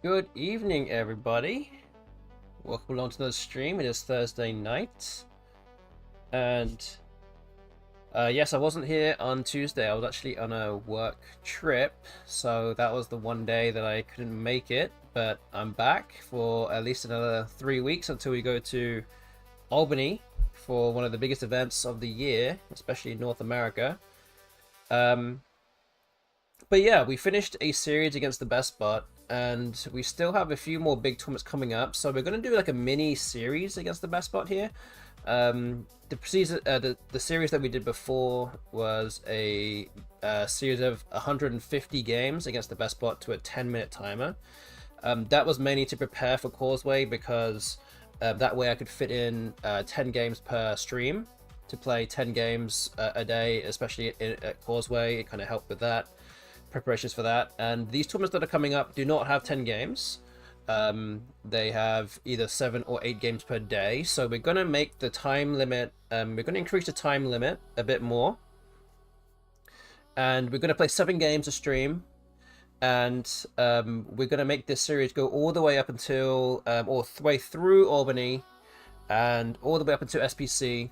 Good evening, everybody. Welcome along to the stream. It is Thursday night, and yes, I wasn't here on Tuesday. I was actually on a work trip, so that was the one day that I couldn't make it. But I'm back for at least another 3 weeks until we go to Albany for one of the biggest events of the year, especially in North America. But yeah, we finished a series against the BESTBOT, and we still have a few more big tournaments coming up. So we're going to do like a mini series against the BESTBOT here. The series that we did before was a series of 150 games against the BESTBOT to a 10-minute timer. That was mainly to prepare for Causeway because that way I could fit in 10 games per stream to play 10 games a day, especially at Causeway. It kind of helped with that. Preparations for that. And these tournaments that are coming up do not have 10 games. They have either 7 or 8 games per day. So we're going to make the time limit, we're going to increase the time limit a bit more. And we're going to play 7 games a stream. And we're going to make this series go all the way up until, all the way through Albany and all the way up until SPC.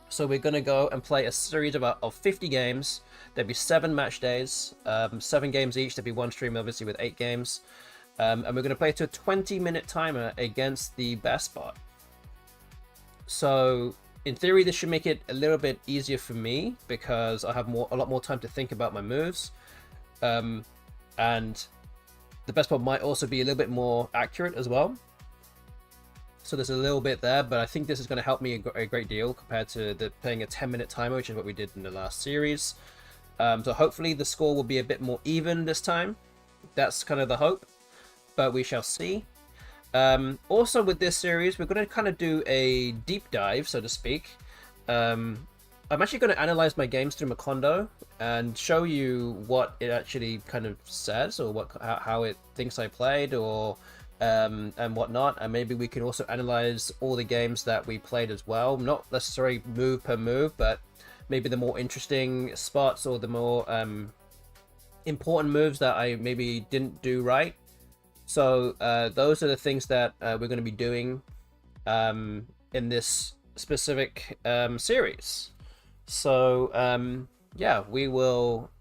So we're going to go and play a series of 50 games. There'll be 7 match days, 7 games each. There'll be one stream, obviously, with 8 games. And we're going to play to a 20-minute timer against the BESTBOT. So, in theory, this should make it a little bit easier for me because I have a lot more time to think about my moves. And the BESTBOT might also be a little bit more accurate as well. So there's a little bit there, but I think this is going to help me a great deal compared to playing a 10-minute timer, which is what we did in the last series. So hopefully the score will be a bit more even this time. That's kind of the hope, but we shall see. Also with this series, we're going to kind of do a deep dive, so to speak. I'm actually going to analyze my games through Macondo and show you what it actually kind of says, or how it thinks I played, or and whatnot. And maybe we can also analyze all the games that we played as well, not necessarily move per move, but maybe the more interesting spots or the more important moves that I maybe didn't do right. So those are the things that we're going to be doing in this specific series. So yeah, we will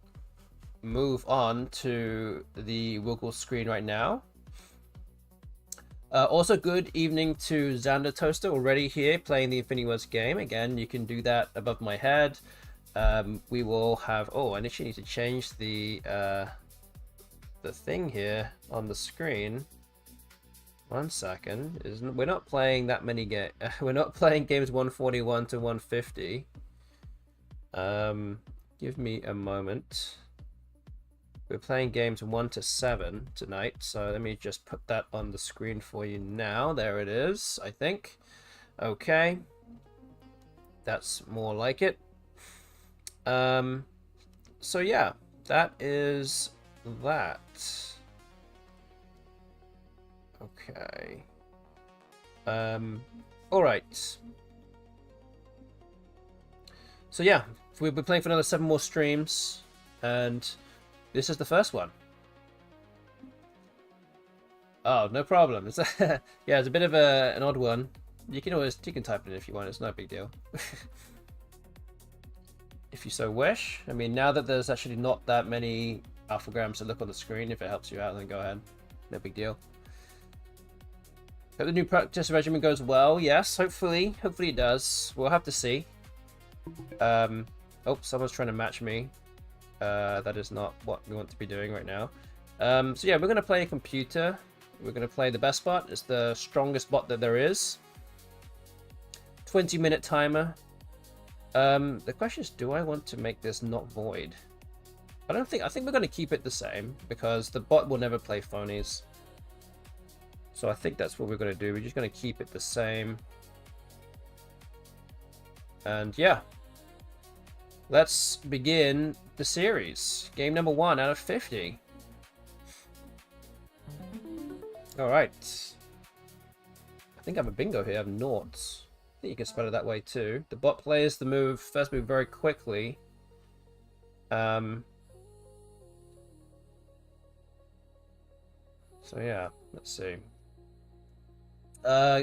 move on to the Wiggle screen right now. Also, good evening to Xander Toaster, already here playing the Infinity Wars game. Again, you can do that above my head. We will have... Oh, I actually need to change the thing here on the screen. 1 second. We're not playing that many games. We're not playing games 141 to 150. Give me a moment. We're playing games 1 to 7 tonight, so let me just put that on the screen for you now. There it is, I think. Okay. That's more like it. So yeah, that is that. Okay. Alright. So yeah, we'll be playing for another 7 more streams, and this is the first one. Oh, no problem. It's yeah, it's a bit of an odd one. You can type it in if you want. It's no big deal. If you so wish. I mean, now that there's actually not that many alphograms to look on the screen, if it helps you out, then go ahead. No big deal. Hope the new practice regimen goes well. Yes, hopefully. Hopefully it does. We'll have to see. Oh, someone's trying to match me. That is not what we want to be doing right now. So yeah, we're going to play a computer. We're going to play the BESTBOT. It's the strongest bot that there is. 20-minute timer. The question is, do I want to make this not void? I think we're going to keep it the same because the bot will never play phonies. So I think that's what we're going to do. We're just going to keep it the same. And yeah. Let's begin the series. Game number 1 out of 50. Alright. I think I have a bingo here. I have noughts. I think you can spell it that way too. The bot plays the first move very quickly. So yeah, let's see. Uh,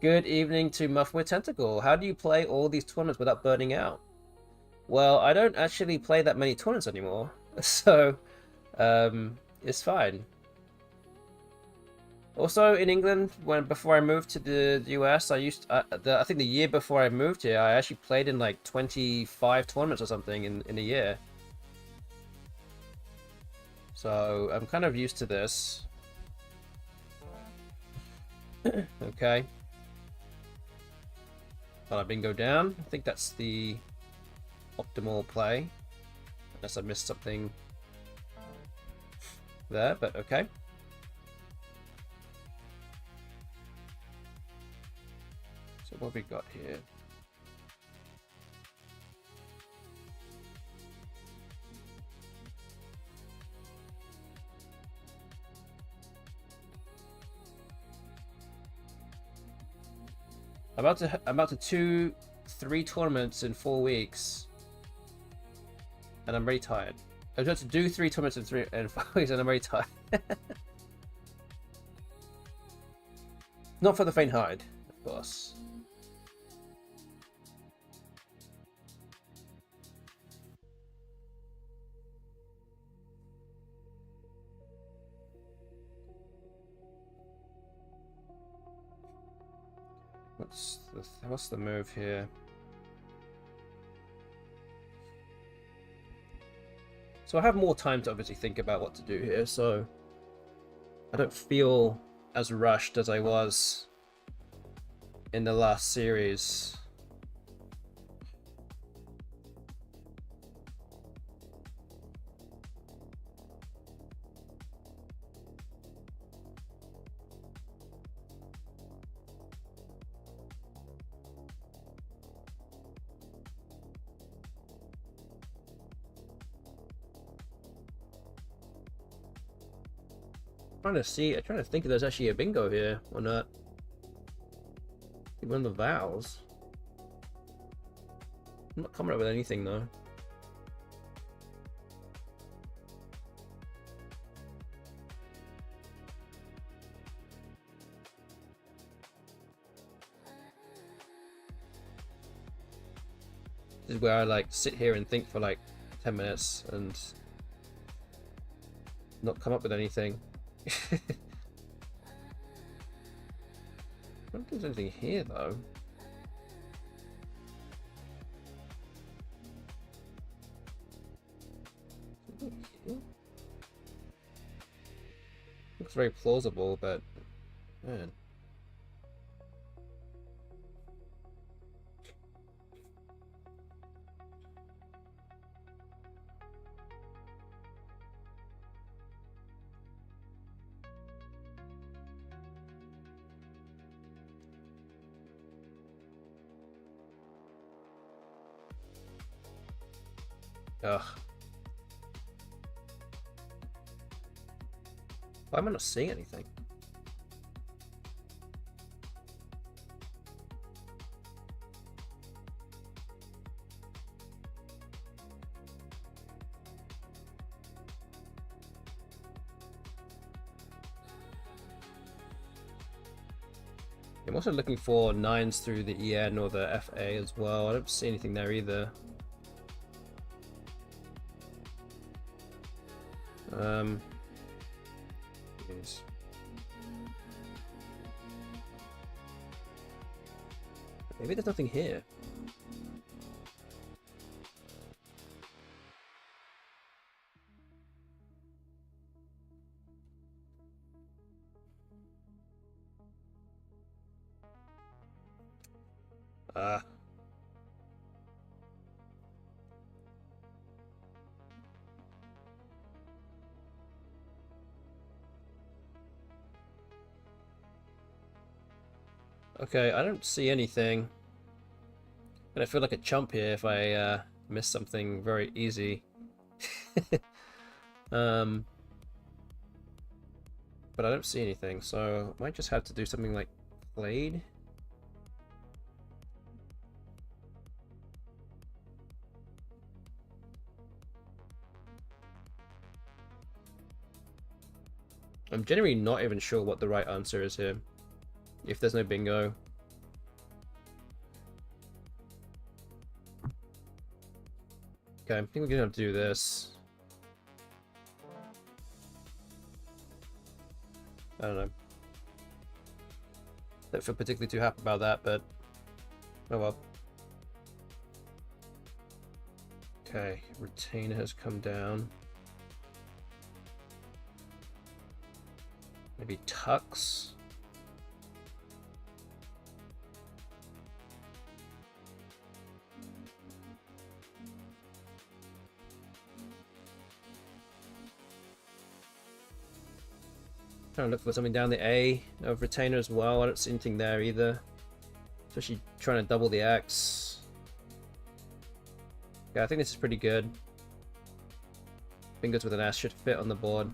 good evening to Muff with Tentacle. How do you play all these tournaments without burning out? Well, I don't actually play that many tournaments anymore, so it's fine. Also, in England, before I moved to the US, I think the year before I moved here, I actually played in like 25 tournaments or something in a year. So I'm kind of used to this. Okay. Let our bingo down. I think that's the optimal play. Unless I missed something there, but okay. So what have we got here? I'm about to do 3 tournaments in 4 weeks, and I'm very tired. I'm about to do 3 tournaments in 4 weeks, and I'm very tired. Not for the faint-hearted, of course. What's the move here? So I have more time to obviously think about what to do here, so I don't feel as rushed as I was in the last series. I'm trying to think if there's actually a bingo here or not. One of the vowels. I'm not coming up with anything though. This is where I like sit here and think for like 10 minutes and not come up with anything. I don't think there's anything here though. Looks very plausible, but man. Ugh. Why am I not seeing anything? I'm also looking for 9s through the EN or the FA as well. I don't see anything there either. Geez. Maybe there's nothing here. Okay, I don't see anything. And I feel like a chump here if I miss something very easy. But I don't see anything, so I might just have to do something like played. I'm generally not even sure what the right answer is here, if there's no bingo. Okay, I think we're gonna have to do this. I don't know. Don't feel particularly too happy about that, but oh well. Okay, retainer has come down. Maybe tucks. Trying to look for something down the A of retainer as well. I don't see anything there either. Especially trying to double the X. Yeah, I think this is pretty good. Fingers with an S should fit on the board.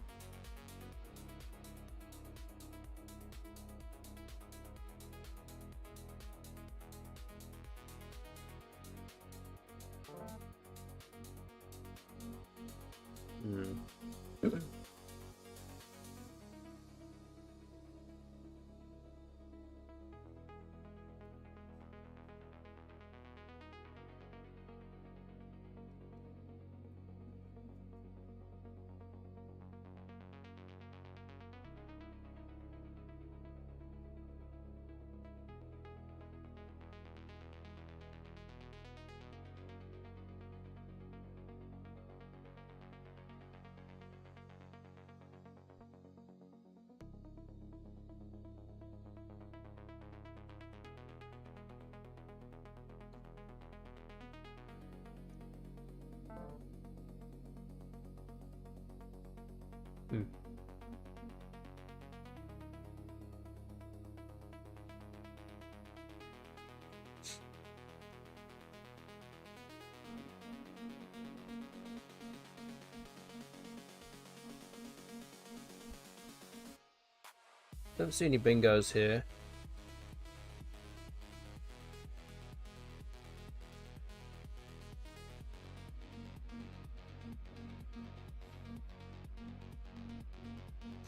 Don't see any bingos here.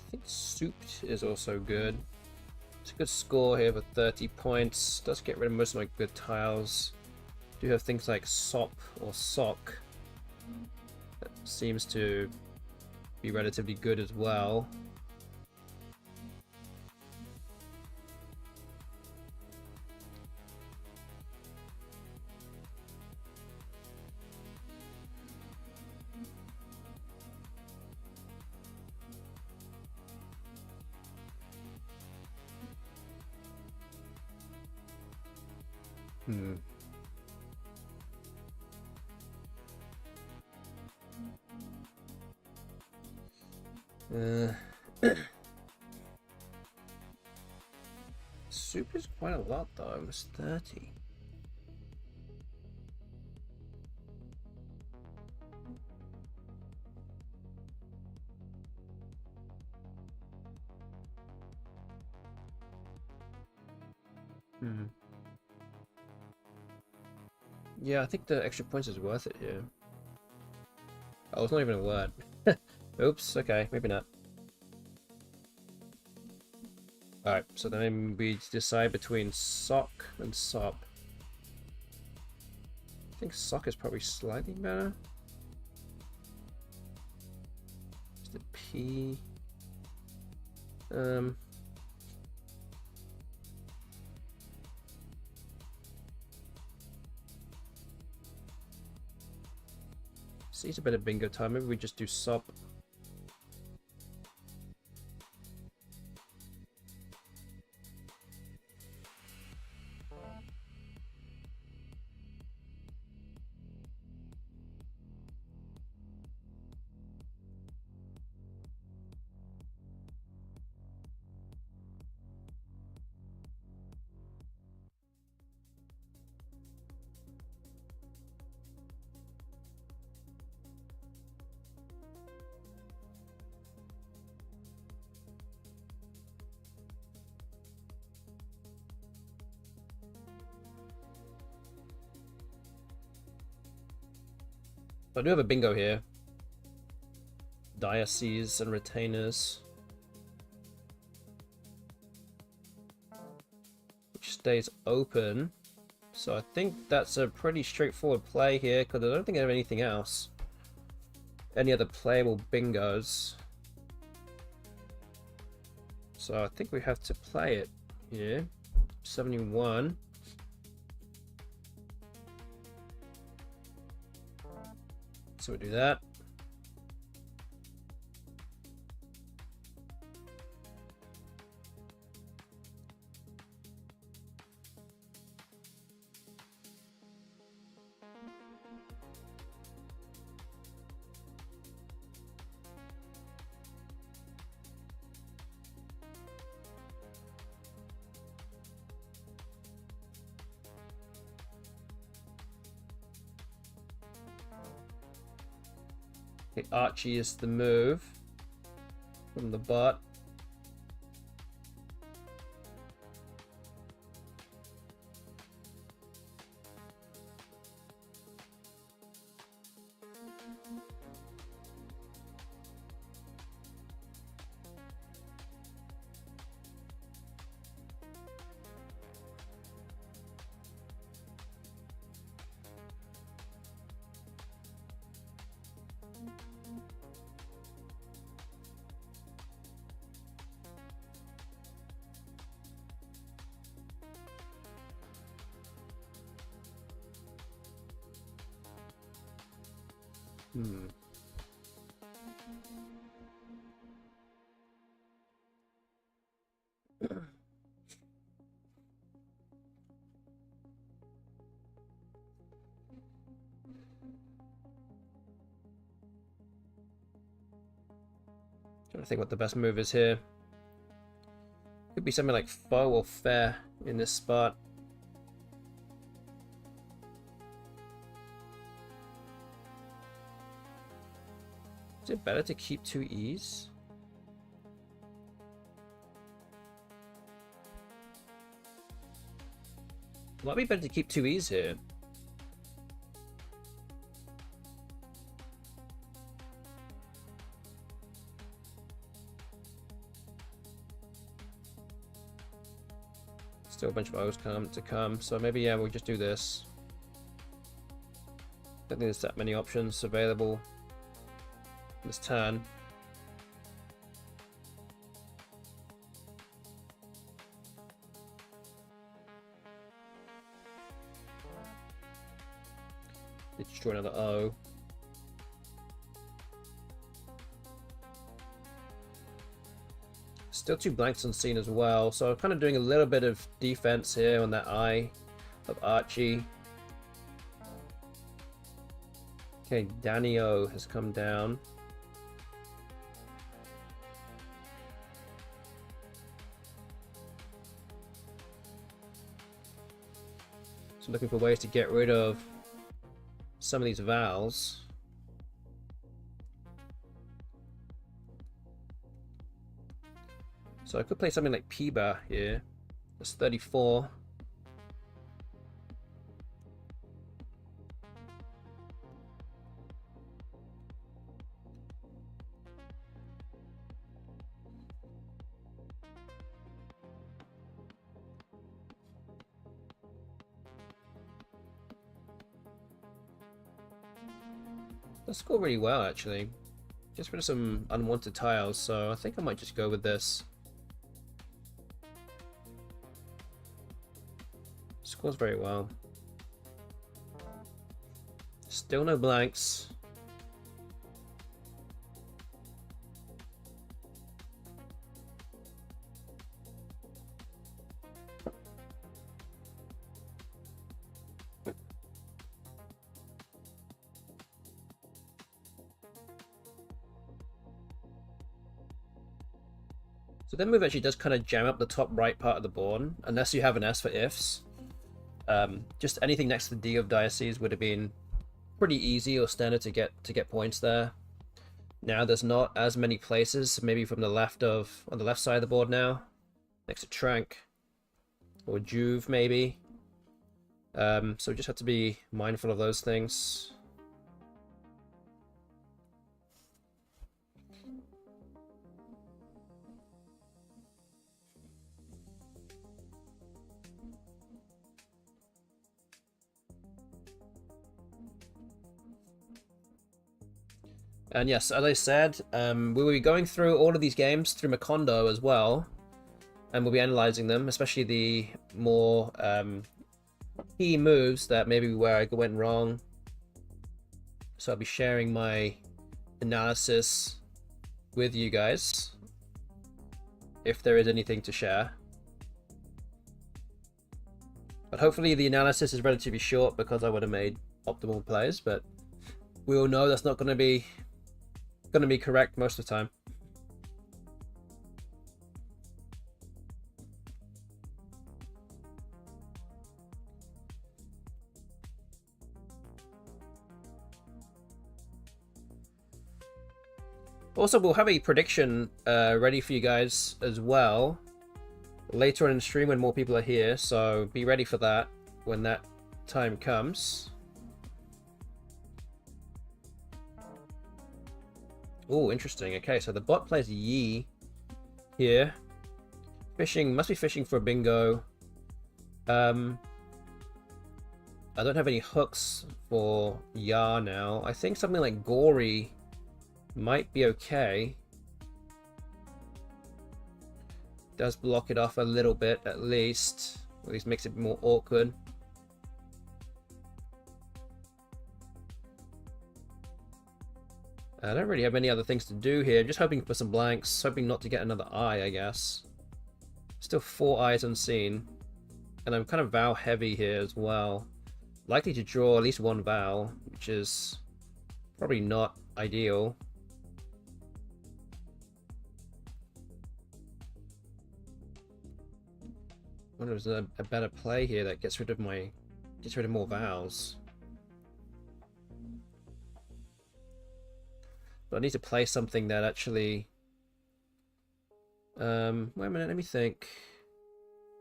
I think souped is also good. It's a good score here for 30 points. Does get rid of most of my good tiles. Do have things like sop or sock. That seems to be relatively good as well. Soup is quite a lot though, almost 30. Yeah, I think the extra points is worth it here. Oh, it's not even a word. Oops, okay, maybe not. Alright, so then we decide between sock and sop. I think sock is probably slightly better. Just a P. See, it's a bit of bingo time. Maybe we just do sop. I do have a bingo here. Diocese and retainers. stays open. So I think that's a pretty straightforward play here, because I don't think I have anything else. Any other playable bingos. So I think we have to play it here. 71. So we do that. Okay, Archie is the move from the bot. Trying to think what the best move is here. Could be something like foe or fair in this spot. Is it better to keep 2 E's? Might be better to keep 2 E's here. Still a bunch of O's to come, so maybe yeah, we'll just do this. Don't think there's that many options available this turn. Did destroy another O. Still 2 blanks on scene as well, so I'm kind of doing a little bit of defense here on that eye of Archie. Okay, Danny O has come down. So looking for ways to get rid of some of these vowels. So I could play something like P-bar here. That's 34. That scored really well actually. Just rid of some unwanted tiles, so I think I might just go with this. Scores very well. Still no blanks. So that move actually does kind of jam up the top right part of the board, unless you have an S for ifs. Just anything next to the D of Diocese would have been pretty easy or standard to get points there. Now there's not as many places, maybe from the left on the left side of the board now, next to Trank or Juve maybe. So we just have to be mindful of those things. And yes, as I said, we will be going through all of these games through Macondo as well, and we'll be analyzing them, especially the more key moves that maybe where I went wrong. So I'll be sharing my analysis with you guys, if there is anything to share. But hopefully the analysis is relatively short because I would have made optimal plays, but we all know that's not going to be correct most of the time. Also, we'll have a prediction ready for you guys as well later on in the stream when more people are here, so be ready for that when that time comes. Oh, interesting. Okay, so the bot plays Yi here. Fishing, must be fishing for a bingo. I don't have any hooks for Ya now. I think something like Gory might be okay. Does block it off a little bit at least. At least makes it more awkward. I don't really have any other things to do here. Just hoping for some blanks. Hoping not to get another eye, I guess. Still 4 eyes unseen. And I'm kind of vowel heavy here as well. Likely to draw at least 1 vowel, which is probably not ideal. I wonder if there's a better play here that gets rid of more vowels. But I need to play something that actually... wait a minute, let me think.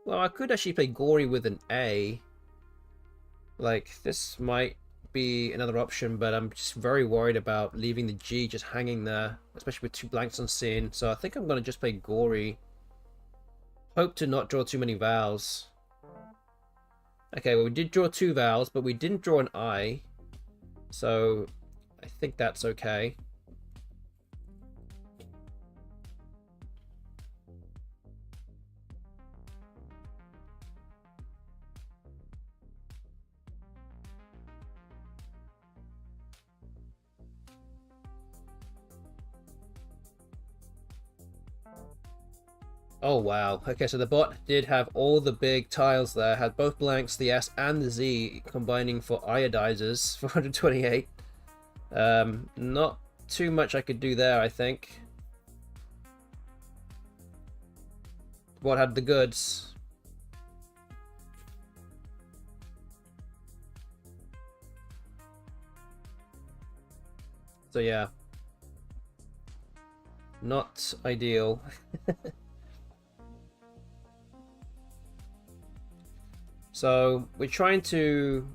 Well, I could actually play Gory with an A. Like, this might be another option, but I'm just very worried about leaving the G just hanging there, especially with 2 blanks unseen. So I think I'm going to just play Gory. Hope to not draw too many vowels. Okay, well, we did draw 2 vowels, but we didn't draw an I. So I think that's okay. Oh wow, okay, so the bot did have all the big tiles there, had both blanks, the S and the Z, combining for iodizers for 128. Not too much I could do there, I think. Bot had the goods. So yeah. Not ideal. So we're trying to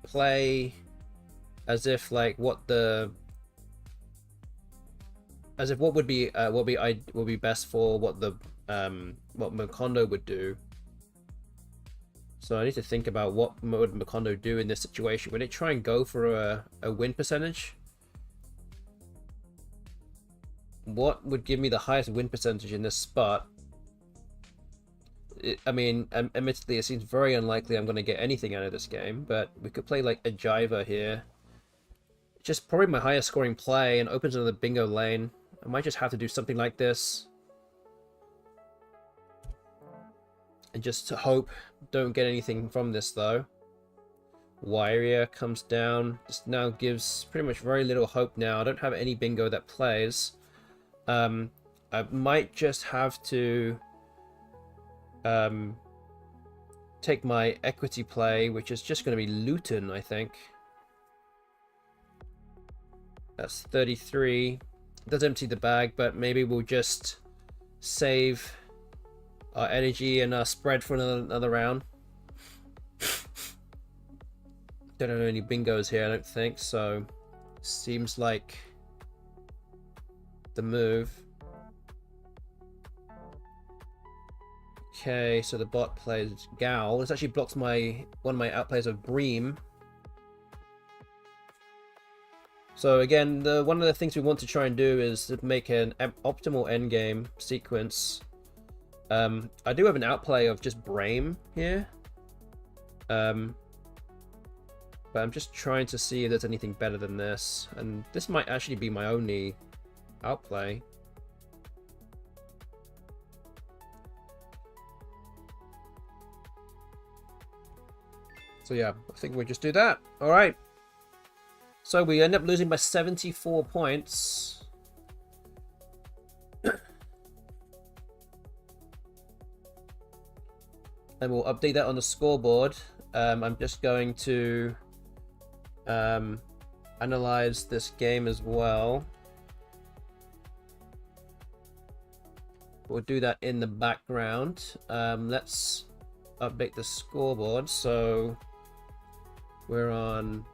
play as if like what would be best for what Macondo would do. So I need to think about what would Macondo do in this situation. Would it try and go for a win percentage? What would give me the highest win percentage in this spot? I mean, admittedly, it seems very unlikely I'm going to get anything out of this game, but we could play like a Jiva here. Just probably my highest scoring play and opens another bingo lane. I might just have to do something like this. And just to hope don't get anything from this though. Wiria comes down. This now gives pretty much very little hope now. I don't have any bingo that plays. I might just have to take my equity play, which is just going to be Luton, I think. That's 33. It does empty the bag, but maybe we'll just save our energy and our spread for another round. Don't have any bingos here, I don't think, so seems like the move. Okay, so the bot plays Gal. This actually blocks one of my outplays of Bream. So again, one of the things we want to try and do is to make an optimal endgame sequence. I do have an outplay of just Brame here. But I'm just trying to see if there's anything better than this. And this might actually be my only outplay. So yeah, I think we'll just do that. Alright. So we end up losing by 74 points. And we'll update that on the scoreboard. I'm just going to analyze this game as well. We'll do that in the background. Let's update the scoreboard. So we're on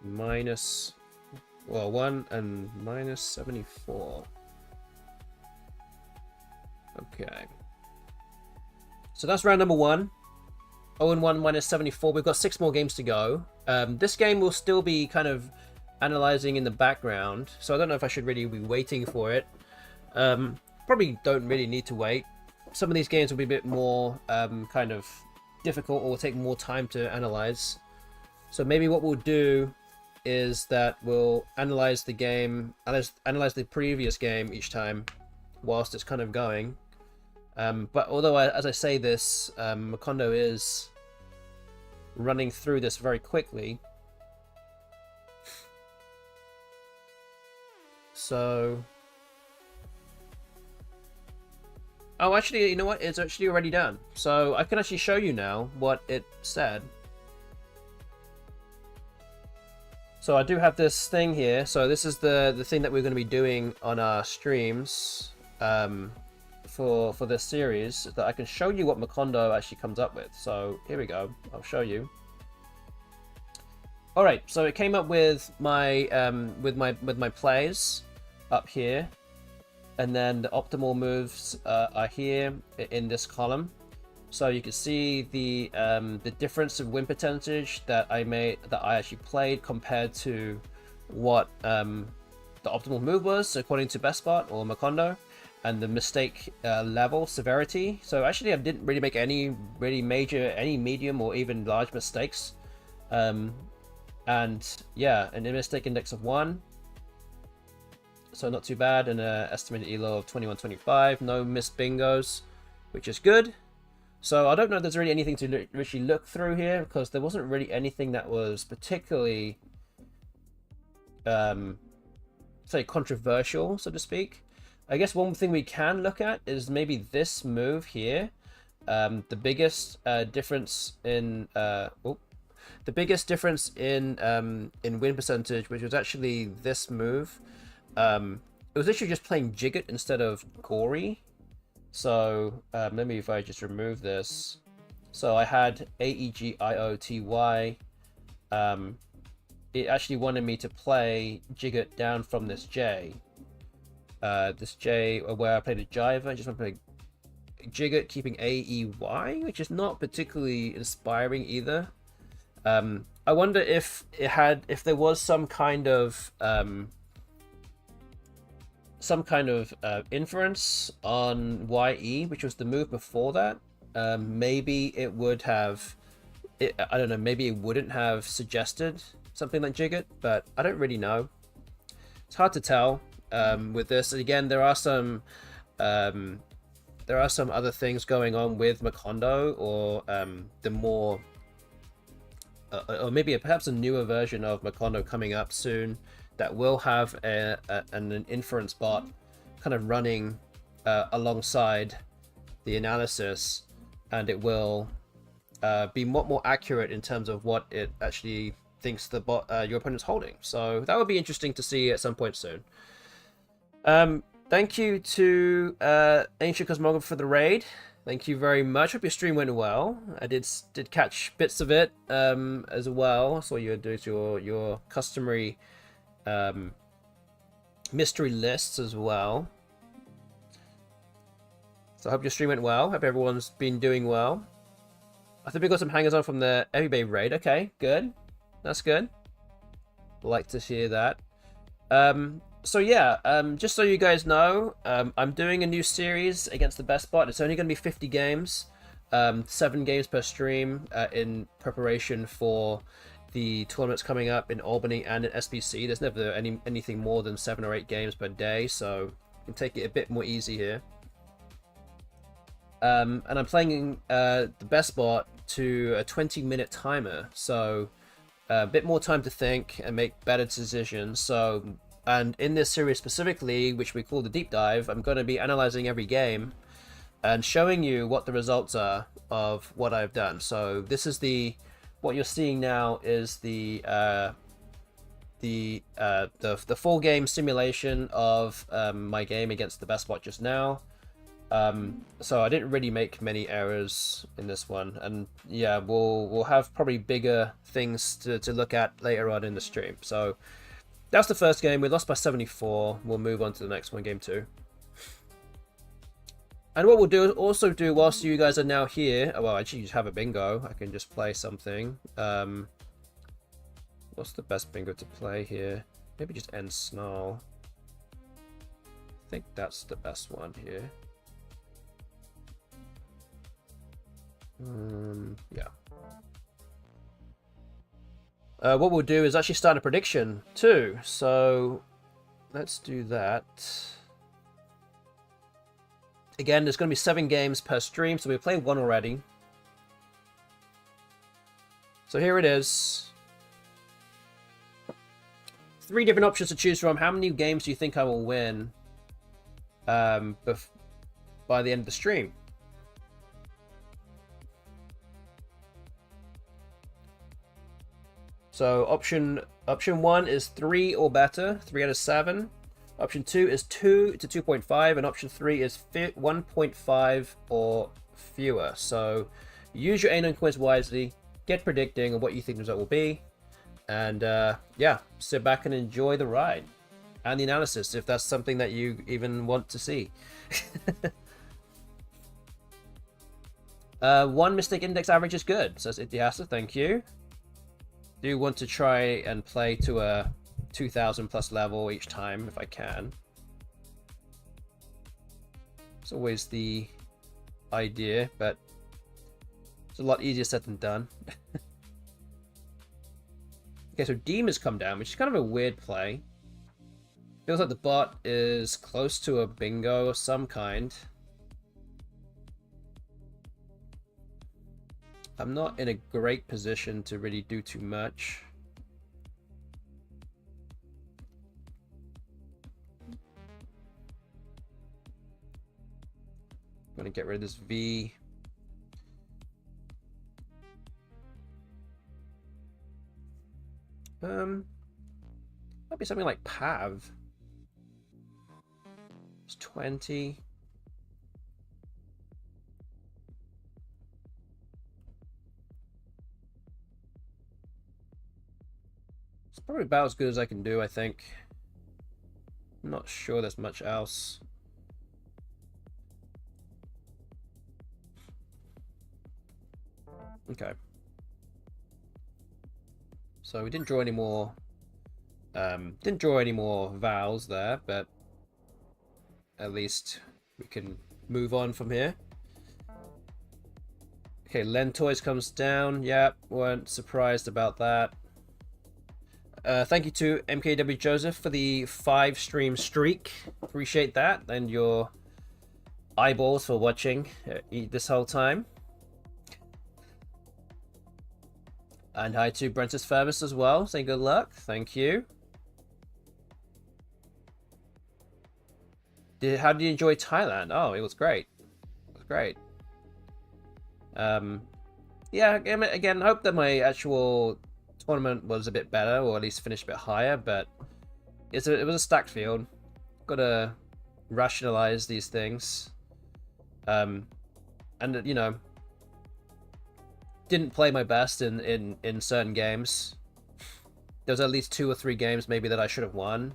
minus, well, 1 and minus 74. Okay. So that's round number 1. 0-1 minus 74. We've got 6 more games to go. This game will still be kind of analyzing in the background, so I don't know if I should really be waiting for it. Probably don't really need to wait. Some of these games will be a bit more kind of difficult or will take more time to analyze. So maybe what we'll do is that we'll analyze the game, analyze the previous game each time whilst it's kind of going. But although as I say this, Macondo is running through this very quickly. So... oh, actually, you know what? It's actually already done. So I can actually show you now what it said. So I do have this thing here. So this is the thing that we're going to be doing on our streams for this series, that I can show you what Macondo actually comes up with. So here we go. I'll show you. All right. So it came up with my my plays up here. And then the optimal moves are here in this column. So you can see the difference of win percentage that I actually played compared to what the optimal move was according to BESTBOT or Macondo, and the mistake level severity. So actually I didn't really make any really major, any medium or even large mistakes. And yeah, an mistake index of 1. So not too bad, and an estimated ELO of 2125. No missed bingos, which is good. So I don't know if there's really anything to actually look through here, because there wasn't really anything that was particularly, say, controversial, so to speak. I guess one thing we can look at is maybe this move here. The biggest difference in in win percentage, which was actually this move. It was literally just playing Jigget instead of Gory. So maybe if I just remove this. So I had AEGIOTY. It actually wanted me to play Jigget down from this J. This J where I played a Jiver. I just want to play Jigget keeping AEY, which is not particularly inspiring either. I wonder if there was some kind of inference on YE, which was the move before that. Maybe it would have, I don't know, maybe it wouldn't have suggested something like Jigget, but I don't really know. It's hard to tell with this. Again, there are some other things going on with Macondo, or the more, or maybe perhaps a newer version of Macondo coming up soon, that will have an inference bot kind of running alongside the analysis, and it will be more accurate in terms of what it actually thinks the bot your opponent's holding. So that would be interesting to see at some point soon. Thank you to Ancient Cosmographer for the raid. Thank you very much. Hope your stream went well. I did catch bits of it as well. I saw you do your customary mystery lists as well. So I hope your stream went well. Hope everyone's been doing well. I think we got some hangers on from the Everybay raid. Okay, good. That's good. like to hear that. So yeah, just so you guys know, I'm doing a new series against the BESTBOT. It's only going to be 50 games, 7 games per stream, in preparation for the tournaments coming up in Albany and in SPC. There's never anything more than 7 or 8 games per day, so you can take it a bit more easy here. And I'm playing the BESTBOT to a 20-minute timer, so a bit more time to think and make better decisions. So, and in this series specifically, which we call the deep dive, I'm going to be analyzing every game and showing you what the results are of what I've done. So this is what you're seeing now is the full game simulation of my game against the BESTBOT just now. So I didn't really make many errors in this one, and yeah, we'll have probably bigger things to look at later on in the stream. So that's the first game. We lost by 74. We'll move on to the next one, game 2. And what we'll also do whilst you guys are now here, well, actually just have a bingo. I can just play something. What's the best bingo to play here? Maybe just end snarl. I think that's the best one here. Yeah. What we'll do is actually start a prediction too. So let's do that. Again, there's going to be 7 games per stream, so we're playing 1 already. So here it is. 3 different options to choose from. How many games do you think I will win by the end of the stream? So option 1 is 3 or better, 3 out of 7. Option 2 is 2 to 2.5, and option 3 is 1.5 or fewer. So use your A9 coins wisely, get predicting on what you think the result will be, and yeah, sit back and enjoy the ride and the analysis if that's something that you even want to see. 1 mistake index average is good, says Itiasa, thank you. Do want to try and play to a 2000 plus level each time if I can. It's always the idea, but it's a lot easier said than done. Okay, so Deem has come down, which is kind of a weird play. Feels like the bot is close to a bingo of some kind. I'm not in a great position to really do too much. I'm going to get rid of this V. Might be something like Pav. It's 20. It's probably about as good as I can do, I think. I'm not sure there's much else. Okay. So we didn't draw any more. Vowels there, but at least we can move on from here. Okay, Lentoys comes down. Yep, weren't surprised about that. Thank you to MKW Joseph for the 5 stream streak. Appreciate that, and your eyeballs for watching this whole time. And hi to Brentus Fervis as well, saying good luck. Thank you. How did you enjoy Thailand? Oh, it was great. It was great. Yeah, again, I hope that my actual tournament was a bit better, or at least finished a bit higher, but it was a stacked field. Gotta rationalize these things. And, you know, didn't play my best in certain games. There was at least 2 or 3 games maybe that I should have won.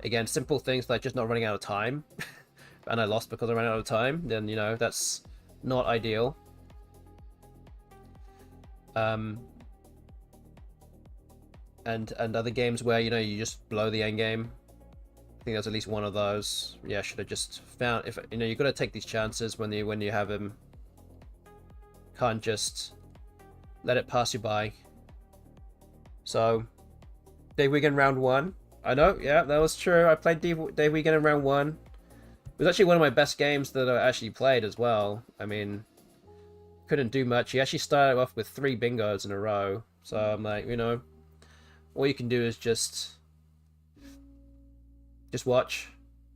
Again, simple things like just not running out of time. And I lost because I ran out of time. Then, you know, that's not ideal. and other games where, you know, you just blow the end game. I think there's at least one of those. Yeah, I should have just found, if you know, you got to take these chances when you have him. Can't just let it pass you by. So, Dave Wigan round 1. I know, yeah, that was true. I played Dave Wigan in round 1. It was actually one of my best games that I actually played as well. I mean, couldn't do much. He actually started off with 3 bingos in a row. So I'm like, you know, all you can do is just watch.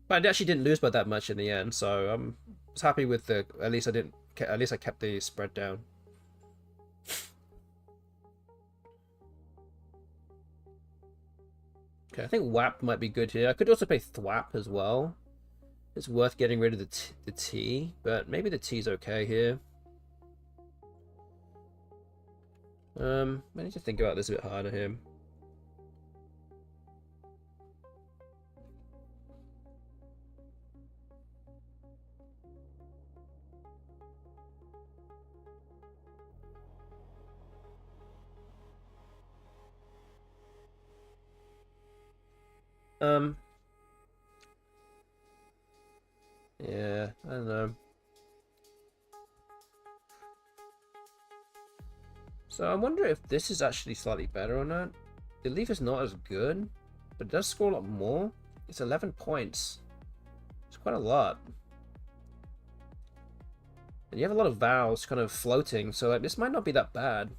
But I actually didn't lose by that much in the end, so I was happy with the. At least I kept the spread down. Okay, I think WAP might be good here. I could also play THWAP as well. It's worth getting rid of the T, but maybe the T's okay here. I need to think about this a bit harder here. Yeah, I don't know. So I wonder if this is actually slightly better or not. The leaf is not as good, but it does score a lot more. It's 11 points. It's quite a lot. And you have a lot of vowels kind of floating, so like, this might not be that bad.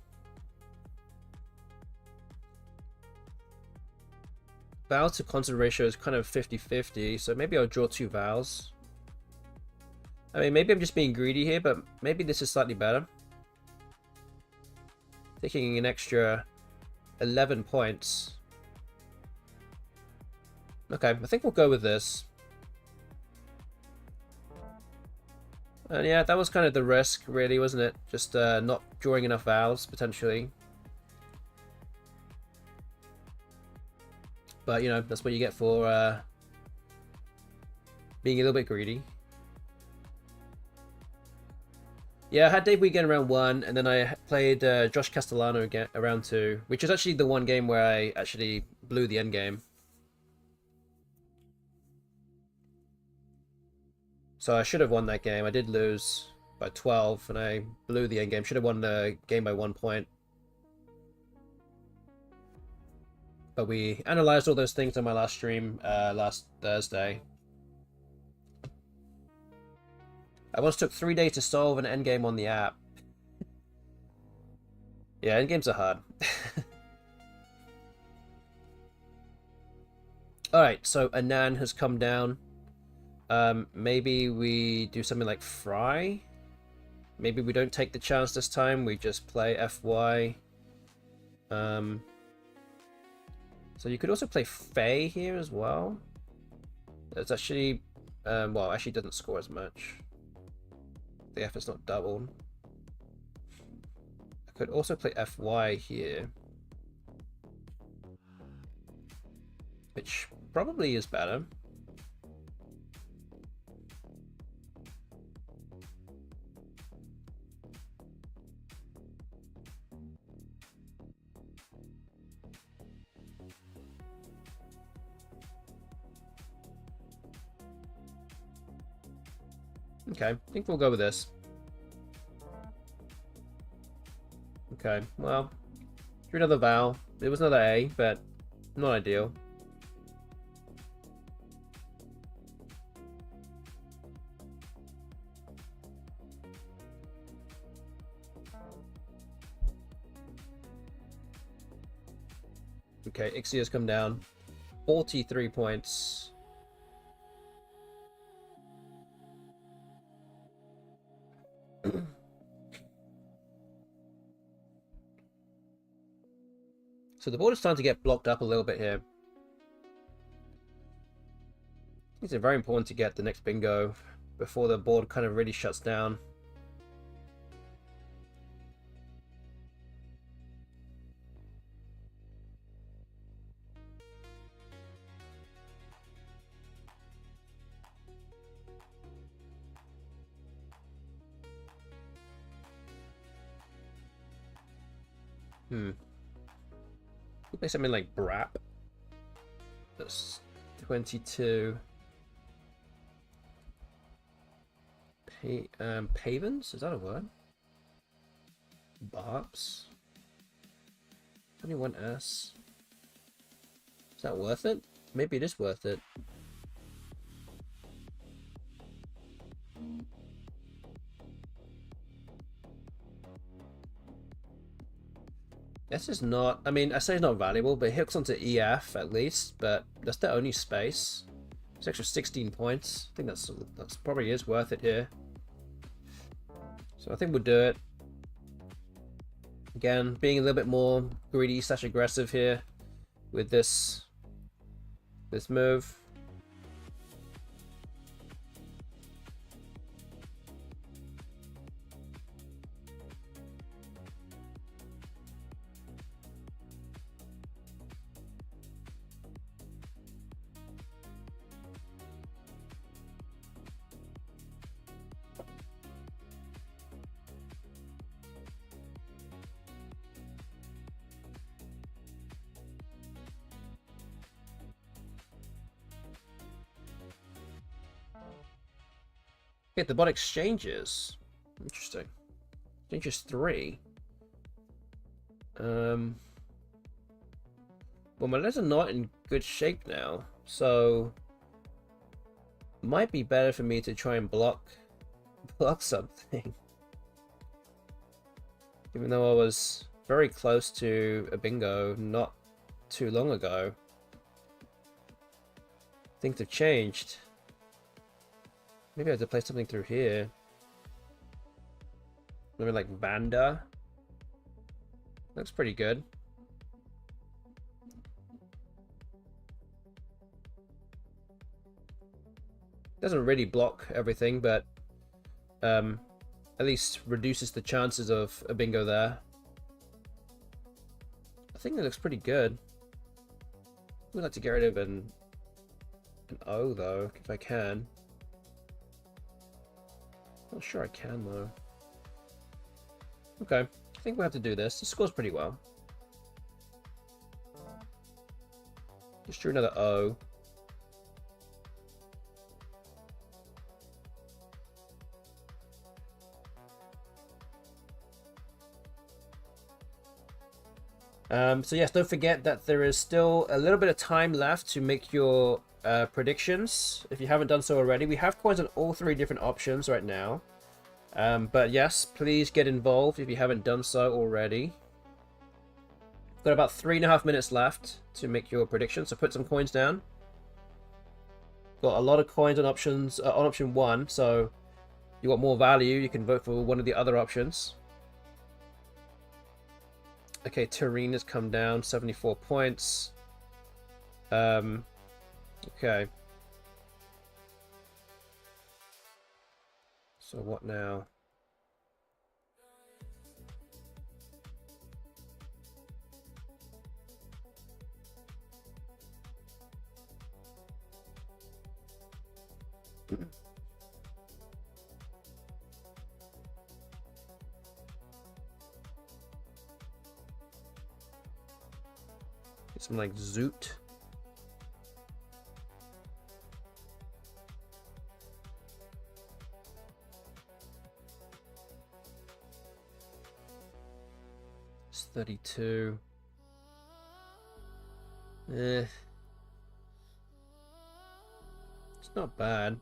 Vowel to consonant ratio is kind of 50-50, so maybe I'll draw 2 vowels. I mean, maybe I'm just being greedy here, but maybe this is slightly better. Taking an extra 11 points. Okay, I think we'll go with this. And yeah, that was kind of the risk, really, wasn't it? Just not drawing enough vowels, potentially. But, you know, that's what you get for being a little bit greedy. Yeah, I had Dave Wigan around 1, and then I played Josh Castellano again around 2, which is actually the one game where I actually blew the end game. So I should have won that game. I did lose by 12, and I blew the end game. Should have won the game by 1 point. But we analyzed all those things on my last stream last Thursday. I once took 3 days to solve an endgame on the app. Yeah, endgames are hard. Alright, so Anan has come down. Maybe we do something like Fry. Maybe we don't take the chance this time, we just play FY. So you could also play Faye here as well. It's actually, well, actually doesn't score as much. The effort's not doubled. I could also play FY here, which probably is better. Okay, I think we'll go with this. Okay, well, drew another vowel. It was another A, but not ideal. Okay, Ixie has come down. 43 points. So the board is starting to get blocked up a little bit here. It's very important to get the next bingo before the board kind of really shuts down. Play something like Brap. That's 22. Pavens? Is that a word? Barps? 21S. Is that worth it? Maybe it is worth it. This is not, I mean, I say it's not valuable, but it hooks onto EF at least, but that's the only space. It's extra 16 points. I think that's probably is worth it here. So I think we'll do it. Again, being a little bit more greedy / aggressive here with this move. Okay, the bot exchanges. Interesting. Exchanges 3. Well, my legs are not in good shape now, so it might be better for me to try and block something. Even though I was very close to a bingo not too long ago. Things have changed. Maybe I have to play something through here. Maybe like Vanda. Looks pretty good. Doesn't really block everything, but at least reduces the chances of a bingo there. I think it looks pretty good. I'd like to get rid of an O though, if I can. Not sure I can though. Okay, I think we'll have to do this. This scores pretty well. Just drew another O. So yes, don't forget that there is still a little bit of time left to make your predictions. If you haven't done so already, we have coins on all 3 different options right now. But yes, please get involved if you haven't done so already. Got about 3.5 minutes left to make your prediction, so put some coins down. Got a lot of coins on options on option 1, so you want more value, you can vote for one of the other options. Okay, Terrain has come down 74 points. Okay. So what now? Something like Zoot. It's 32. It's not bad.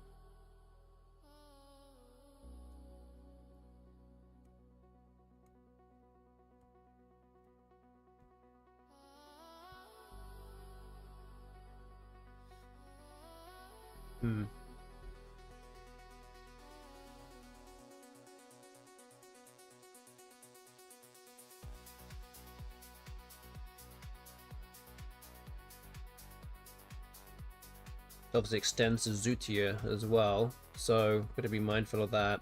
Obviously extends to Zootia as well, so got to be mindful of that.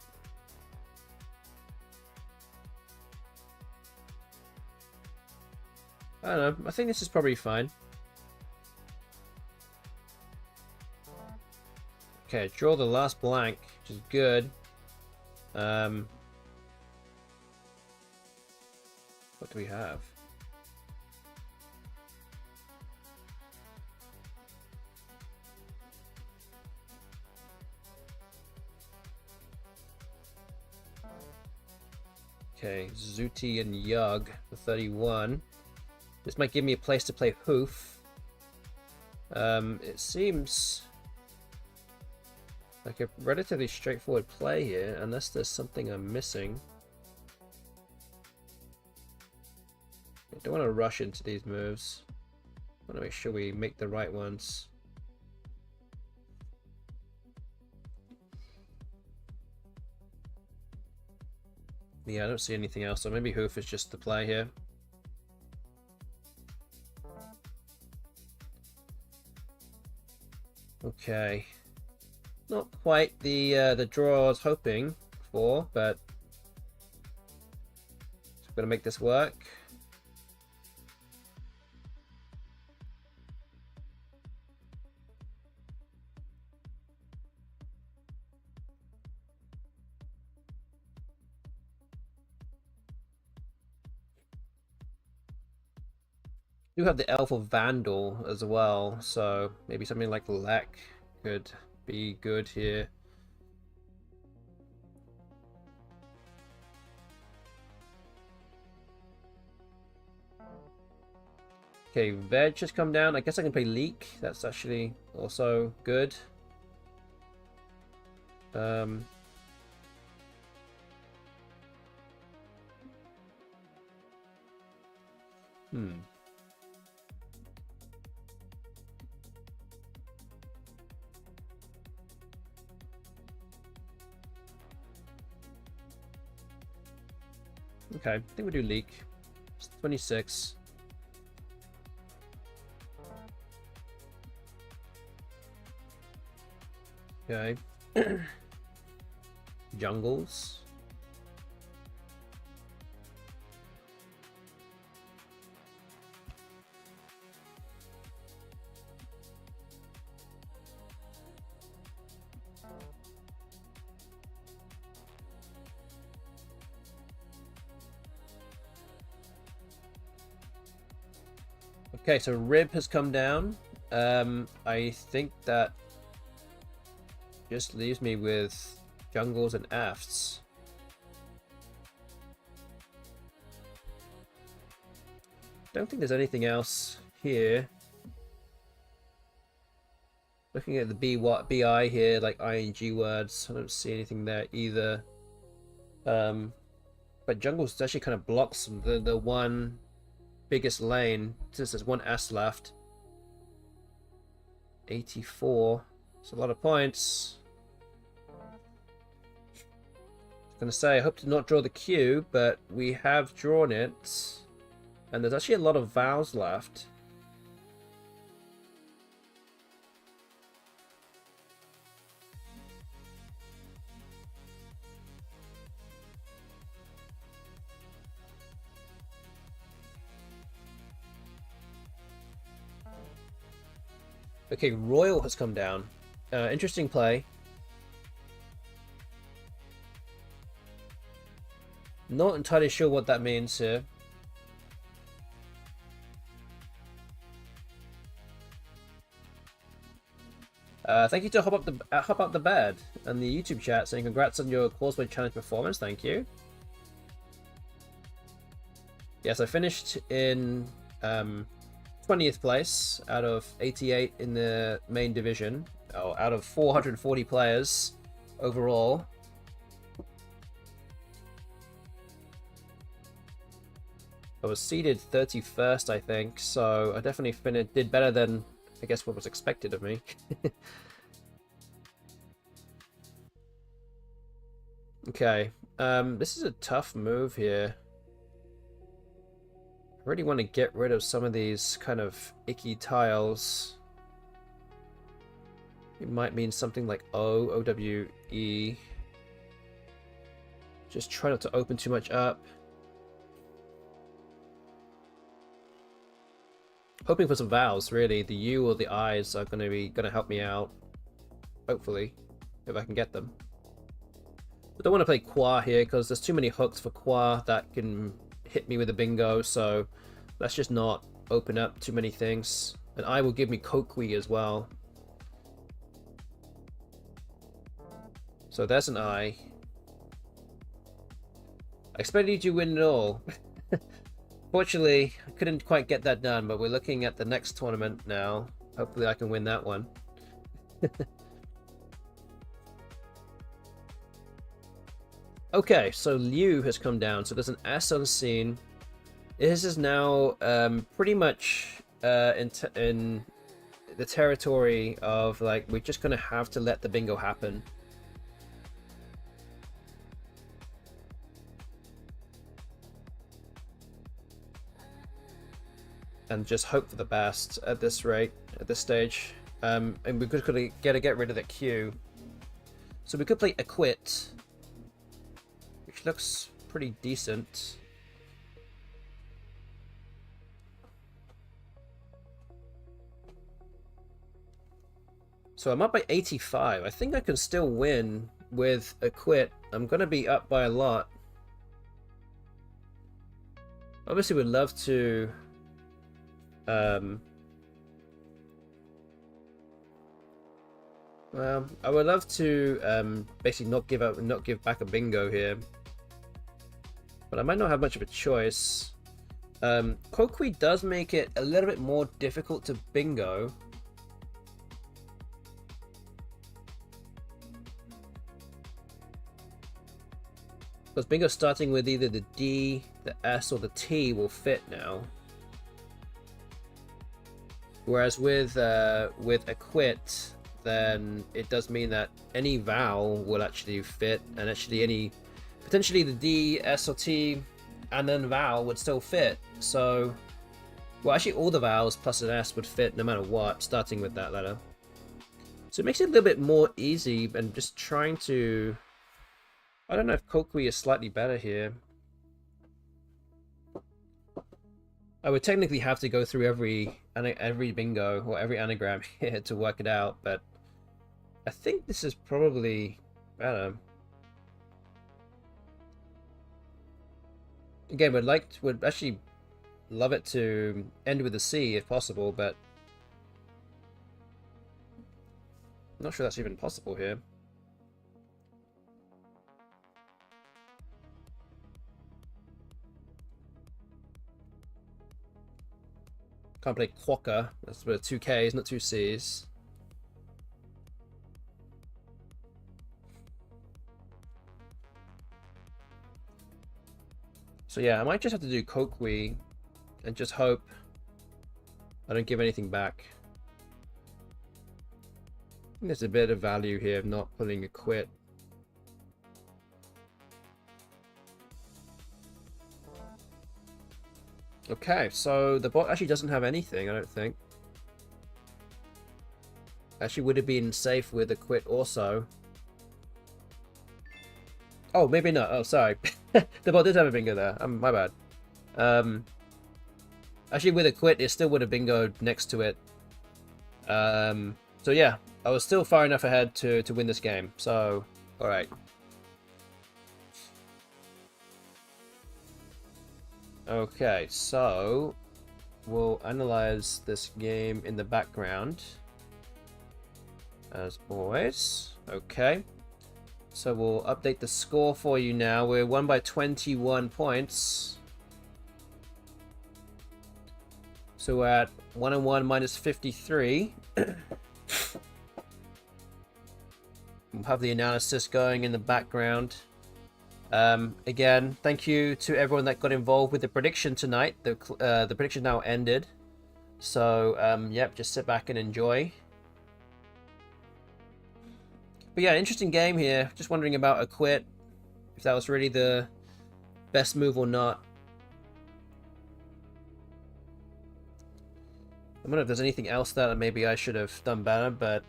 I don't know, I think this is probably fine. Okay, draw the last blank, which is good. What do we have? Okay, Zooty and Yug for 31. This might give me a place to play Hoof. It seems like a relatively straightforward play here, unless there's something I'm missing. I don't want to rush into these moves. I want to make sure we make the right ones. Yeah, I don't see anything else, so maybe Hoof is just the play here. Okay. Not quite the draw I was hoping for, but I'm gonna make this work. Do have the Elf of Vandal as well, so maybe something like Lek could be good here. Okay, Veg has come down. I guess I can play Leek. That's actually also good. Okay, I think we do Leek. It's 26. Okay. Jungles. Okay, so Rib has come down. I think that just leaves me with Jungles and Afts. Don't think there's anything else here. Looking at the BI here, like ING words, I don't see anything there either. But Jungles actually kind of blocks the one biggest lane, since there's one S left. 84. It's a lot of points. I was gonna say, I hope to not draw the Q, but we have drawn it. And there's actually a lot of vows left. Okay, Royal has come down. Interesting play. Not entirely sure what that means here. Thank you to Hop Up the Bed and the YouTube chat saying congrats on your Causeway Challenge performance. Thank you. Yes, I finished in 20th place out of 88 in the main division. Oh, out of 440 players overall. I was seeded 31st, I think, so I definitely did better than, I guess, what was expected of me. Okay, this is a tough move here. I really want to get rid of some of these kind of icky tiles. It might mean something like OWE. Just try not to open too much up. Hoping for some vowels, really. The U or the I's are gonna help me out. Hopefully, if I can get them. I don't want to play Qua here because there's too many hooks for Qua that can hit me with a bingo, so let's just not open up too many things. And I will give me Kokwi as well. So there's an I. I expected you to win it all. Fortunately, I couldn't quite get that done, but we're looking at the next tournament now. Hopefully I can win that one. Okay, so Liu has come down, so there's an S on scene. This is now pretty much in the territory of, like, we're just gonna have to let the bingo happen. And just hope for the best at this rate, at this stage. And we're gonna get rid of the Q. So we could play Acquit, which looks pretty decent. So I'm up by 85. I think I can still win with Acquit. I'm gonna be up by a lot. Obviously would love to well, I would love to basically not give back a bingo here, but I might not have much of a choice. Kokui does make it a little bit more difficult to bingo. Because bingo starting with either the D, the S, or the T will fit now. Whereas with Acquit, then it does mean that any vowel will actually fit, and actually potentially the D, S, or T, and then vowel would still fit. So, well, actually all the vowels plus an S would fit no matter what, starting with that letter. So it makes it a little bit more easy, and just trying to... I don't know if Kokui is slightly better here. I would technically have to go through every bingo or every anagram here to work it out, but I think this is probably better. Again, would actually love it to end with a C if possible, but I'm not sure that's even possible here. Can't play Quokka. That's with 2 Ks, not 2 Cs. So yeah, I might just have to do Kokui and just hope I don't give anything back. I think there's a bit of value here of not pulling a quit. Okay, so the bot actually doesn't have anything, I don't think. Actually would have been safe with a quit also. Oh, maybe not. Oh, sorry. The bot did have a bingo there. My bad. Actually, with a quit, it still would have bingoed next to it. So yeah, I was still far enough ahead to win this game. So, all right. Okay, so we'll analyze this game in the background, as always. Okay, so we'll update the score for you now. We're won by 21 points. So we're at 1-1 minus 53. We'll have the analysis going in the background. Again, thank you to everyone that got involved with the prediction tonight. The prediction now ended, so yep, just sit back and enjoy. But yeah, interesting game here. Just wondering about a quit, if that was really the best move or not. I don't know if there's anything else that maybe I should have done better, but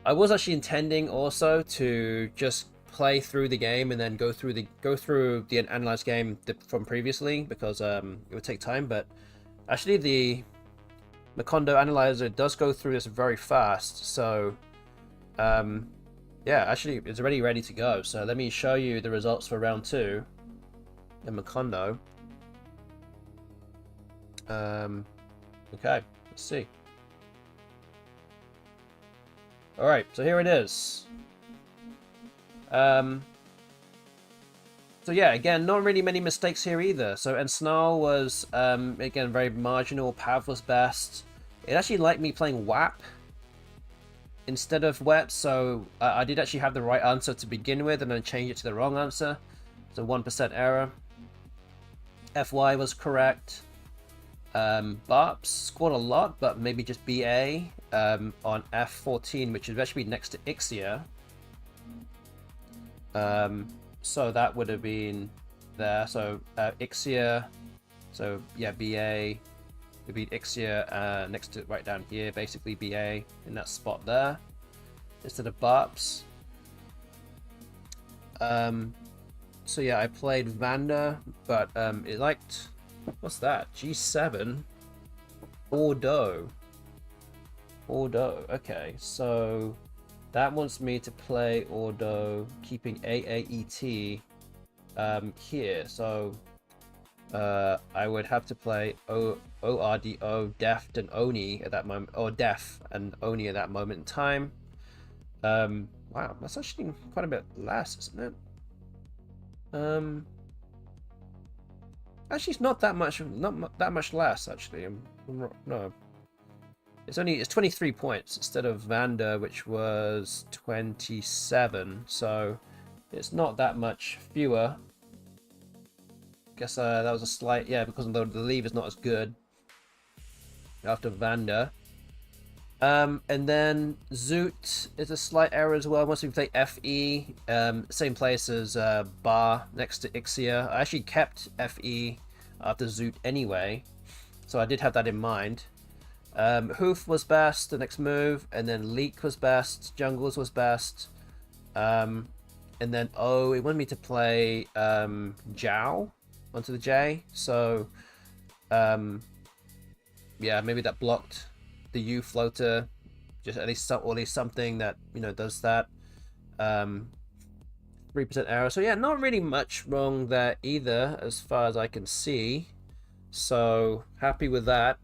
I was actually intending also to just play through the game and then go through the analyzed game from previously, because it would take time. But actually the Macondo analyzer does go through this very fast, so yeah, actually it's already ready to go. So let me show you the results for round 2 in Macondo. Okay, let's see. Alright, so here it is. So yeah, again, not really many mistakes here either. So, and Snarl was, again, very marginal. Pav was best. It actually liked me playing WAP instead of WEP, so I did actually have the right answer to begin with, and then change it to the wrong answer. It's a 1% error. FY was correct. Barps scored a lot, but maybe just BA on F14, which is actually next to Ixia. So that would have been there. So Ixia, so yeah, BA would be Ixia next to right down here, basically BA in that spot there instead of Barps. So yeah, I played Vanda, but it liked, what's that? G7 Bordeaux. Okay, so that wants me to play Ordo, keeping AAET here. So I would have to play ORDO, Deft, and Oni at that moment, or Def and Oni at that moment in time. Wow, that's actually quite a bit less, isn't it? Actually, it's not that much less. Actually, no. It's 23 points instead of Vanda, which was 27. So it's not that much fewer. Guess that was a slight, yeah, because the leave is not as good after Vanda. And then Zoot is a slight error as well. Once we play FE, same place as Bar next to Ixia. I actually kept FE after Zoot anyway, so I did have that in mind. Hoof was best, the next move, and then Leak was best, Jungles was best, and then it wanted me to play Jiao onto the J, so yeah, maybe that blocked the U floater, just at least something that, you know, does that. 3% error, so yeah, not really much wrong there either as far as I can see, so happy with that.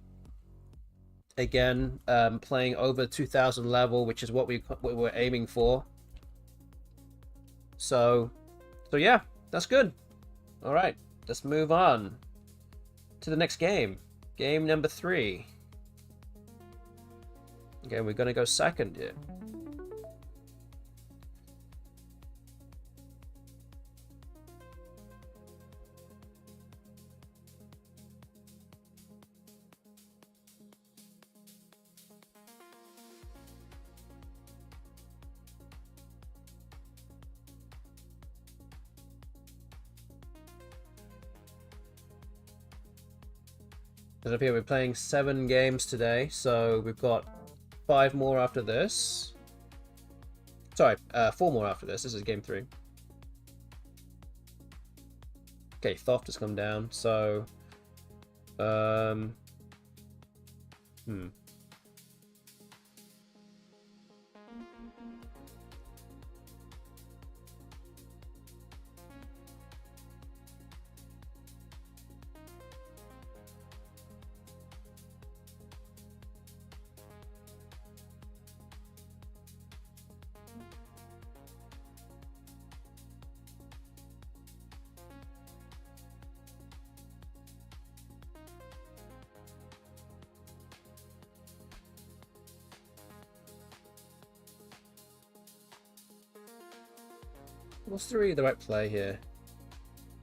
Again, playing over 2000 level, which is what we were aiming for. So yeah, that's good. All right, let's move on to the next game. Game number 3. Again, we're gonna go second here. Up here, we're playing 7 games today, so we've got 5 more after this. Sorry, 4 more after this. This is game 3. Okay, Thoth has come down, so what's the right play here?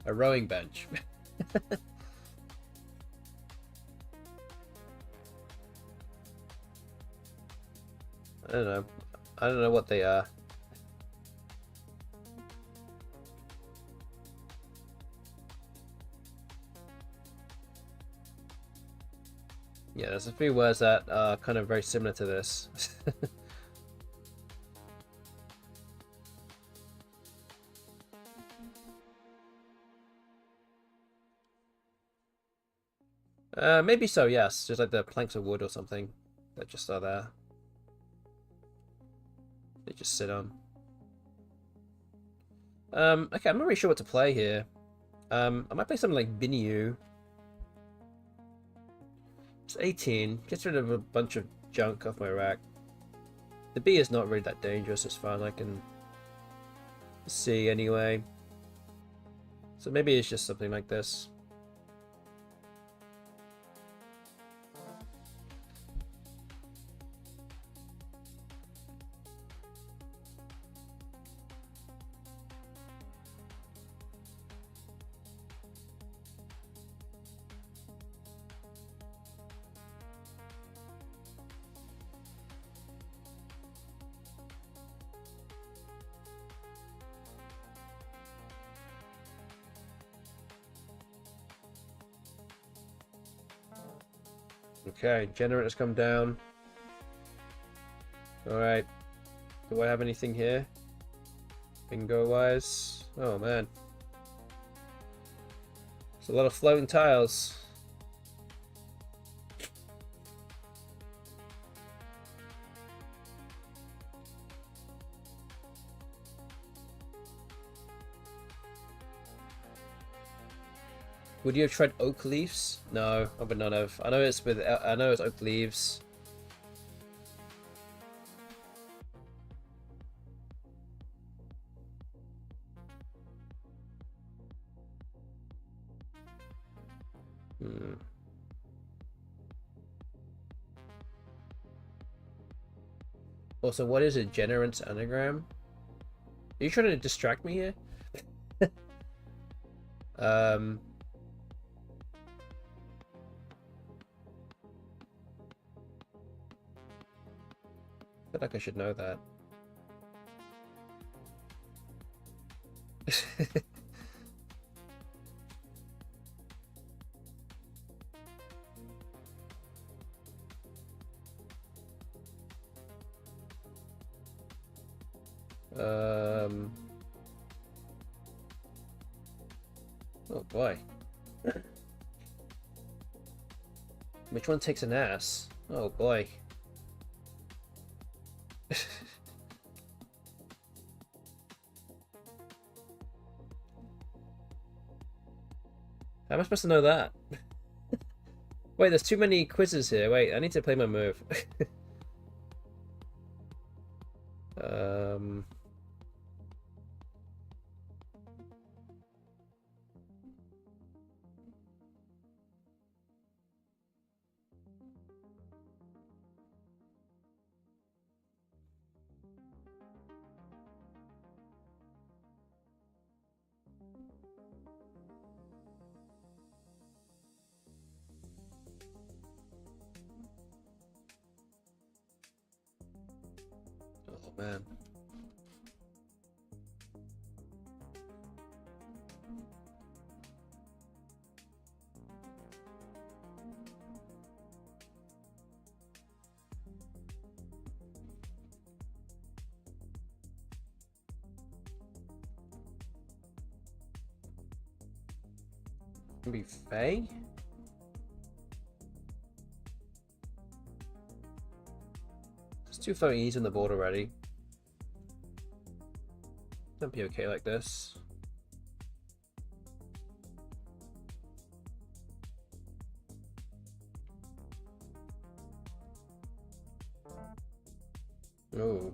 A rowing bench. I don't know. I don't know what they are. Yeah, there's a few words that are kind of very similar to this. Maybe so, yes. Just like the planks of wood or something that just are there. They just sit on. Okay, I'm not really sure what to play here. I might play something like Binyu. It's 18. Gets rid of a bunch of junk off my rack. The B is not really that dangerous as far as I can see anyway. So maybe it's just something like this. Okay, generator's come down. Alright. Do I have anything here? Bingo wise? Oh man. It's a lot of floating tiles. Would you have tried oak leaves? No, I would not have. I know it's oak leaves. Also, what is a generance anagram? Are you trying to distract me here? I feel like I should know that. Oh boy. Which one takes an ass? Oh boy. How am I supposed to know that? Wait, there's too many quizzes here. Wait, I need to play my move. Oh man. Be Faye? There's two floating E's on the board already. Don't be okay like this. Oh.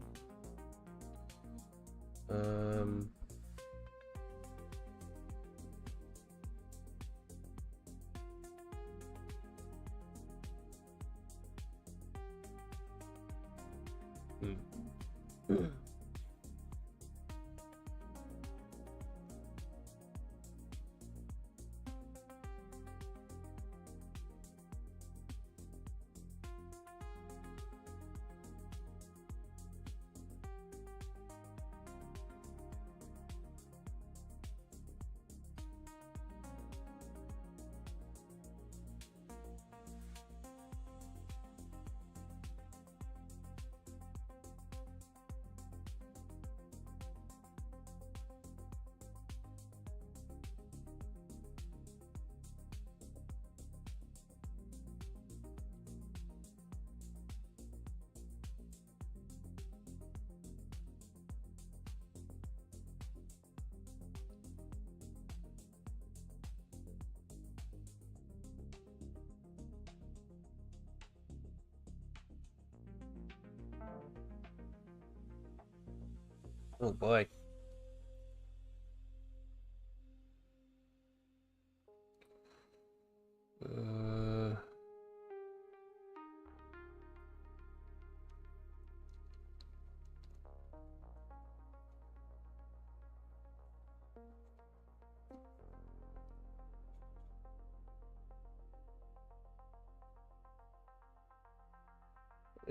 Oh boy.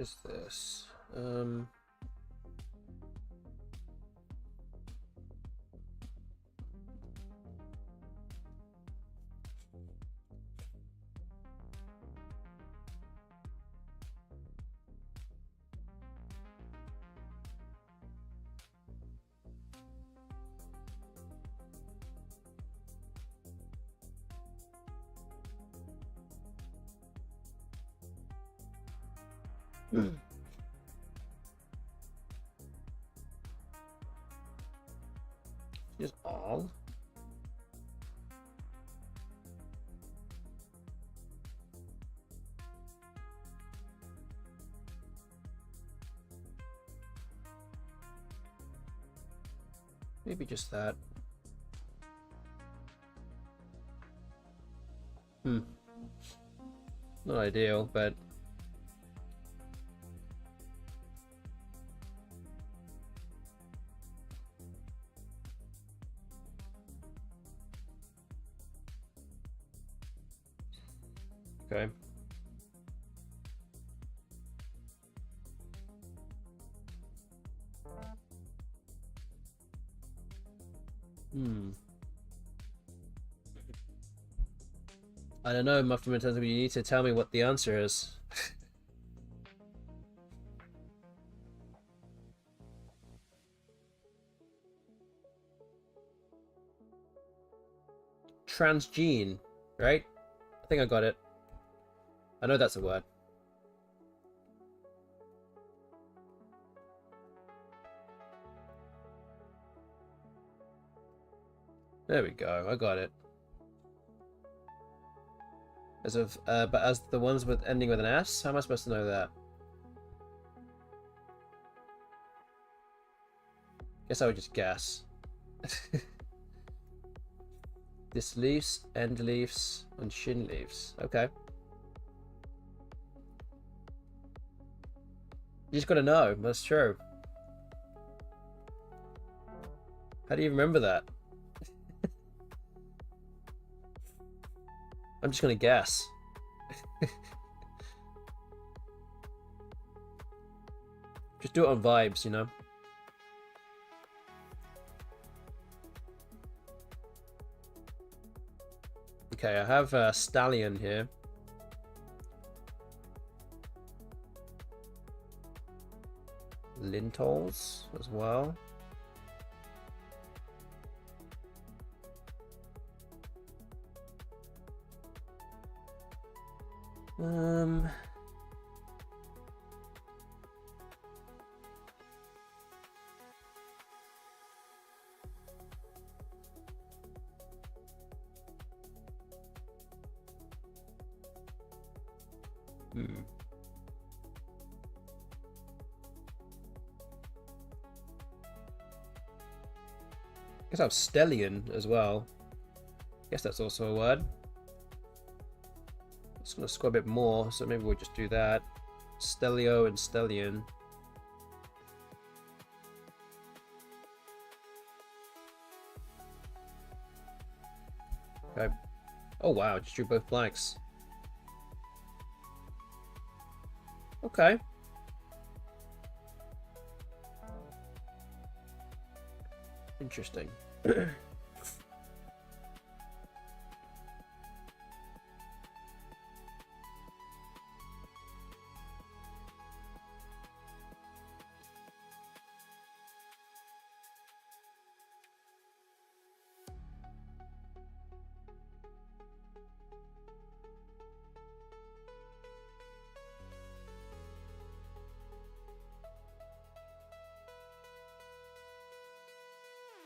is this? Just all. Maybe just that. Not ideal, but okay. I don't know, Muffin Nintendo, you need to tell me what the answer is. Transgene, right? I think I got it. I know that's a word. There we go, I got it. As of, but as the ones with ending with an S, how am I supposed to know that? Guess I would just guess. This leaves, end leaves, and shin leaves. Okay. You just gotta know, that's true. How do you remember that? I'm just gonna guess. Just do it on vibes, you know? Okay, I have a stallion here. Lintels as well. I guess I have stellion as well. Guess that's also a word. Just gonna score a bit more, so maybe we'll just do that. Stellio and stellion. Okay. Oh wow, just drew both blanks. Okay. Interesting.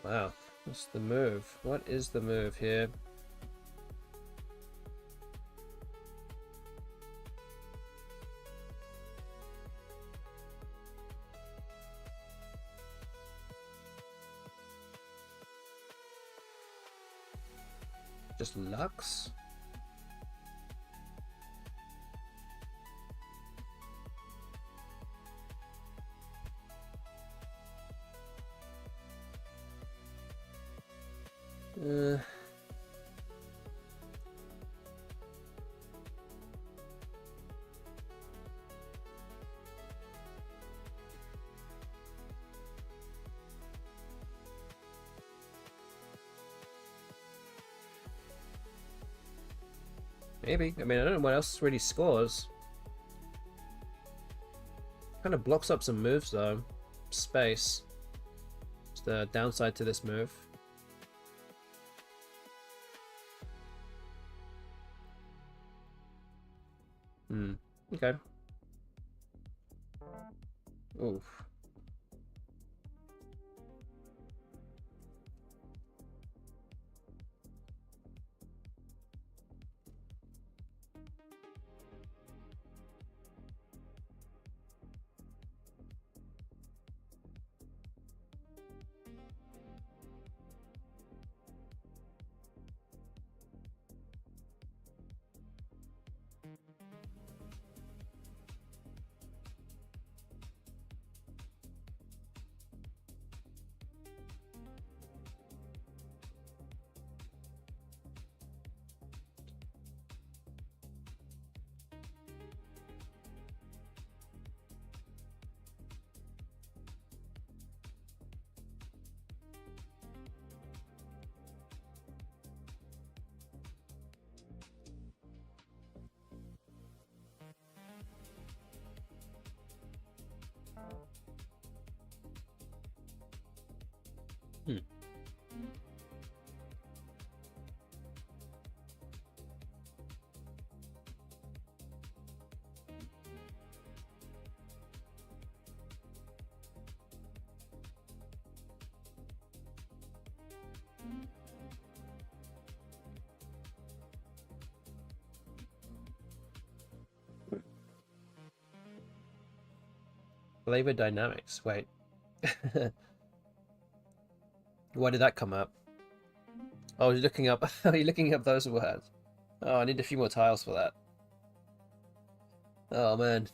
Wow, what's the move? What is the move here? Just Lux? Maybe. I mean, I don't know what else really scores. Kind of blocks up some moves though. Space. It's the downside to this move. Okay. Oof. Flavor dynamics. Wait. Why did that come up? Oh, you're looking up. Are you looking up those words? Oh, I need a few more tiles for that. Oh man.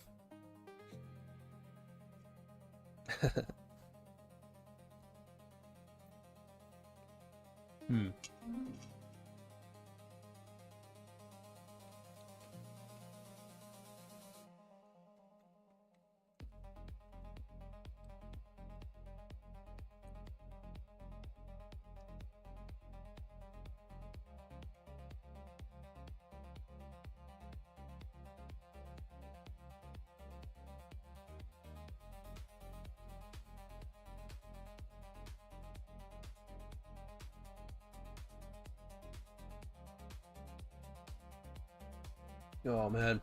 Oh man.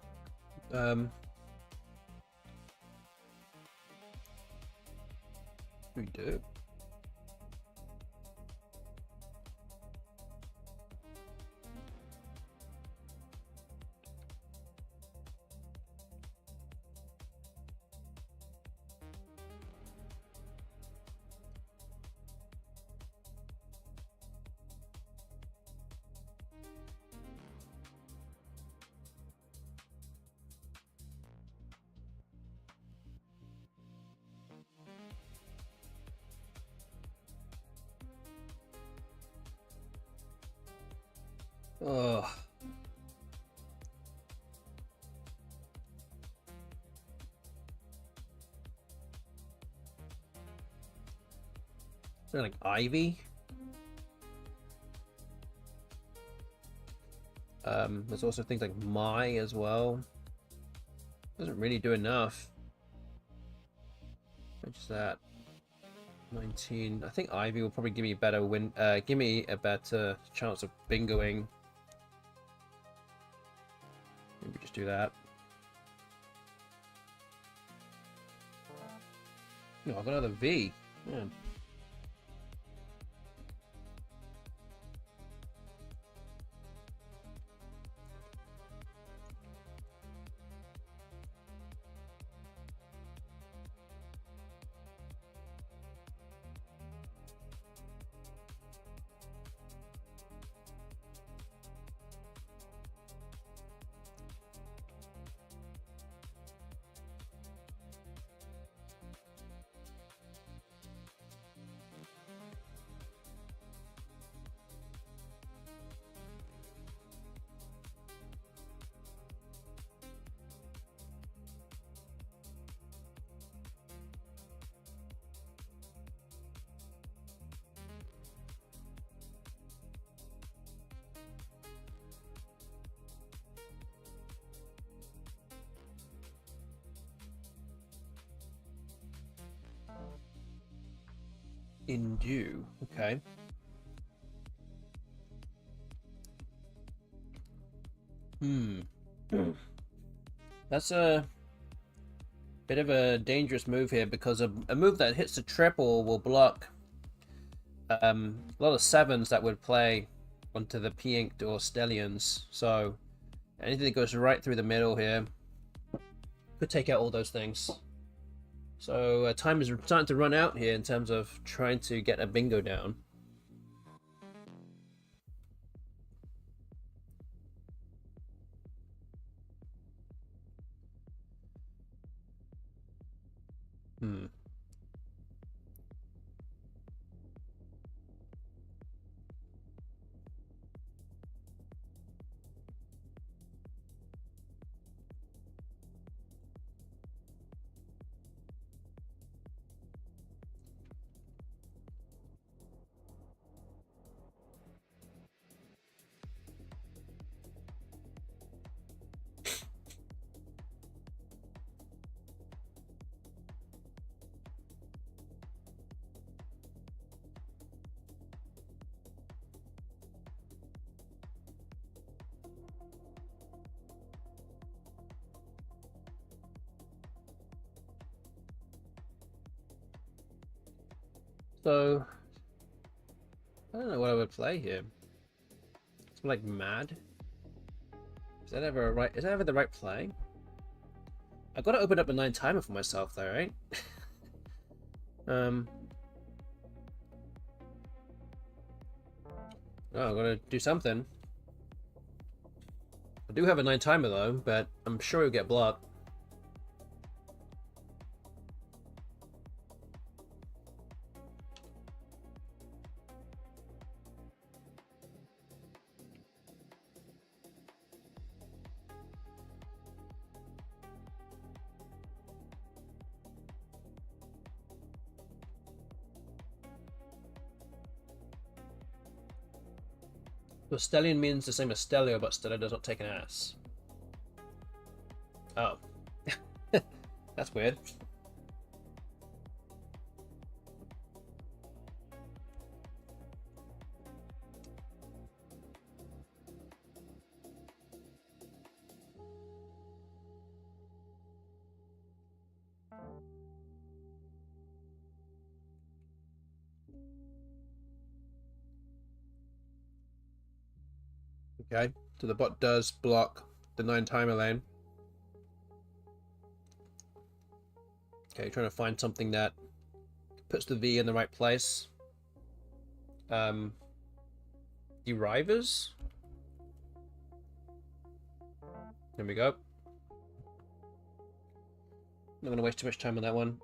We do. Oh. Is that like ivy? There's also things like my as well. Doesn't really do enough. Which is that? 19. I think ivy will probably give me a better give me a better chance of bingoing. Maybe just do that. No, I've got another V. Man. in due. Okay. That's a bit of a dangerous move here, because a move that hits the triple will block a lot of sevens that would play onto the P-Inked or Stellions. So anything that goes right through the middle here could take out all those things. So time is starting to run out here in terms of trying to get a bingo down. So I don't know what I would play here. It's like mad. Is that ever right? Is that ever the right play? I've got to open up a 9 timer for myself though, right? Oh, I've got to do something. I do have a 9 timer though, but I'm sure it'll get blocked. So Stellion means the same as Stellio, but Stellio does not take an ass. Oh. That's weird. Okay, so the bot does block the 9 timer lane. Okay, trying to find something that puts the V in the right place. Derivers? There we go. Not gonna waste too much time on that one.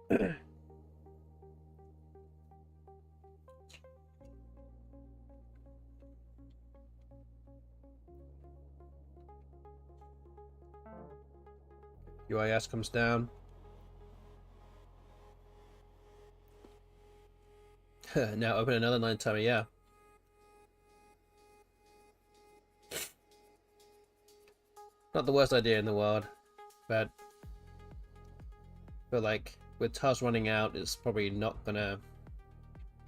UIS comes down. Now open another 9 timer, yeah. Not the worst idea in the world, but like with TARS running out, it's probably not gonna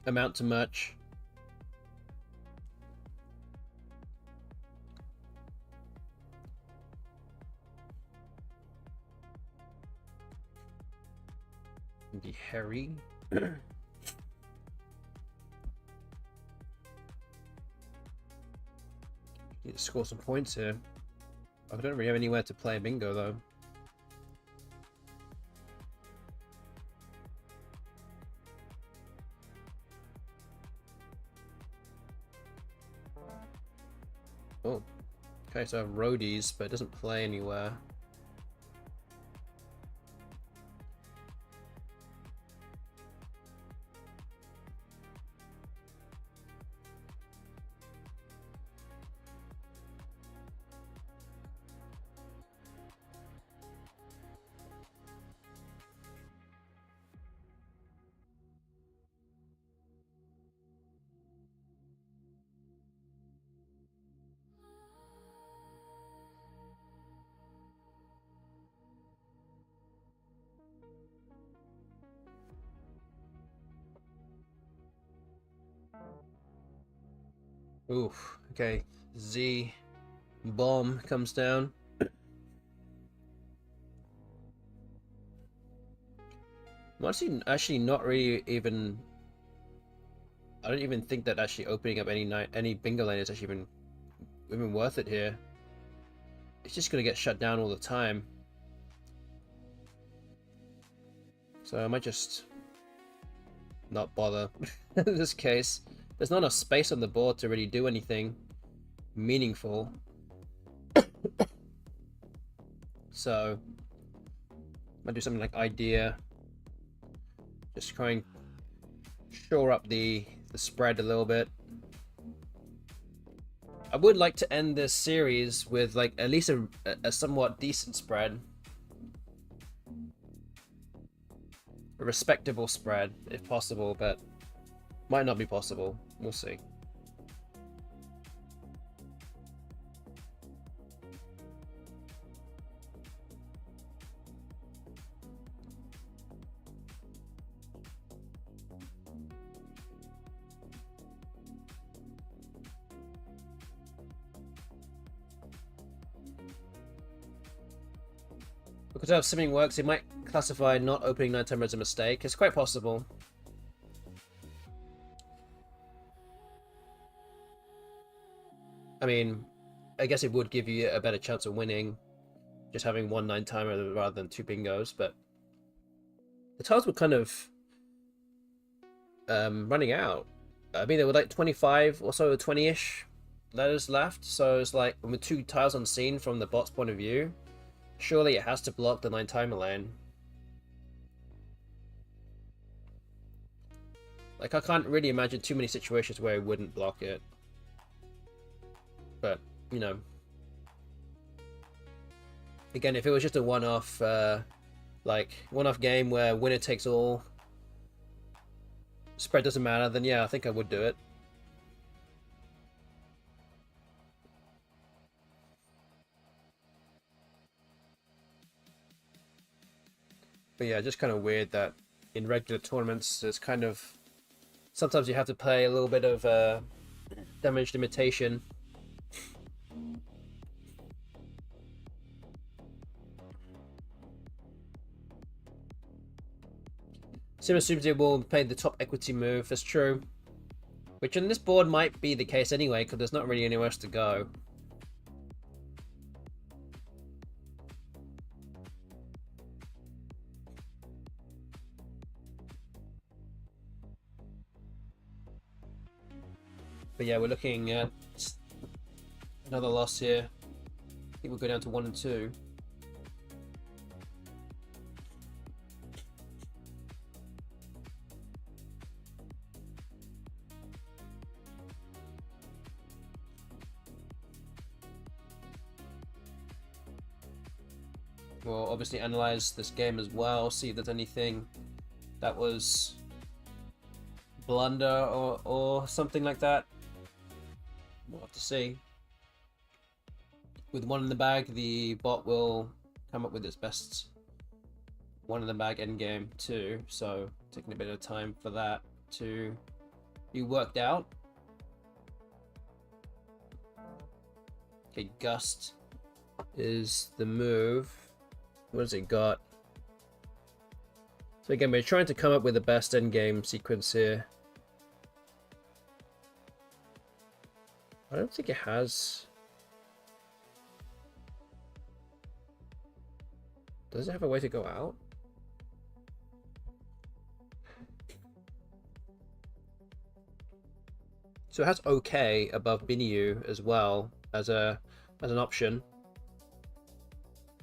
amount to much. Be hairy. Need to score some points here. I don't really have anywhere to play bingo though. Oh, okay, so I have roadies, but it doesn't play anywhere. Oof. Okay. Z bomb comes down. I'm actually not really even. I don't even think that actually opening up any bingo lane is actually even worth it here. It's just gonna get shut down all the time. So I might just not bother in this case. There's not enough space on the board to really do anything meaningful. So might do something like idea. Just try and shore up the spread a little bit. I would like to end this series with like at least a somewhat decent spread. A respectable spread, if possible, but might not be possible. We'll see. Because how simming works, it might classify not opening 9 timer as a mistake. It's quite possible. I mean, I guess it would give you a better chance of winning just having 1 9 timer rather than 2 bingos, but the tiles were kind of running out. I mean, there were like 25 or so, 20-ish letters left, so it's like with 2 tiles on scene from the bot's point of view, surely it has to block the 9 timer lane. Like, I can't really imagine too many situations where it wouldn't block it. But, you know. Again, if it was just a one-off, one-off game where winner takes all, spread doesn't matter, then yeah, I think I would do it. But yeah, just kind of weird that in regular tournaments, there's kind of... Sometimes you have to play a little bit of damage limitation. Sim assumes it will play the top equity move, that's true. Which on this board might be the case anyway, because there's not really anywhere else to go. But yeah, we're looking at another loss here. I think we'll go down to 1 and 2. We'll obviously analyze this game as well, see if there's anything that was blunder or something like that. We'll have to see. With 1 in the bag, the bot will come up with its best 1 in the bag endgame too, so taking a bit of time for that to be worked out. Okay, Gust is the move. What has it got? So again, we're trying to come up with the best endgame sequence here. I don't think it has. Does it have a way to go out? So it has OK above Binyu as well as an option.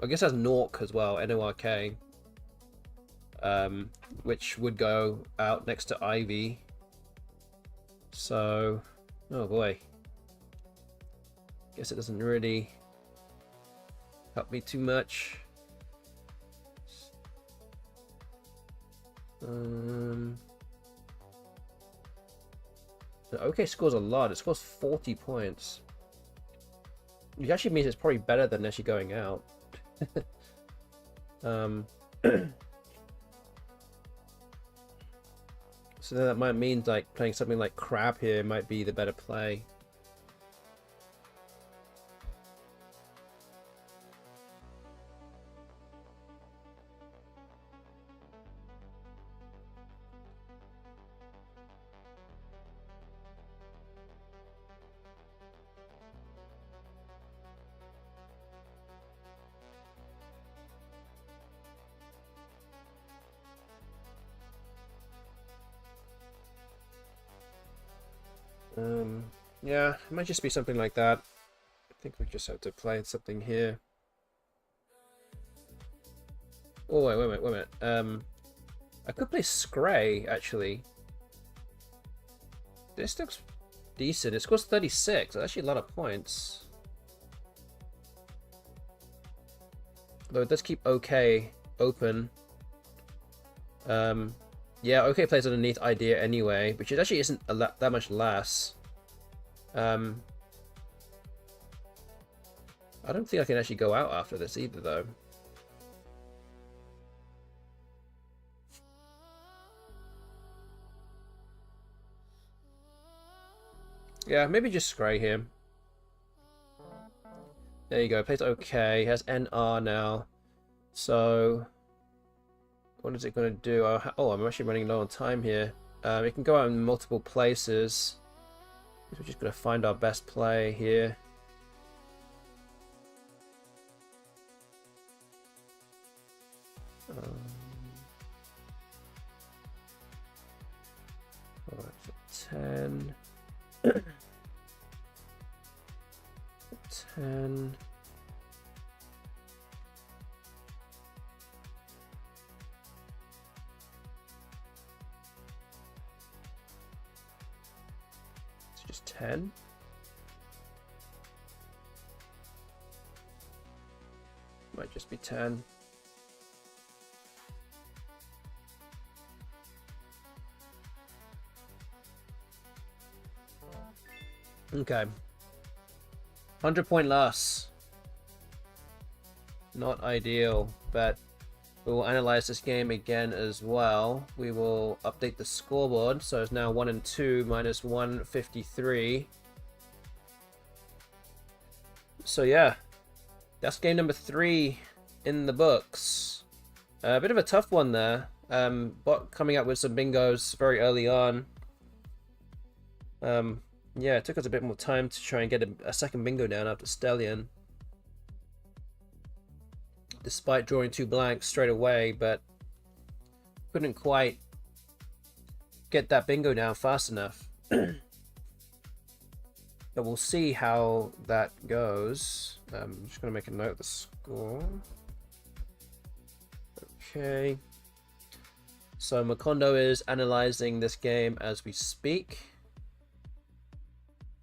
I guess it has Nork as well, Nork, which would go out next to Ivy. So, oh boy. Guess it doesn't really help me too much. The OK scores a lot. It scores 40 points. Which actually means it's probably better than actually going out. So that might mean like playing something like Crab here might be the better play. Yeah, it might just be something like that. I think we just have to play something here. Oh, wait a minute. I could play Scray, actually. This looks decent. It scores 36. That's actually a lot of points. Though it does keep OK open. Yeah, OK plays underneath Idea anyway, which actually isn't that much less. I don't think I can actually go out after this either, though. Yeah, maybe just Scray here. There you go, plays OK, has NR now. So, what is it going to do? Oh, I'm actually running low on time here. It can go out in multiple places. We're just going to find our best play here. Alright, so 10. 10. It's just 10. Might just be 10. Okay. 100-point loss. Not ideal, but we will analyze this game again as well. We will update the scoreboard, so it's now 1 and 2 minus 153. So yeah, that's game number 3 in the books. A bit of a tough one there. Bot coming up with some bingos very early on. Yeah, it took us a bit more time to try and get a second bingo down after Stallion. Despite drawing 2 blanks straight away, but couldn't quite get that bingo down fast enough. But we'll see how that goes. I'm just going to make a note of the score. Okay. So Macondo is analyzing this game as we speak.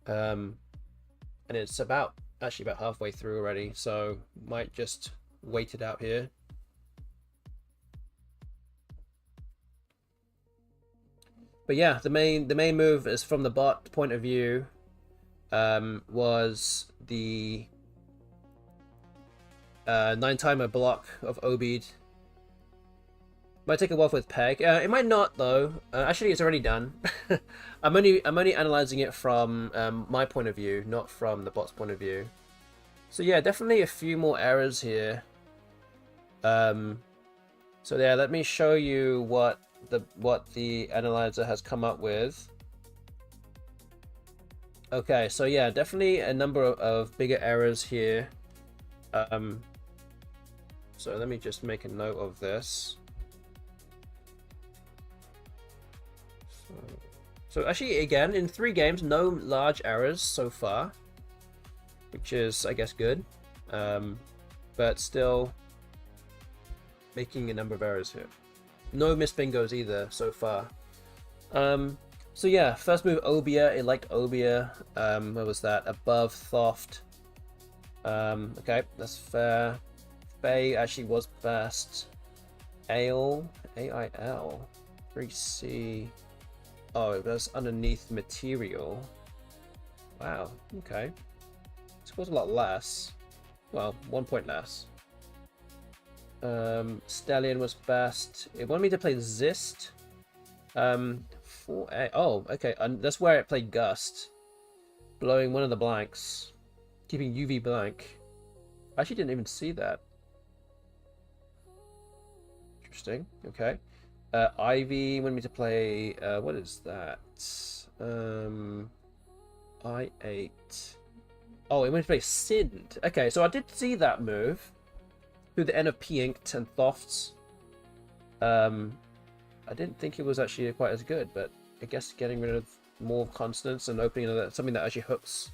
And it's actually about halfway through already, so might just wait it out here. But yeah, the main move is from the bot point of view. Was the 9-timer block of Obed. Might take a while with Peg. It might not though. Actually, it's already done. I'm only analyzing it from my point of view, not from the bot's point of view. So yeah, definitely a few more errors here. So yeah, let me show you what the analyzer has come up with. Okay, so yeah, definitely a number of bigger errors here. So let me just make a note of this. So actually, again, in 3 games, no large errors so far, which is, I guess, good. But still making a number of errors here. No missed bingos either so far. So yeah, first move Obia. It liked Obia. What was that? Above Thoft. Okay, that's fair. Faye actually was best. Ale, AIL, 3C. Oh, it was underneath material. Wow, okay. Scores a lot less. Well, 1 point less. Stallion was best. It wanted me to play Zist. 4A. Oh, okay. That's where it played Gust. Blowing one of the blanks. Keeping UV blank. I actually didn't even see that. Interesting. Okay. Ivy wanted me to play, what is that? I8. Oh, it wanted to play Sind. Okay, so I did see that move. Through the end of P-Inked and Thofts. I didn't think it was actually quite as good, but I guess getting rid of more constants and opening something that actually hooks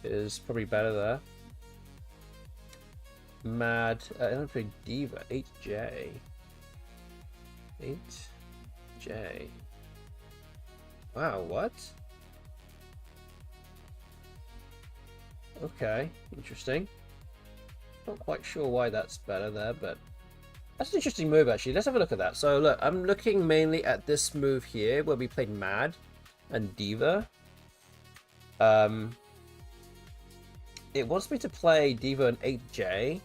is probably better there. Mad, I don't play Diva, 8J. 8J. Wow, what? Okay, interesting. Not quite sure why that's better there, but that's an interesting move actually. Let's have a look at that. So look, I'm looking mainly at this move here where we played Mad and Diva. It wants me to play Diva and 8J,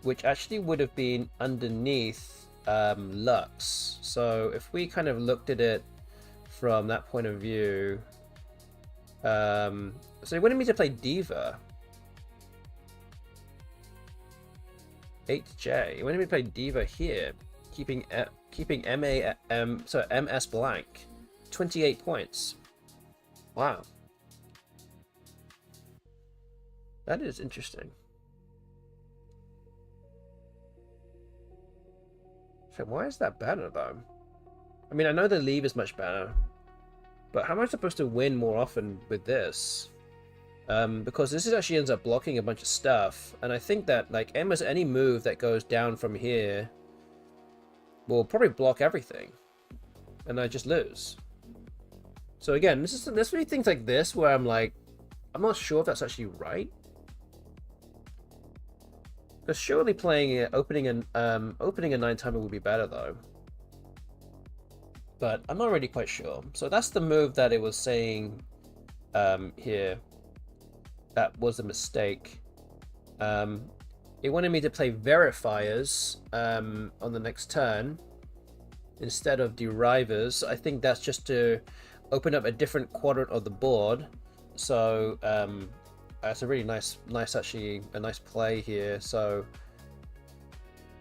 which actually would have been underneath Lux. So if we kind of looked at it from that point of view, so it wanted me to play Diva. 8J. It wanted me to play Diva here, keeping MS blank. 28 points. Wow. That is interesting. So why is that better though? I mean, I know the leave is much better, but how am I supposed to win more often with this? Because this actually ends up blocking a bunch of stuff, and I think that like almost any move that goes down from here will probably block everything, and I just lose. So again, there's really things like this where I'm like, I'm not sure if that's actually right. Because surely playing it, opening a 9-timer would be better though. But I'm not really quite sure. So that's the move that it was saying here. That was a mistake. It wanted me to play verifiers on the next turn instead of derivers. I think that's just to open up a different quadrant of the board. So it's a really nice actually a nice play here. So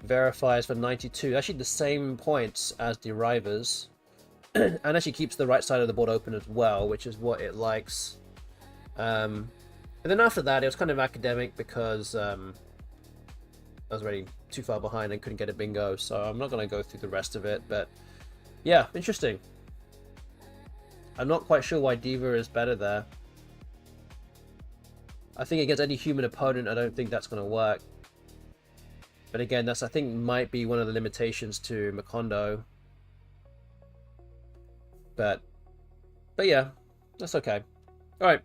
verifiers for 92, actually the same points as derivers, and actually keeps the right side of the board open as well, which is what it likes. And then after that, it was kind of academic because I was already too far behind and couldn't get a bingo, so I'm not going to go through the rest of it. But yeah, interesting. I'm not quite sure why Diva is better there. I think against any human opponent, I don't think that's going to work. But again, that's I think might be one of the limitations to Macondo. But yeah, that's okay. All right,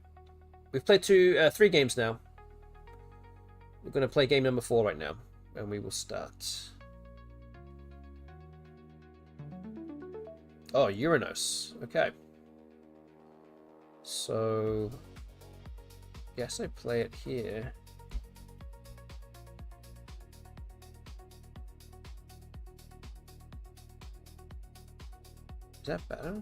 we've played 3 games now. We're going to play game number 4 right now, and we will start. Oh, Uranus. Okay. So, guess I play it here. Is that better?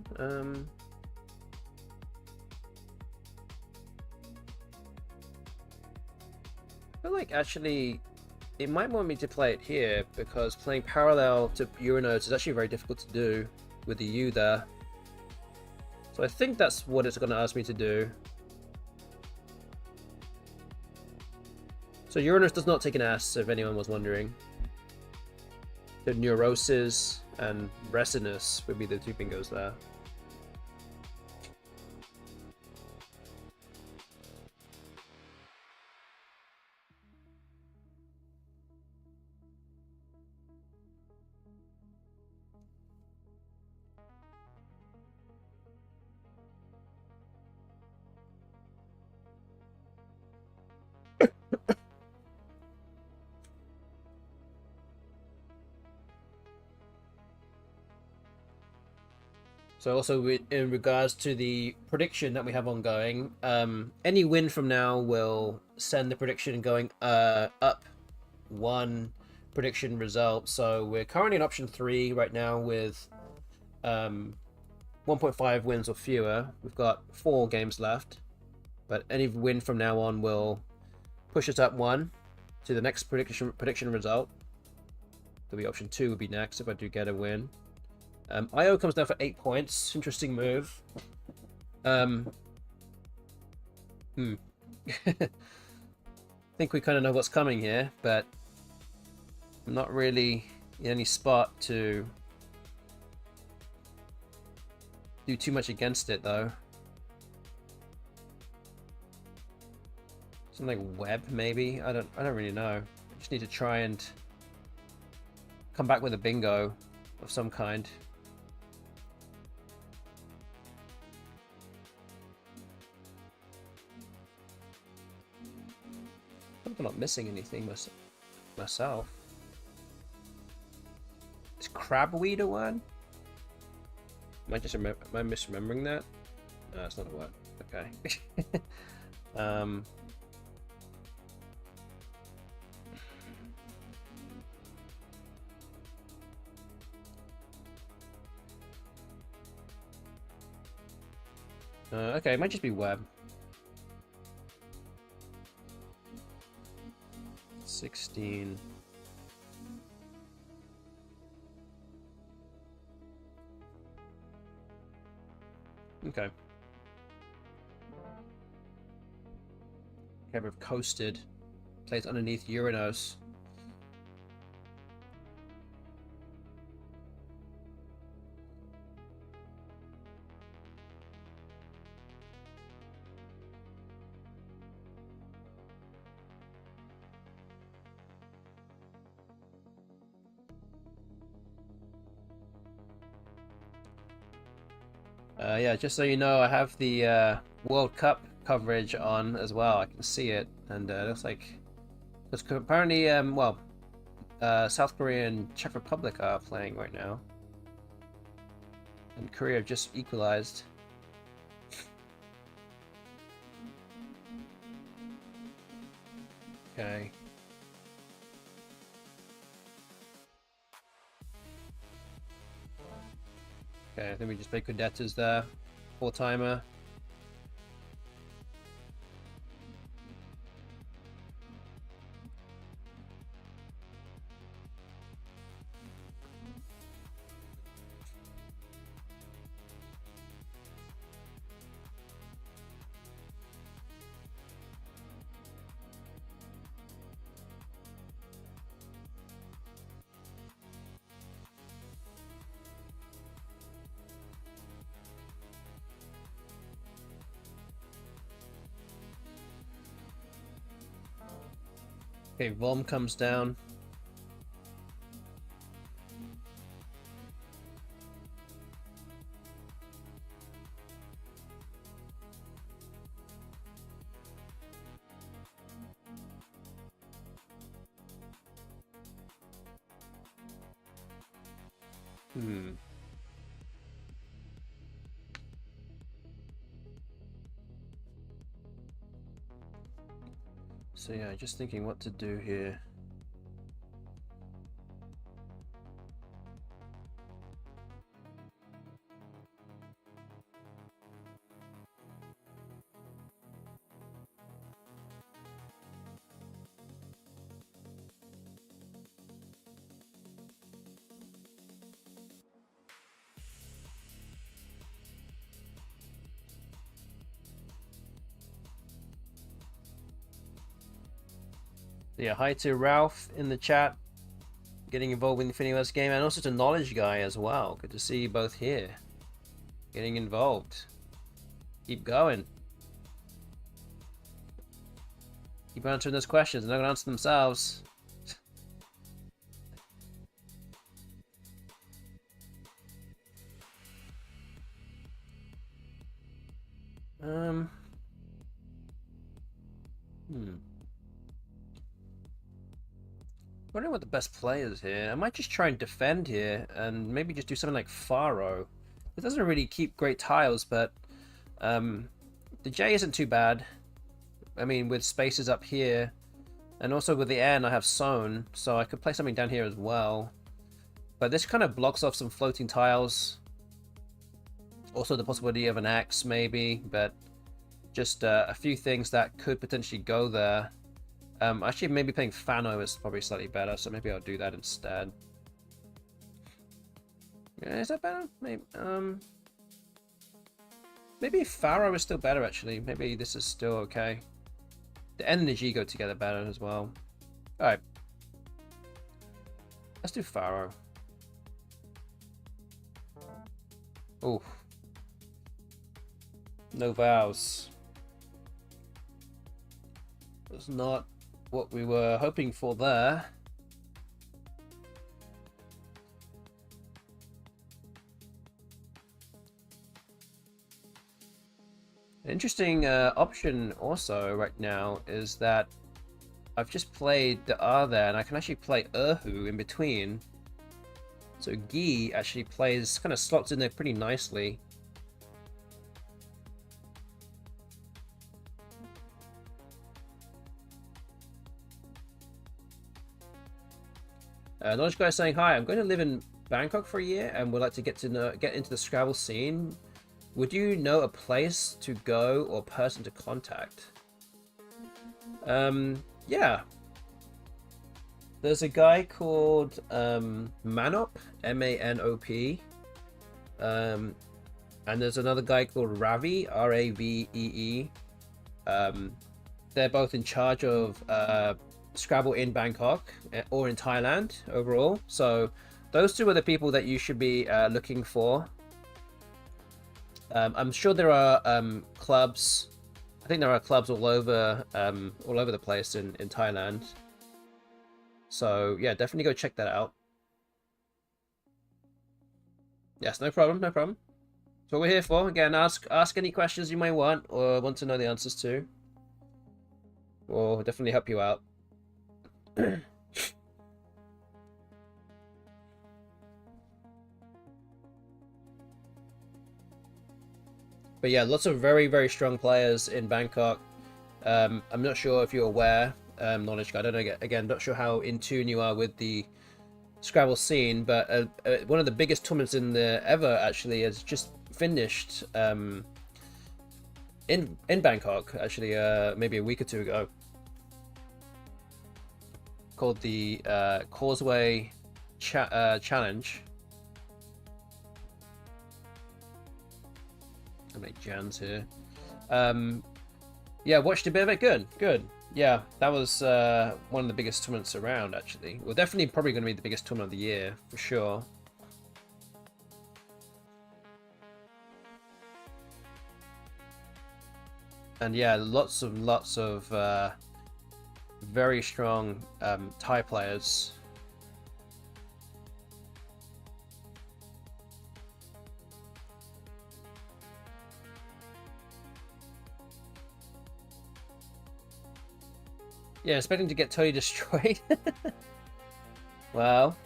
I feel like actually it might want me to play it here because playing parallel to Uranus is actually very difficult to do with the U there. So I think that's what it's going to ask me to do. So Uranus does not take an S, if anyone was wondering. The Neurosis and Resinus would be the 2 bingos there. So also in regards to the prediction that we have ongoing, any win from now will send the prediction going up 1 prediction result. So we're currently in option 3 right now with 1.5 wins or fewer. We've got 4 games left, but any win from now on will push us up 1 to the next prediction result. There'll be option 2 would be next if I do get a win. IO comes down for 8 points. Interesting move. I think we kind of know what's coming here, but I'm not really in any spot to do too much against it though. Something like web maybe. I don't really know. I just need to try and come back with a bingo of some kind. I hope I'm not missing anything myself. Is crabweed a word? Am I misremembering that? No, it's not a word. Okay. Okay, it might just be web. 16. Okay. Okay, we've coasted. Plays underneath Uranus. Yeah, just so you know, I have the World Cup coverage on as well. I can see it, and it looks like because apparently, South Korea and Czech Republic are playing right now, and Korea have just equalized. Okay. Okay, I think we just play Cadettas there. 4-timer. Okay, Vom comes down. So yeah, just thinking what to do here. Yeah, hi to Ralph in the chat, getting involved with the Infinity West game, and also to Knowledge Guy as well. Good to see you both here, getting involved. Keep going. Keep answering those questions. They're not gonna answer themselves. Wondering what the best play is here. I might just try and defend here and maybe just do something like Faro. It doesn't really keep great tiles, but the J isn't too bad. I mean, with spaces up here, and also with the N I have sown, so I could play something down here as well. But this kind of blocks off some floating tiles. Also the possibility of an axe maybe, but just a few things that could potentially go there. Actually, maybe playing Fano is probably slightly better, so maybe I'll do that instead. Yeah, is that better? Maybe, maybe Pharaoh is still better, actually. Maybe this is still okay. The N and the G go together better as well. Alright. Let's do Pharaoh. Oof. No vows. That's not what we were hoping for there. An interesting option also right now is that I've just played the R there, and I can actually play Erhu in between. So Gi actually plays, kind of slots in there pretty nicely. Knowledge Guy saying, hi, I'm going to live in Bangkok for a year and would like to get into the Scrabble scene. Would you know a place to go or person to contact? Yeah. There's a guy called Manop, M-A-N-O-P. And there's another guy called Ravi, R-A-V-E-E. They're both in charge of Scrabble in Bangkok or in Thailand overall. So those two are the people that you should be looking for. I'm sure there are clubs. I think there are clubs all over the place in Thailand. So yeah, definitely go check that out. Yes, no problem, no problem. That's what we're here for. Again, ask any questions you may want or want to know the answers to. We'll definitely help you out. But yeah, lots of very, very strong players in Bangkok. I'm not sure if you're aware, Knowledge Guy. I don't know, again, not sure how in tune you are with the Scrabble scene, but one of the biggest tournaments in the ever actually has just finished in Bangkok, actually, maybe a week or two ago, called the Causeway Challenge. I'll make Jan's here. Yeah, watched a bit of it. Good. Yeah, that was one of the biggest tournaments around, actually. Well, definitely probably going to be the biggest tournament of the year, for sure. And yeah, lots of very strong Thai players. Yeah, expecting to get totally destroyed. Well,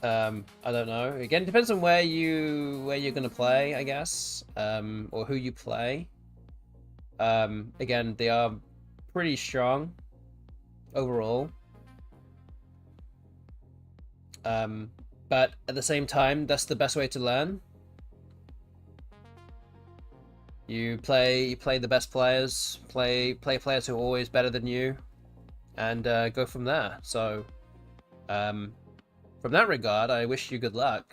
I don't know. Again, depends on where you're gonna play, I guess, or who you play. Again, they are pretty strong overall. But at the same time, that's the best way to learn. You play the best players, play players who are always better than you, and go from there. So, from that regard, I wish you good luck.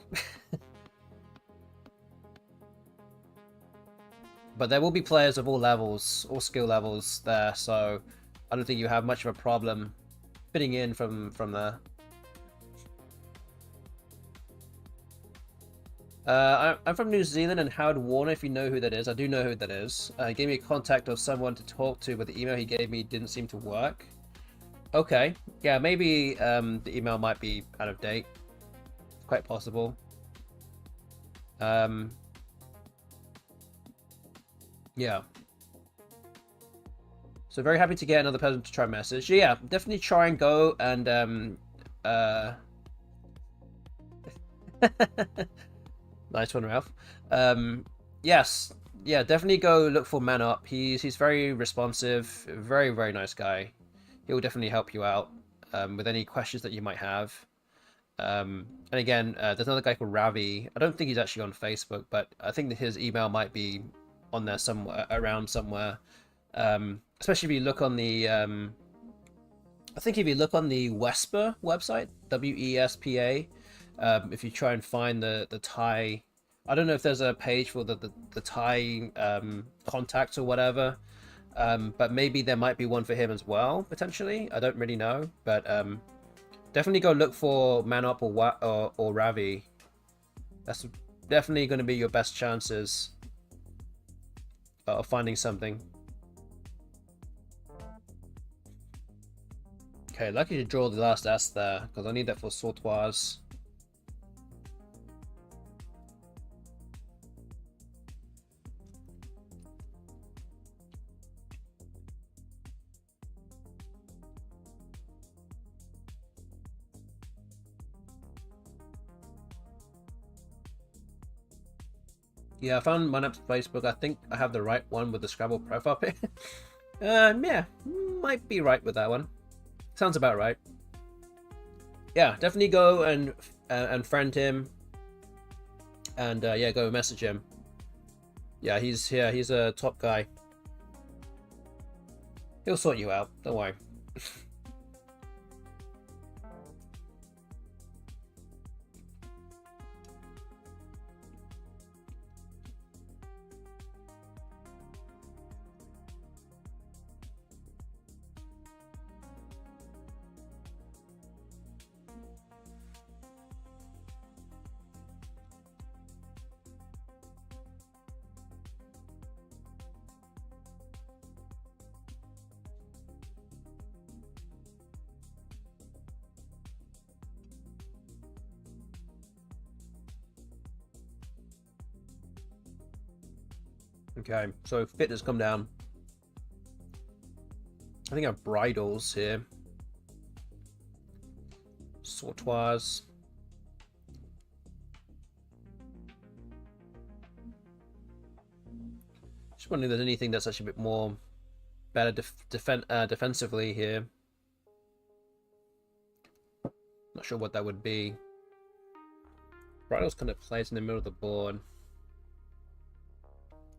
But there will be players of all levels, all skill levels there, so I don't think you have much of a problem fitting in from there. I'm from New Zealand, and Howard Warner, if you know who that is. I do know who that is. He gave me a contact of someone to talk to, but the email he gave me didn't seem to work. Okay. Yeah, maybe the email might be out of date. Quite possible. Yeah. So very happy to get another person to try message. Yeah, definitely try and go and nice one, Ralph. Yes, yeah, definitely go look for Man Up. He's very responsive, very, very nice guy. He'll definitely help you out with any questions that you might have. And again, there's another guy called Ravi. I don't think he's actually on Facebook, but I think that his email might be on there somewhere, around somewhere. Especially if you look on the I think if you look on the Wespa website, WESPA, if you try and find the Thai, I don't know if there's a page for the Thai contacts or whatever, but maybe there might be one for him as well, potentially. I don't really know, but definitely go look for Manop or Ravi. That's definitely going to be your best chances of finding something. Okay, lucky to draw the last S there, because I need that for sautoirs. Yeah, I found mine up to Facebook. I think I have the right one with the Scrabble profile pic. Yeah, might be right with that one. Sounds about right. Yeah, definitely go and friend him, and yeah, go message him. Yeah, he's a top guy. He'll sort you out. Don't worry. Okay, so fit has come down. I think I have bridles here. Sautoirs. Just wondering if there's anything that's actually a bit more better defensively here. Not sure what that would be. Bridles kind of plays in the middle of the board.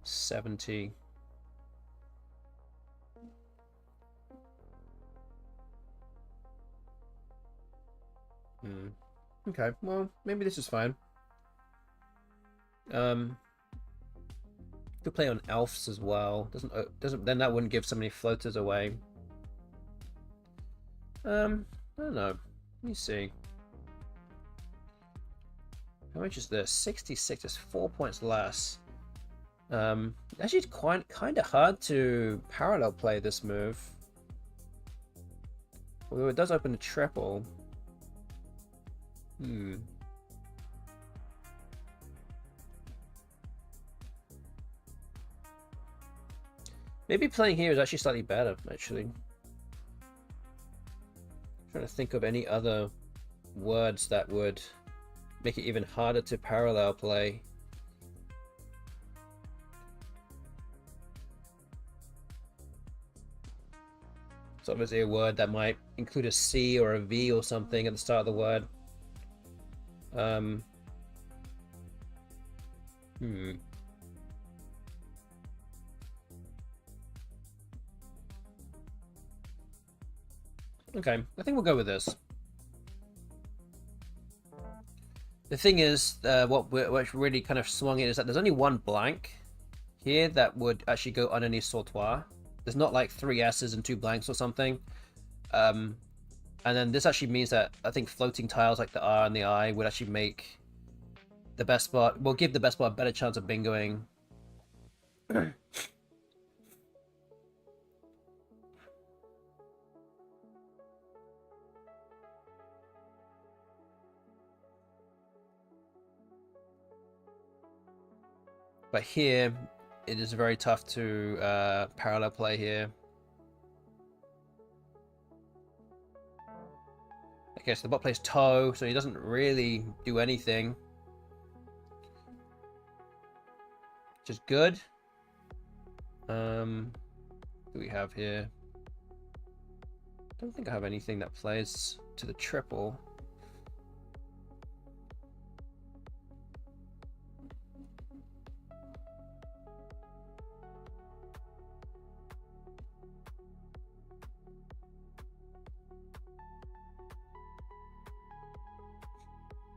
70. Okay, well, maybe this is fine. Could play on elves as well. Doesn't then that wouldn't give so many floaters away. I don't know. Let me see. How much is this? 66 is 4 points less. Actually, it's kind of hard to parallel play this move. Although it does open a triple. Maybe playing here is actually slightly better, actually. I'm trying to think of any other words that would make it even harder to parallel play. So obviously a word that might include a C or a V or something at the start of the word. Okay, I think we'll go with this. The thing is, what really kind of swung it is that there's only one blank here that would actually go underneath sautoir. There's not like 3 S's and 2 blanks or something. And then this actually means that I think floating tiles like the R and the I would actually make the BESTBOT, will give the BESTBOT a better chance of bingoing. But here, it is very tough to parallel play here. Okay, so the bot plays toe, so he doesn't really do anything. Which is good. What do we have here? I don't think I have anything that plays to the triple.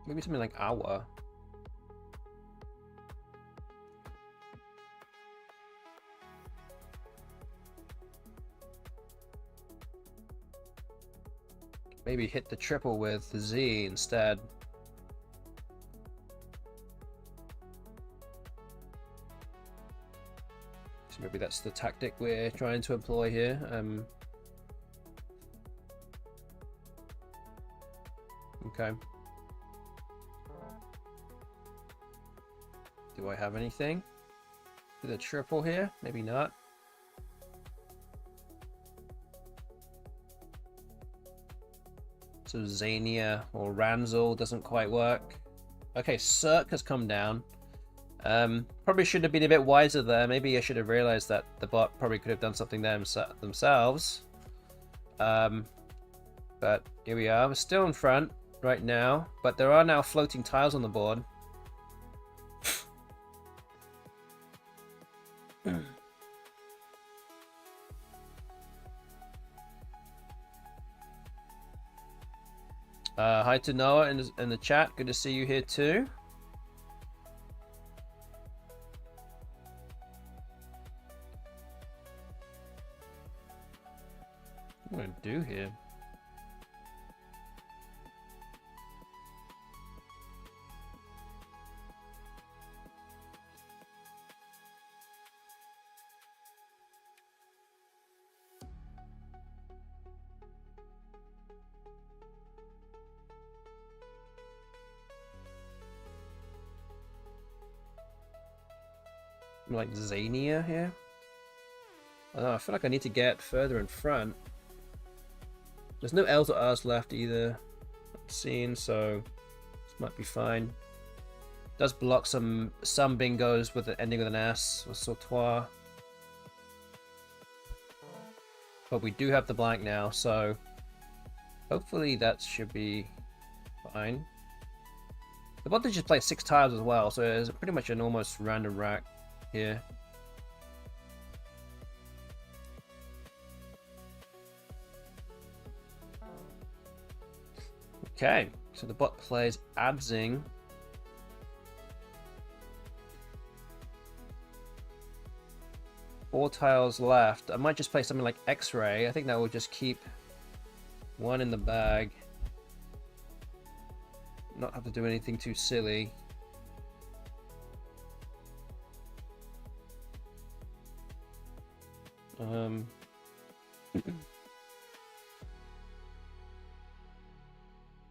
Maybe something like hour. Maybe hit the triple with the Z instead. maybe that's the tactic we're trying to employ here. Okay. Do I have anything? Do the triple here? Maybe not. So Zania or Ranzel doesn't quite work. Okay, Cirque has come down. Probably should have been a bit wiser there. Maybe I should have realized that the bot probably could have done something themselves. But here we are. We're still in front right now, but there are now floating tiles on the board. Hi to Noah in the chat. Good to see you here too. What am I gonna do here? Like Zania here. I don't know, I feel like I need to get further in front. There's no L's or R's left either, I've seen, so this might be fine. Does block some bingos with the ending with an S or sautoir. But we do have the blank now, so hopefully that should be fine. The bot did just play 6 tiles as well, so it's pretty much an almost random rack here. Okay, so the bot plays Abzing. Four tiles left. I might just play something like X-Ray. I think that will just keep one in the bag. Not have to do anything too silly.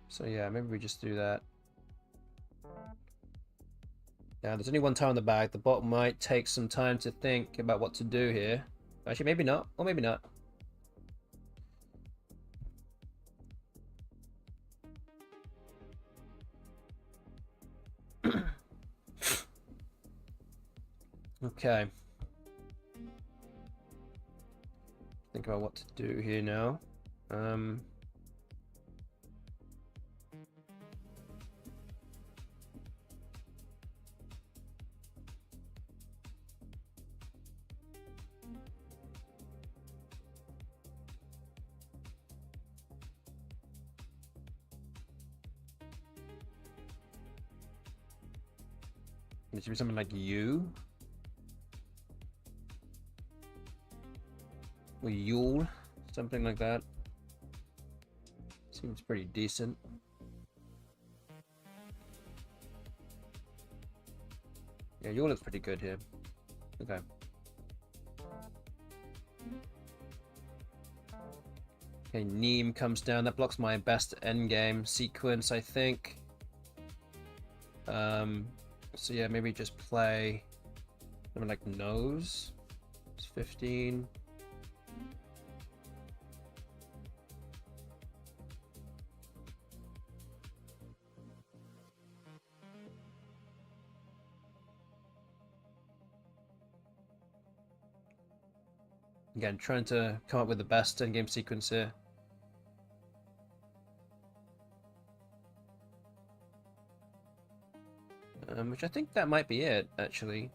So yeah, maybe we just do that. Now there's only one tile in the bag. The bot might take some time to think about what to do here. Actually, maybe not, or maybe not. Okay. Think about what to do here now. It should be something like you. Or Yule. Something like that. Seems pretty decent. Yeah, Yule looks pretty good here. Okay. Okay, Neem comes down. That blocks my best endgame sequence, I think. So yeah, maybe just play something like Nose. It's 15. Again, trying to come up with the best endgame sequence here. Which I think that might be it, actually.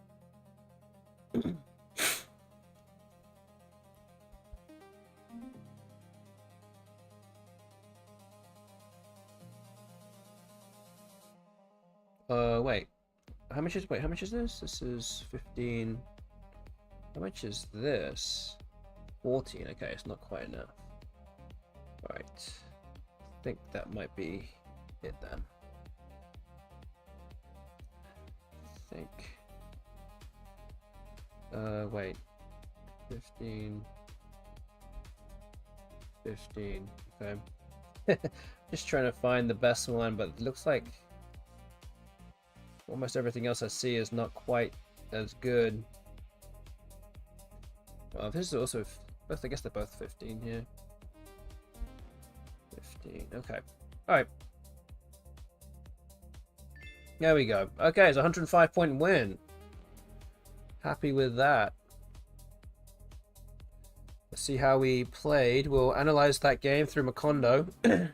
Wait. How much is this? This is 15. How much is this? 14. Okay, it's not quite enough. Alright. I think that might be it then. I think. Wait. 15. 15. Okay. Just trying to find the best one, but it looks like almost everything else I see is not quite as good. Well, this is also both. I guess they're both 15 here. 15. Okay. All right. There we go. Okay, it's a 105-point win. Happy with that. Let's see how we played. We'll analyze that game through Macondo. In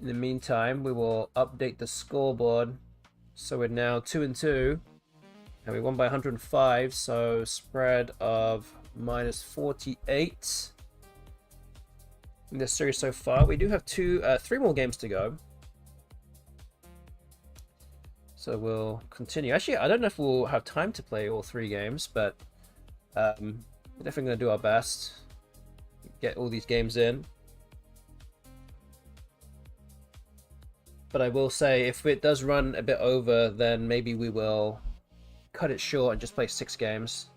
the meantime, we will update the scoreboard. So we're now 2-2. And we won by 105, so spread of -48 in this series so far. We do have 3 more games to go. So we'll continue. Actually, I don't know if we'll have time to play all 3 games, but we're definitely going to do our best. Get all these games in. But I will say, if it does run a bit over, then maybe we will cut it short and just play 6 games.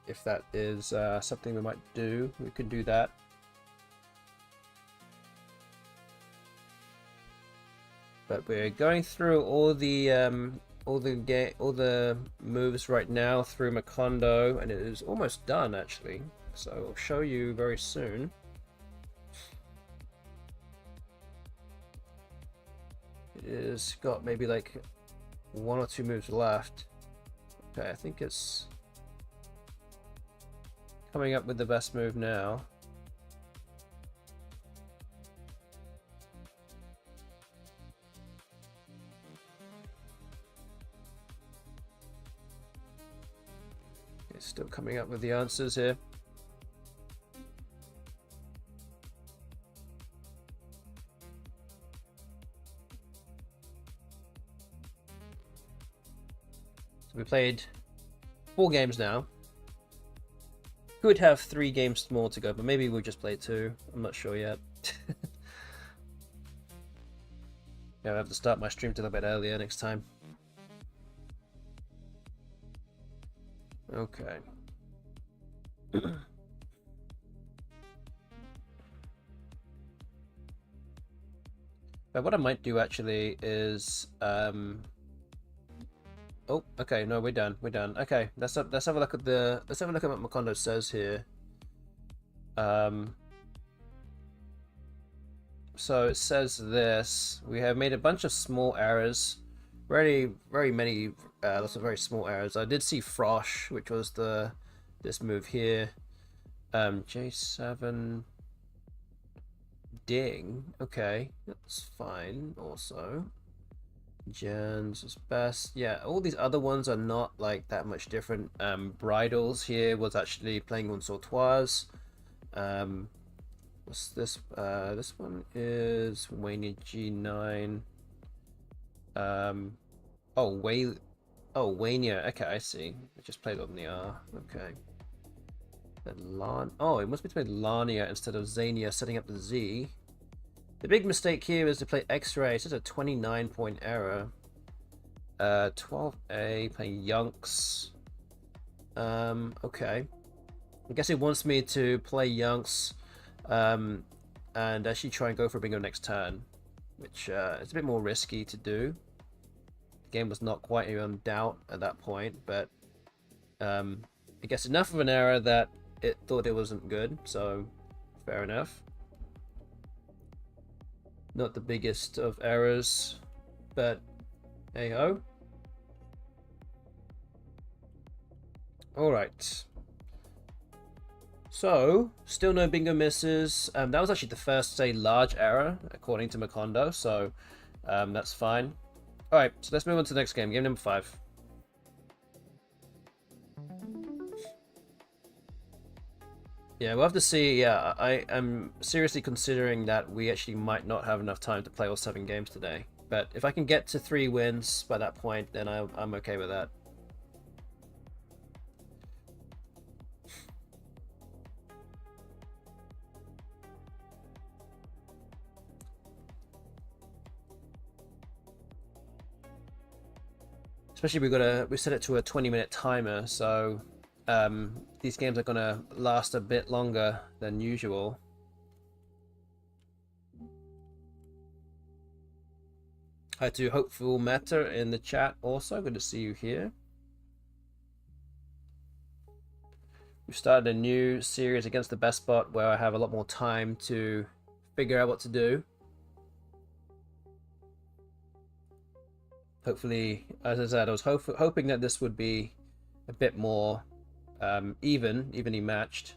If that is something we might do, we could do that. But we're going through all the moves right now through Macondo, and it is almost done actually. So I'll show you very soon. It is got maybe like 1 or 2 moves left. Okay, I think it's coming up with the best move now. It's still coming up with the answers here. We played 4 games now. Could have 3 games more to go, but maybe we'll just play 2. I'm not sure yet. Yeah, I have to start my stream a little bit earlier next time. Okay. But what I might do actually is oh, okay, no, we're done. We're done. Okay, let's have a look at what Macondo says here. So it says this: we have made a bunch of small errors, very many, lots of very small errors. I did see Frosh, which was this move here. J7 ding. Okay, that's fine. Also. Jens is best. Yeah, all these other ones are not like that much different. Bridals here was actually playing on Sautoise. What's this? This one is Wayne G9. Waynia. Okay, I see. I just played on the R. Okay. Then it must be played Lania instead of Zania, setting up the Z. The big mistake here is to play X-Ray. It's just a 29-point error. 12A, playing Yunks. Okay. I guess it wants me to play Yunks and actually try and go for a bingo next turn, which is a bit more risky to do. The game was not quite in doubt at that point, but I guess enough of an error that it thought it wasn't good, so fair enough. Not the biggest of errors, but hey ho. Alright. So, still no bingo misses. That was actually the first, say, large error, according to Macondo, so that's fine. Alright, so let's move on to the next game, game number 5. Yeah, we'll have to see. Yeah, I am seriously considering that we actually might not have enough time to play all 7 games today. But if I can get to 3 wins by that point, then I'm okay with that. Especially we set it to a 20-minute timer, so these games are gonna last a bit longer than usual. Hi to Hopeful Meta in the chat also, good to see you here. We've started a new series against the BESTBOT where I have a lot more time to figure out what to do. Hopefully, as I said, I was hoping that this would be a bit more evenly matched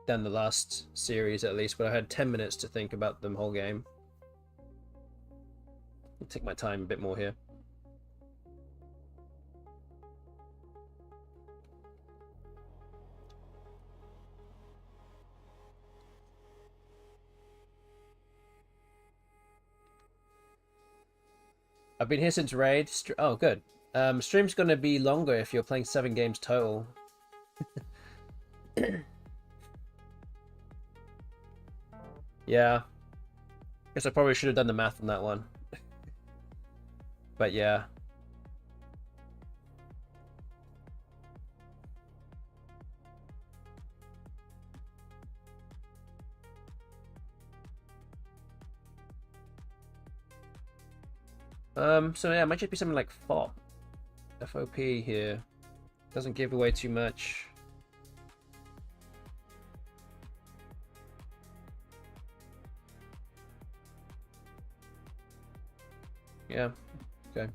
than the last series, at least, but I had 10 minutes to think about the whole game. I'll take my time a bit more here. I've been here since Raid. Oh, good. Stream's going to be longer if you're playing 7 games total. Yeah. Guess I probably should have done the math on that one. But yeah. So yeah, it might just be something like FOP here. Doesn't give away too much. Yeah, okay.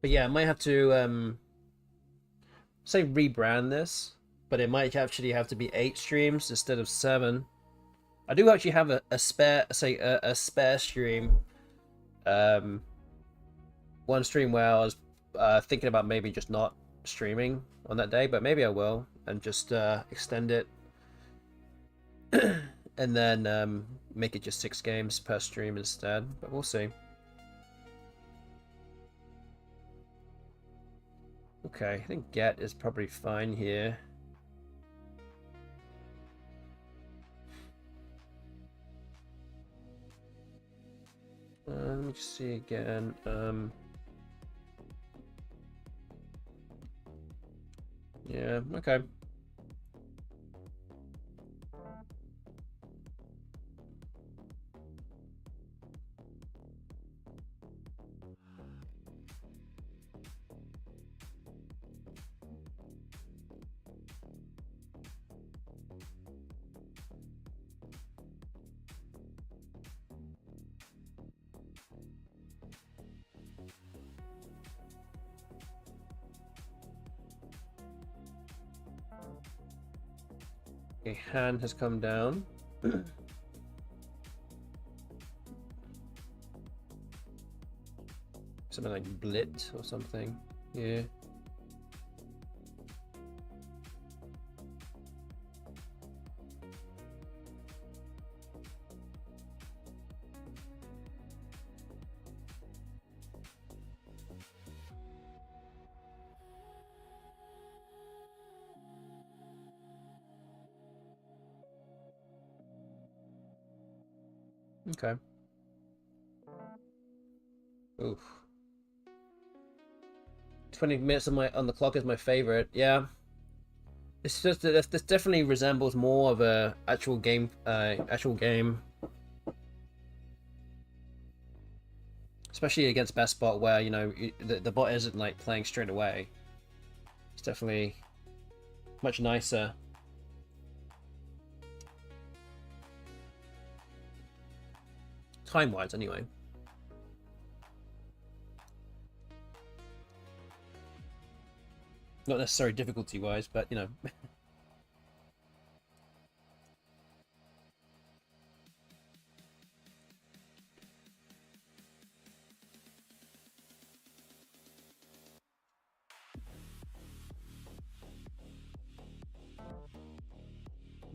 But yeah, I might have to say rebrand this, but it might actually have to be 8 streams instead of 7. I do actually have a spare, say a spare stream. One stream where I was thinking about maybe just not streaming on that day, but maybe I will and just extend it and then make it just 6 games per stream instead, but we'll see. Okay, I think get is probably fine here. Let me just see again. Yeah, okay. Okay, hand has come down. Something like blit or something. Yeah. Okay. Oof. 20 minutes on the clock is my favorite. Yeah. It's just that this definitely resembles more of a actual game. Especially against BESTBOT, where you know the bot isn't like playing straight away. It's definitely much nicer. Time-wise, anyway. Not necessarily difficulty-wise, but you know.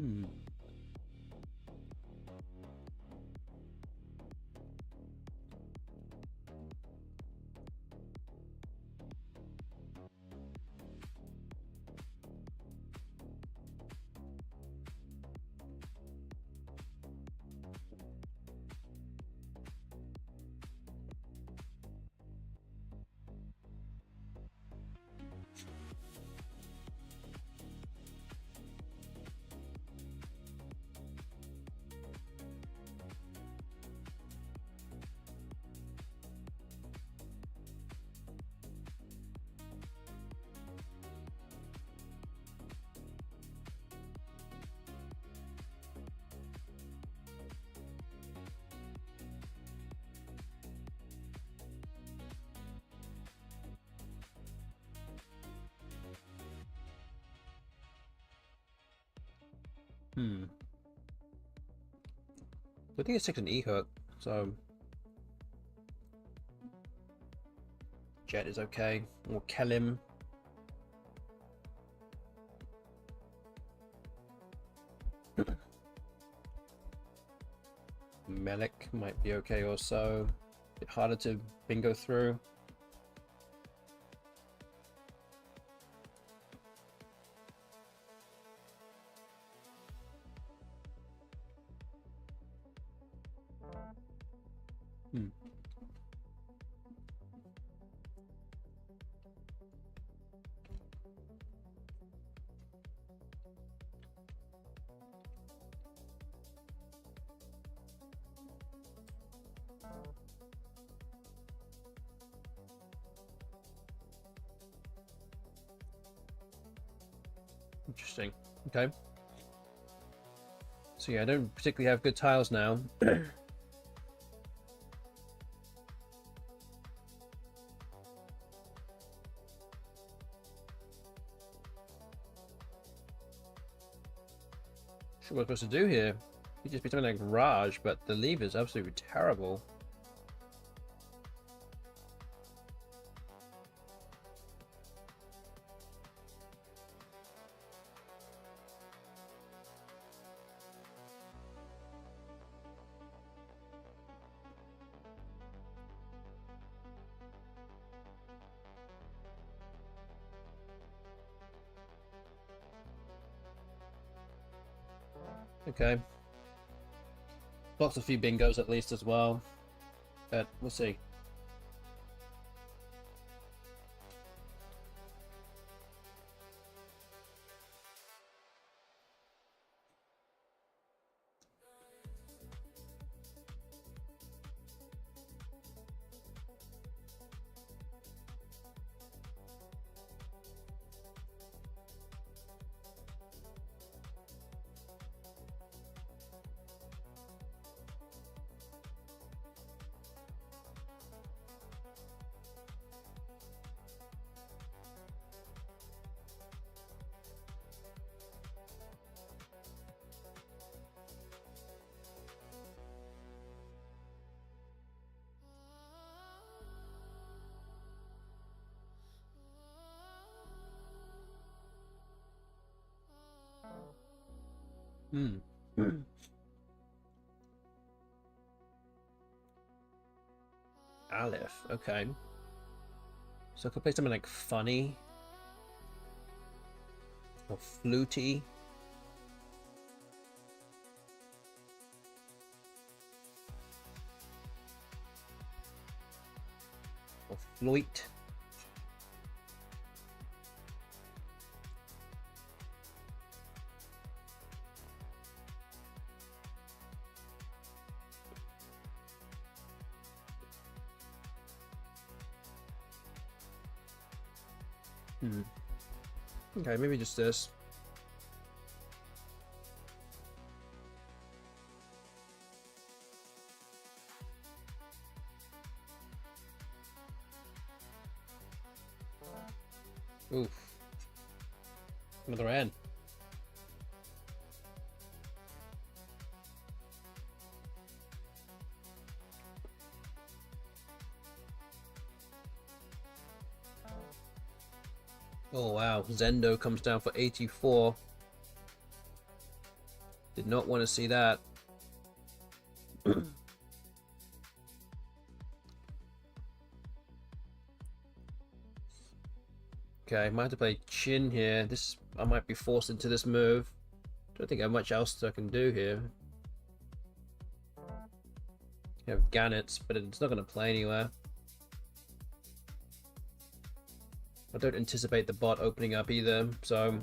Hmm. Hmm. I think it's takes an E hook, so Jet is okay. Or Kelim. Melik might be okay also. A bit harder to bingo through. Hmm. Interesting. Okay. So yeah, I don't particularly have good tiles now. Sure what I'm supposed to do here. It'd just be something like Raj, but the lever is absolutely terrible. Okay. Blocks a few bingos at least as well. But we'll see. Hmm. Aleph, okay. So I could play something like Funny or Fluty. Or Floit. Hmm. Okay, maybe just this. Oof. Another N. Oh wow, Zendo comes down for 84. Did not want to see that. Okay, I might have to play Chin here. This, I might be forced into this move. Don't think I have much else I can do here. You have Gannets, but it's not going to play anywhere. I don't anticipate the bot opening up either, so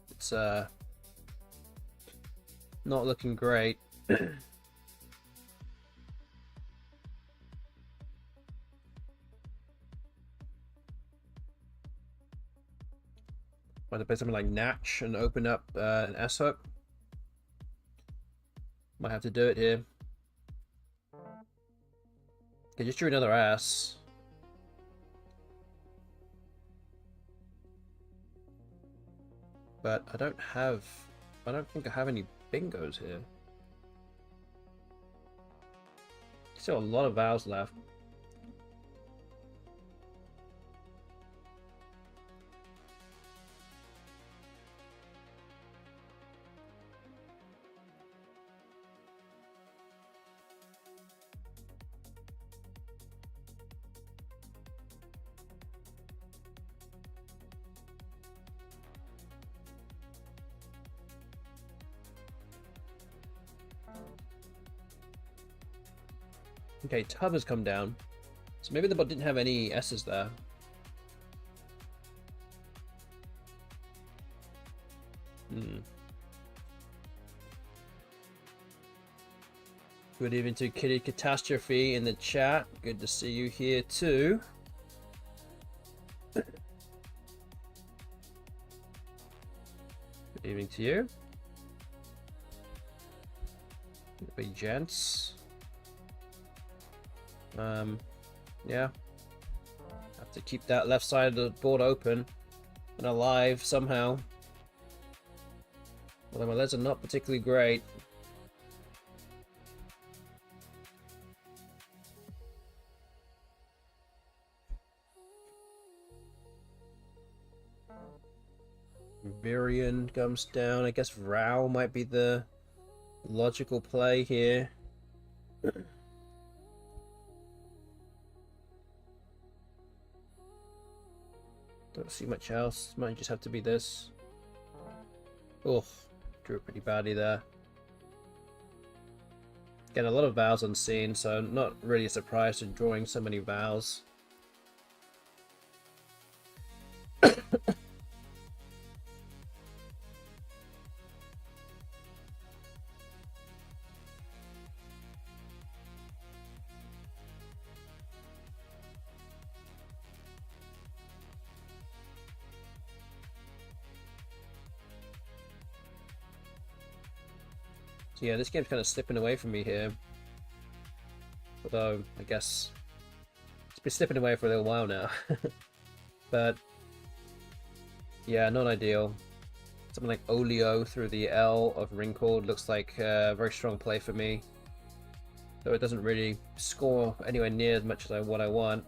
it's not looking great. Might have to play something like Natch and open up an S hook. Might have to do it here. Okay, just drew another ass. But I don't think I have any bingos here. Still a lot of vows left. Okay, Tub has come down. So maybe the bot didn't have any S's there. Good evening to Kitty Catastrophe in the chat. Good to see you here too. Good evening to you. Big gents. Yeah. Have to keep that left side of the board open and alive somehow. Although my legs are not particularly great. Virion comes down. I guess Rao might be the logical play here. Don't see much else. Might just have to be this. Oh, drew it pretty badly there. Again, a lot of vows unseen, so not really surprised in drawing so many vows. So yeah, this game's kind of slipping away from me here. Although, I guess it's been slipping away for a little while now. But yeah, not ideal. Something like Olio through the L of Wrinkled looks like a very strong play for me. Though it doesn't really score anywhere near as much as what I want.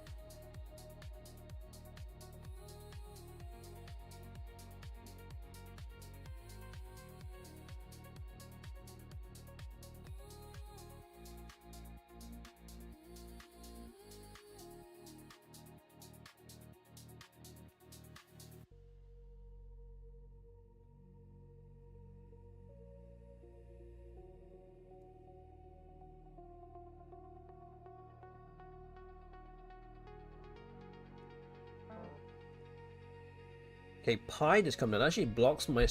Okay, Pi just come down. Actually blocks my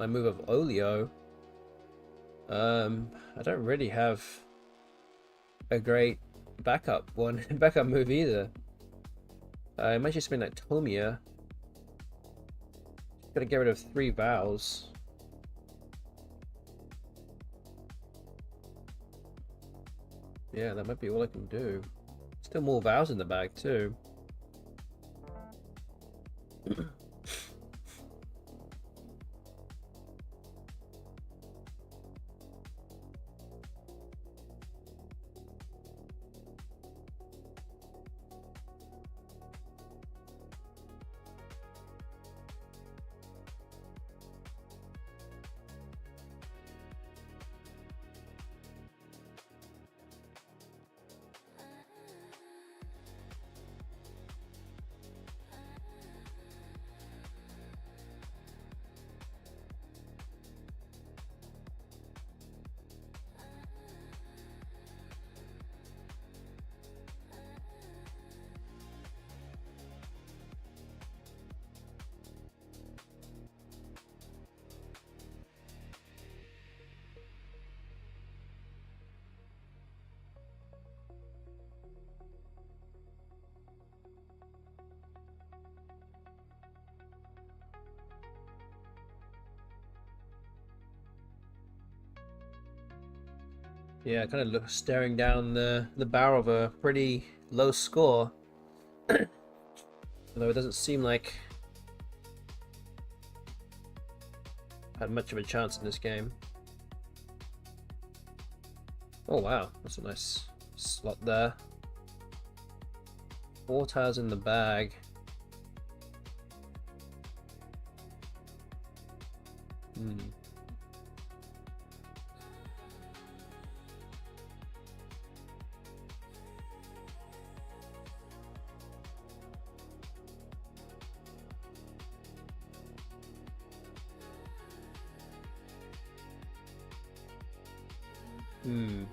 move of Olio. I don't really have a great backup move either. I might just been like Tomia. Gotta get rid of 3 vows. Yeah, that might be all I can do. Still more vows in the bag too. Yeah, kind of staring down the barrel of a pretty low score. Although it doesn't seem like I had much of a chance in this game. Oh wow, that's a nice slot there. 4 tires in the bag. Hmm. Hmm.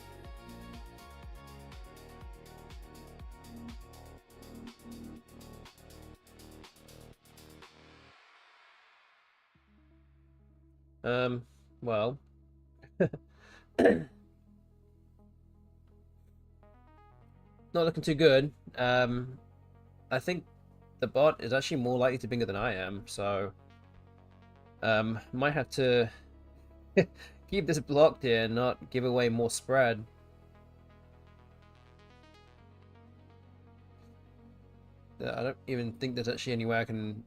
Well. Not looking too good. I think the bot is actually more likely to bingo than I am, so might have to keep this blocked here and not give away more spread. I don't even think there's actually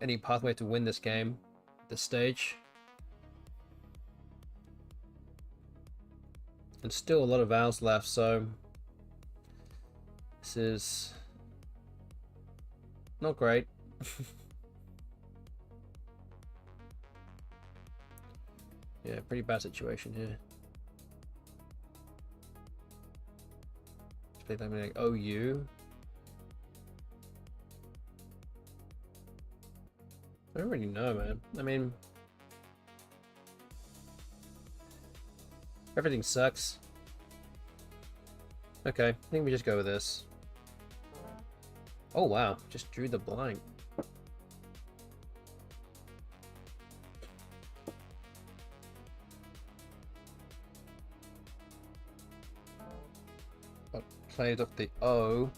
any pathway to win this game at this stage. And still a lot of vowels left, so this is not great. Yeah, pretty bad situation here. Let's play something like OU. I don't really know, man. I mean, everything sucks. Okay, I think we just go with this. Oh wow, just drew the blank. But played off the O.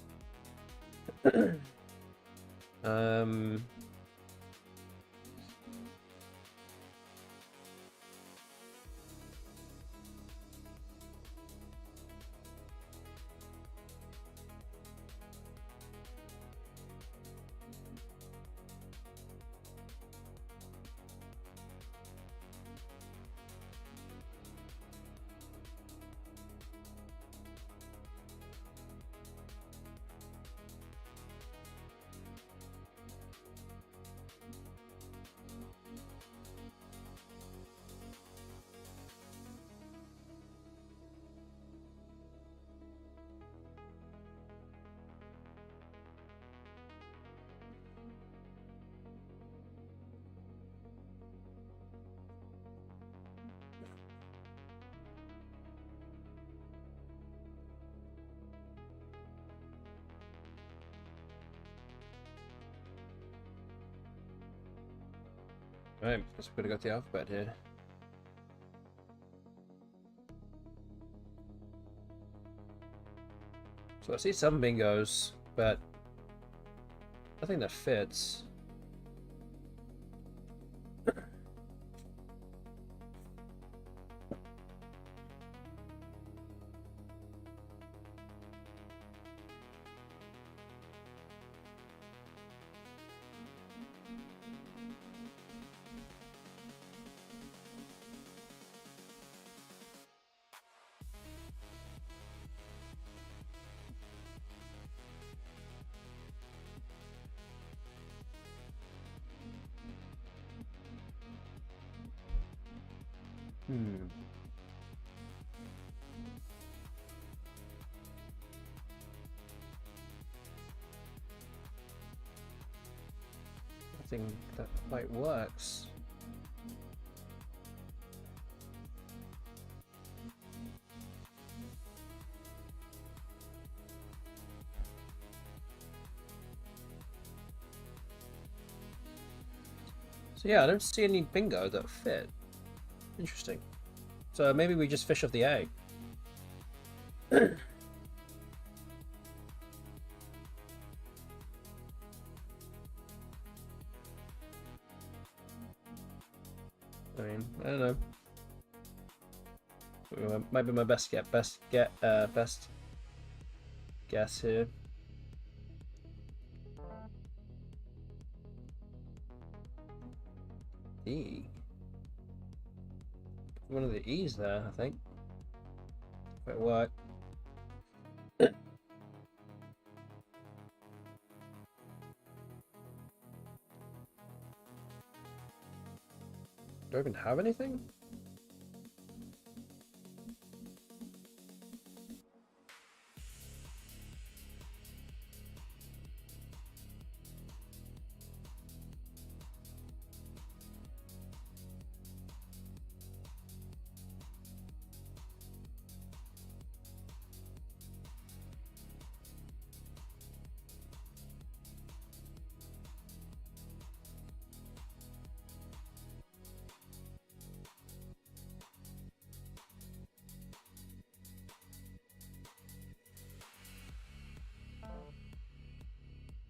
Right, guess we're gonna go to the alphabet here. So I see some bingos, but nothing that fits. Nothing that quite works. So yeah, I don't see any bingo that fit. Interesting. So maybe we just fish off the A. I mean, I don't know. Might be my best guess here. E. One of the E's there, I think. Wait, what? Do I even have anything?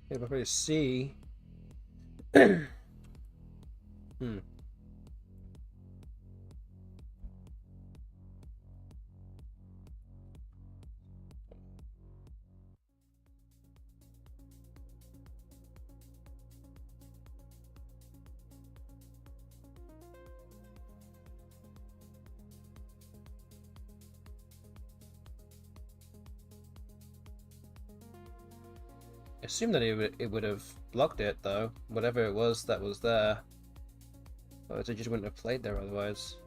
If I press C. I assume that it would have blocked it though, whatever it was that was there. Otherwise, it just wouldn't have played there otherwise.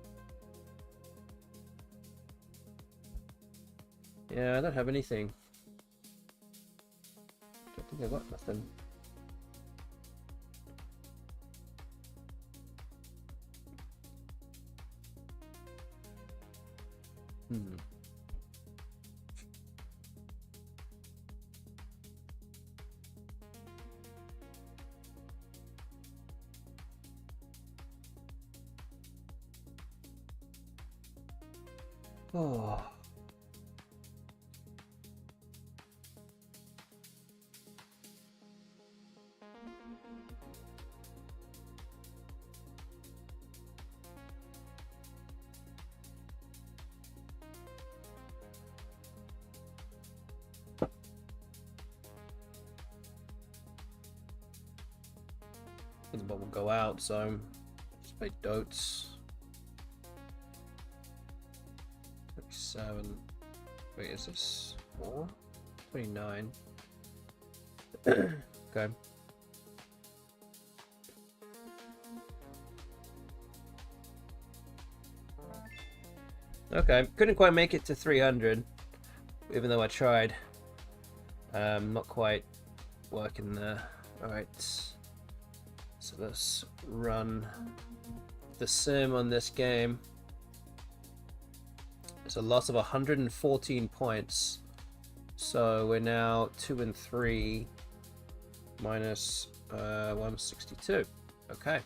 Yeah, I don't have anything. Don't think I got nothing. Oh. The ball will go out, so just play Dotes. 27. Wait, is this 4? 29. Okay. Okay, couldn't quite make it to 300, even though I tried. Not quite working there. Alright. So let's run the sim on this game. It's a loss of 114 points. So we're now 2 and 3 minus 162. Okay.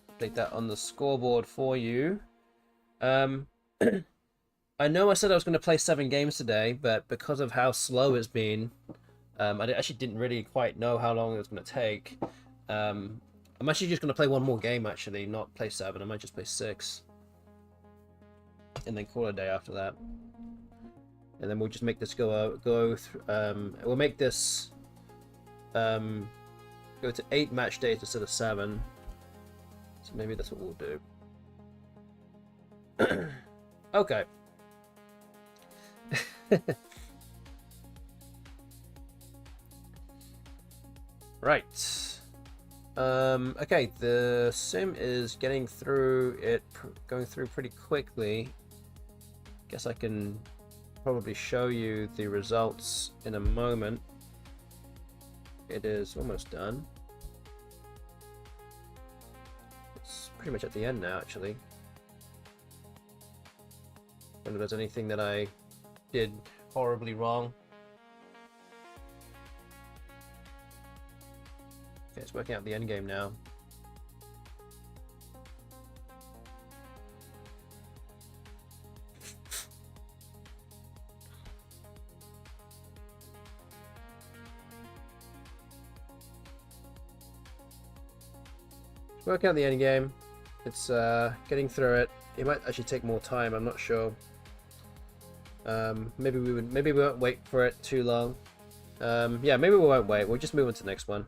Update that on the scoreboard for you. I know I said I was going to play 7 games today, but because of how slow it's been, I actually didn't really quite know how long it was going to take. I'm actually just going to play one more game, actually, not play 7. I might just play 6. And then call it a day after that. And then we'll just make this go through, we'll make this go to 8 match days instead of 7. So maybe that's what we'll do. Okay. Right. Okay, the sim is getting through it, going through pretty quickly. Guess I can probably show you the results in a moment. It is almost done. It's pretty much at the end now, actually. I wonder if there's anything that I did horribly wrong. Okay, it's working out the end game now. Work out the end game. It's getting through it. It might actually take more time. I'm not sure. Maybe we won't wait for it too long. Yeah, maybe we won't wait. We'll just move on to the next one.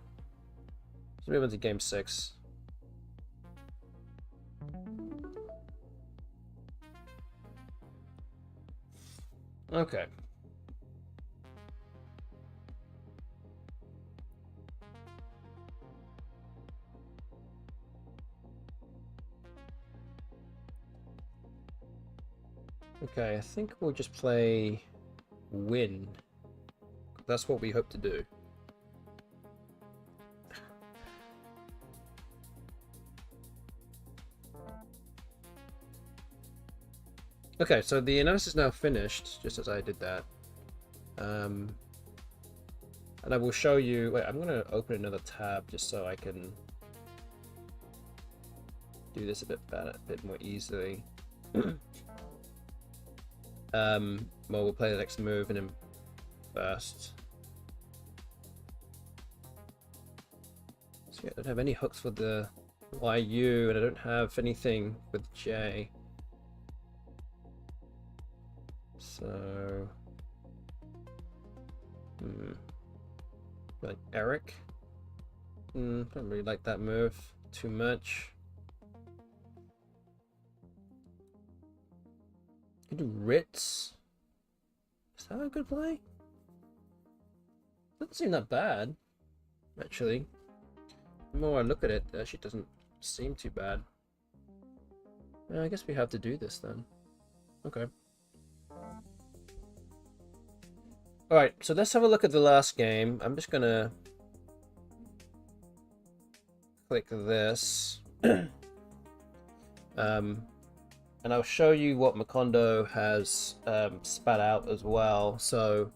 Let's move on to game 6. Okay. Okay, I think we'll just play win. That's what we hope to do. Okay, so the analysis is now finished, just as I did that. And I will show you... Wait, I'm going to open another tab just so I can do this a bit better, a bit more easily. Well, we'll play the next move in him first. So yeah, I don't have any hooks for the YU, and I don't have anything with J. So... like Eric? Don't really like that move too much. You do Ritz. Is that a good play? Doesn't seem that bad, actually. The more I look at it, it actually doesn't seem too bad. I guess we have to do this then. Okay. Alright, so let's have a look at the last game. I'm just gonna click this. And I'll show you what Macondo has spat out as well. So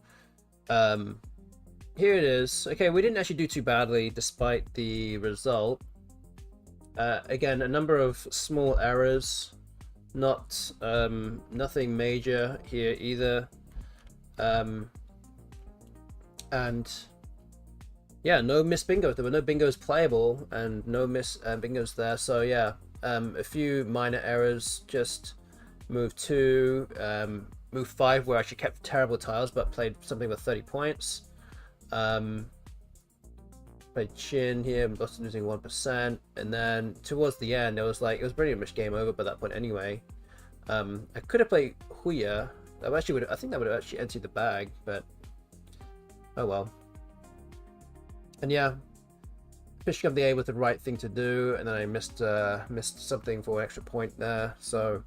here it is. Okay, we didn't actually do too badly despite the result. Again, a number of small errors, not nothing major here either. And yeah, no missed bingos. There were no bingos playable and no missed bingos there. So yeah, a few minor errors. Just move 2, move 5 where I actually kept terrible tiles but played something with 30 points. Played Chin here, I'm just losing 1%, and then towards the end it was pretty much game over by that point anyway. I could have played Huya. I think that would have actually emptied the bag, but oh well. And yeah, fishing up the A was the right thing to do, and then I missed something for an extra point there. So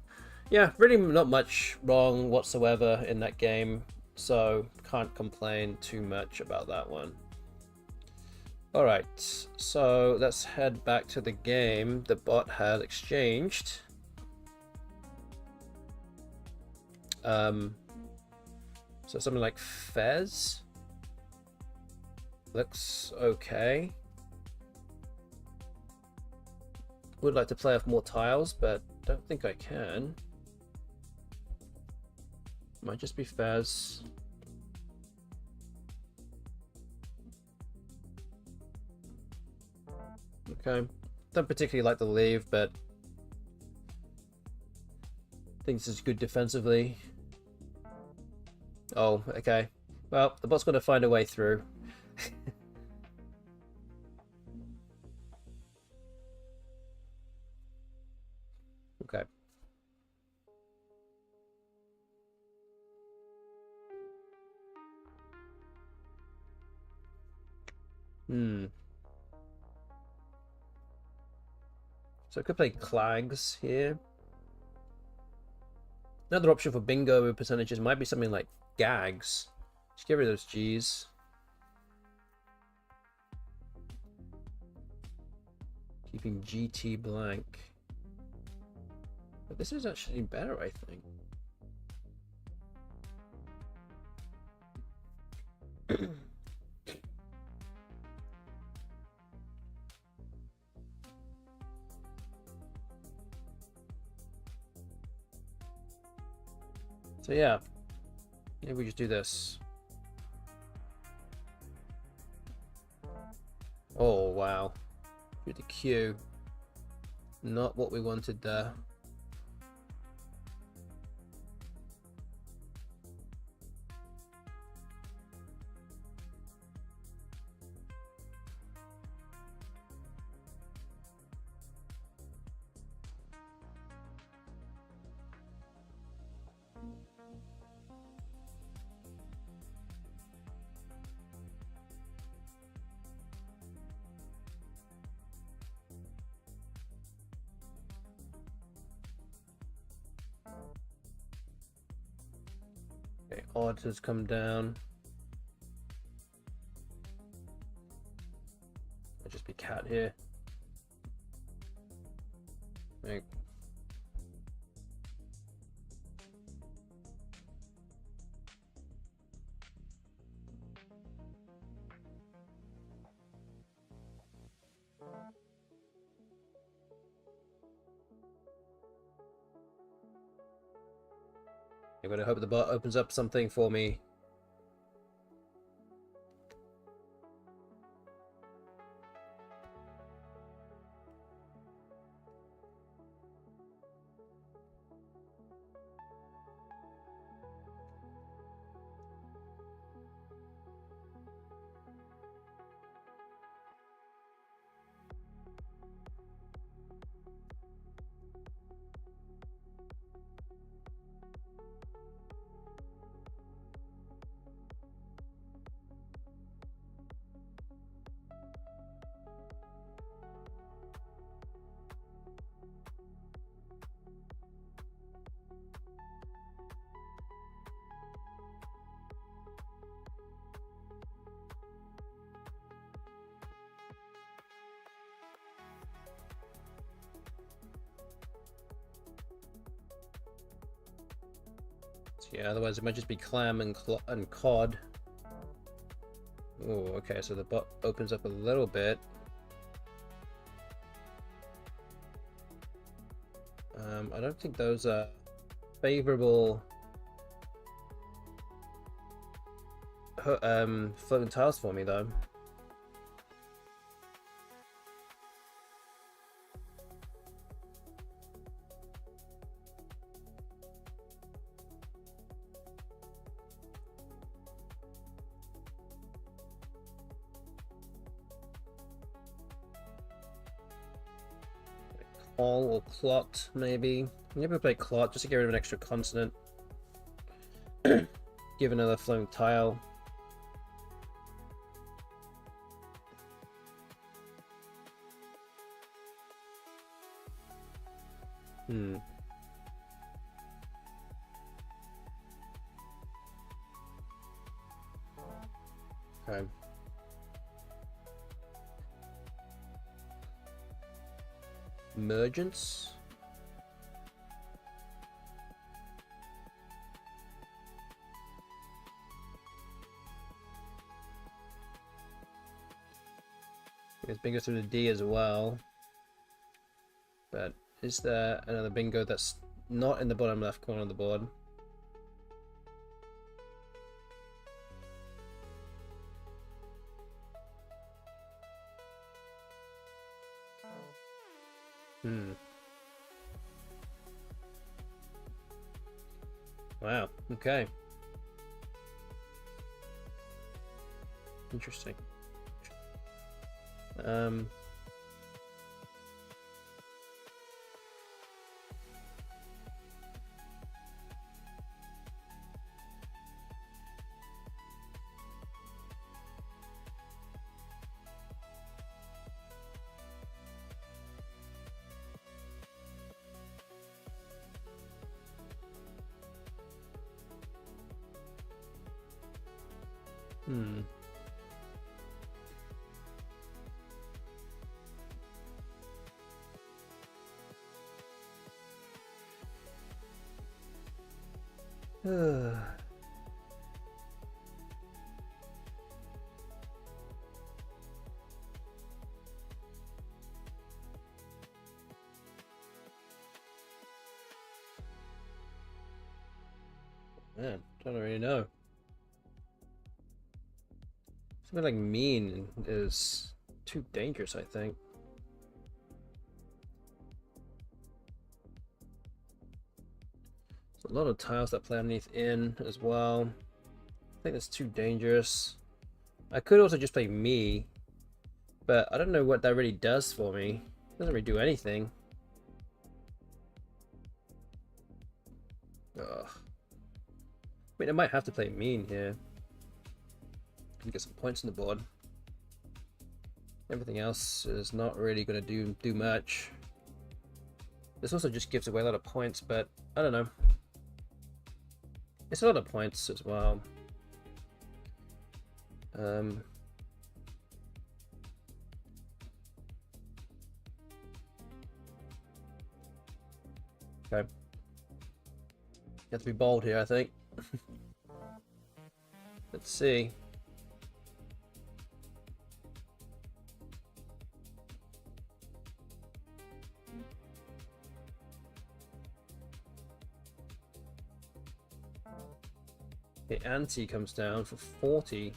yeah, really not much wrong whatsoever in that game, so can't complain too much about that one. Alright, so let's head back to the game the bot had exchanged. So something like Fez looks okay. Would like to play off more tiles, but don't think I can. Might just be Fez. Okay, don't particularly like the leave, but I think this is good defensively. Oh, okay. Well, the bot's going to find a way through. Okay. So I could play Clags here. Another option for bingo percentages might be something like Gags. Just get rid of those G's. Keeping GT blank. But this is actually better, I think. So yeah, maybe we just do this. Oh wow, through the queue. Not what we wanted there. Okay, odds has come down. Might just be cat here. Right. I'm gonna hope the bot opens up something for me. Yeah, otherwise it might just be clam and cod. Oh, okay, so the bot opens up a little bit. I don't think those are favorable floating tiles for me though. Call or clot, maybe. Maybe play clot just to get rid of an extra consonant. Give another floating tile. Okay. Emergence. There's bingo through the D as well. But is there another bingo that's not in the bottom left corner of the board? Wow, okay. Interesting. Man, don't really know. Something like mean is too dangerous, I think. A lot of tiles that play underneath in as well. I think that's too dangerous. I could also just play me, but I don't know what that really does for me. It doesn't really do anything. Ugh. I mean, I might have to play mean here. Can get some points on the board. Everything else is not really going to do much. This also just gives away a lot of points, but I don't know. It's a lot of points as well. Okay. You have to be bold here, I think. Let's see. The ante comes down for 40.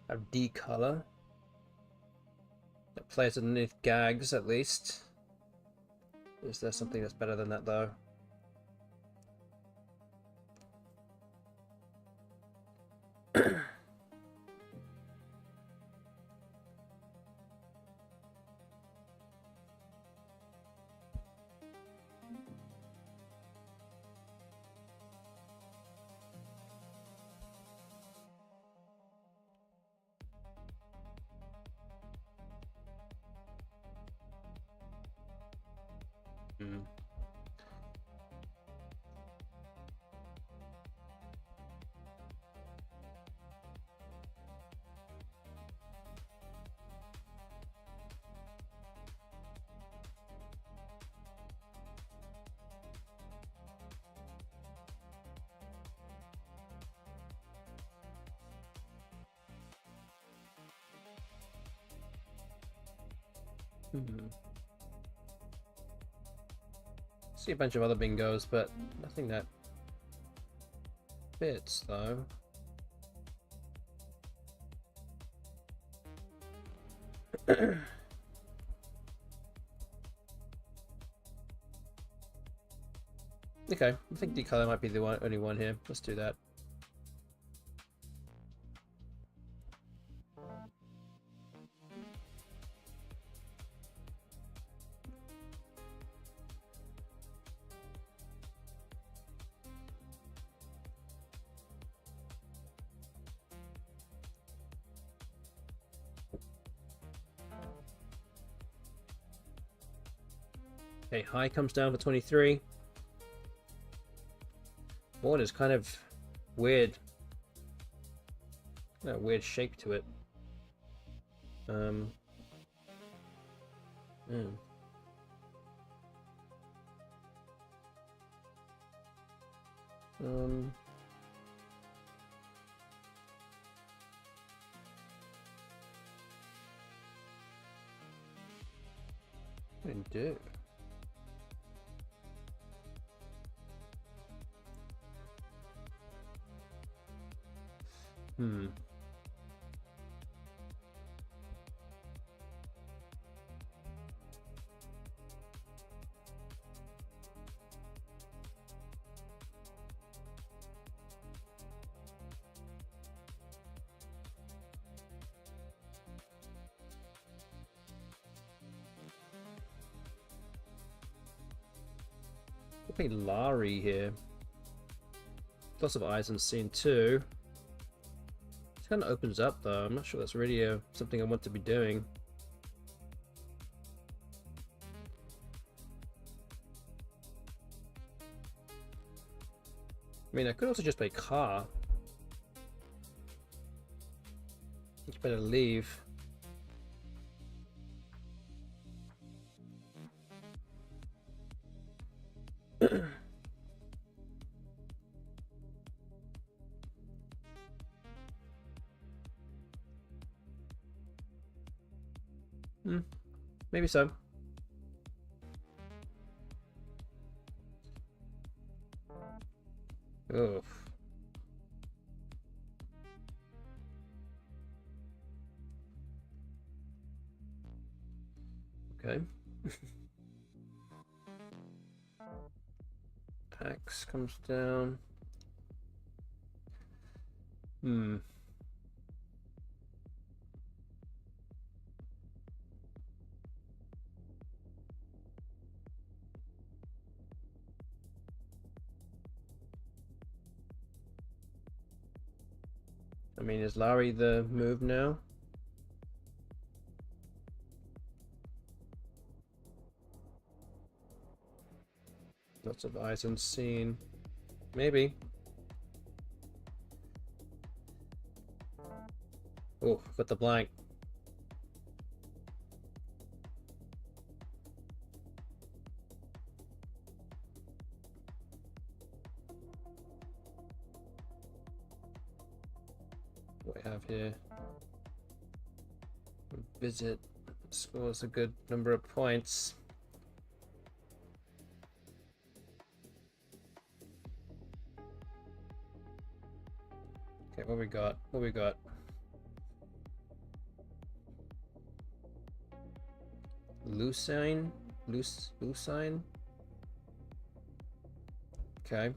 Have D color. That plays underneath gags at least. Is there something that's better than that though? See a bunch of other bingos, but nothing that fits though. Okay, I think decolor might be the only one here. Let's do that. Okay, high comes down for 23. Board is kind of weird. Got a weird shape to it. What do you do? We'll play Lari here. Lots of eyes on scene too. It kind of opens up though. I'm not sure that's really something I want to be doing. I mean, I could also just play car. I think you better leave. Maybe so. Oh. Okay. Pax comes down. Hmm. I mean, is Larry the move now? Lots of eyes unseen. Maybe. Oh, got the blank. What do we have here? Visit scores a good number of points. Okay, what we got? What we got? Lucine? Lucine? Okay.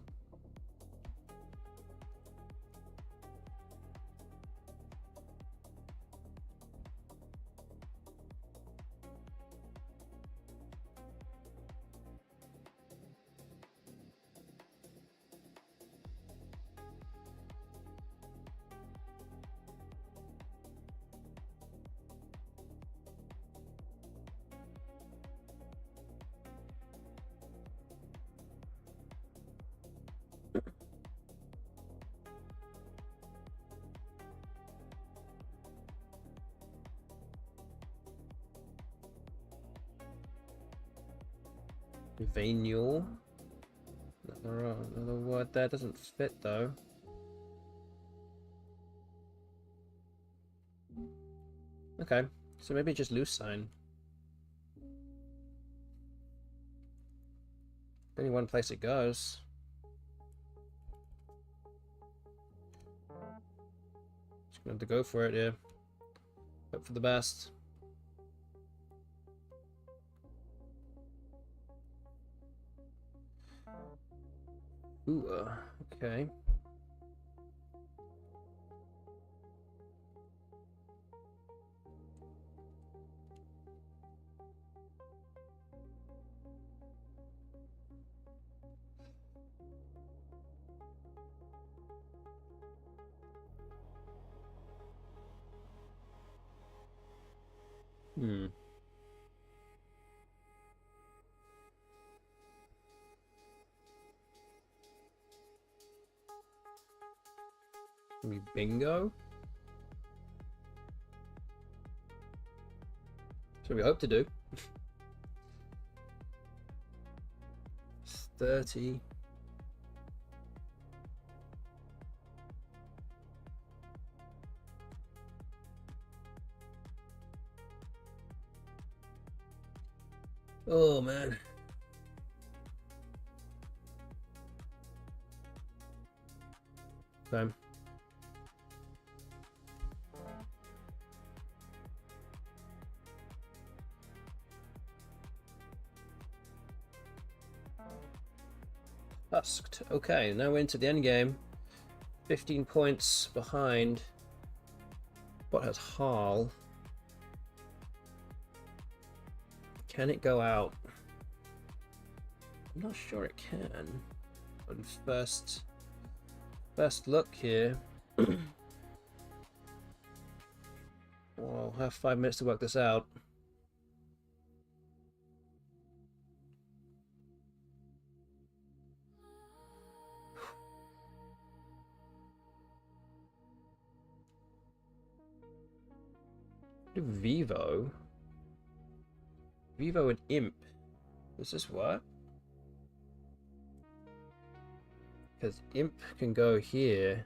Venial. Another word there doesn't fit though. Okay, so maybe just lucine. Only one place it goes. Just gonna have to go for it, yeah. Hope for the best. Ooh, okay. Hmm. Maybe bingo? That's what we hope to do. It's 30. Oh man. Okay. Husked. Okay, now we're into the end game. 15 points behind. What has Harl? Can it go out? I'm not sure it can. On first look here. Well, I'll have 5 minutes to work this out. Vivo? Vivo and Imp. Does this work? Because Imp can go here.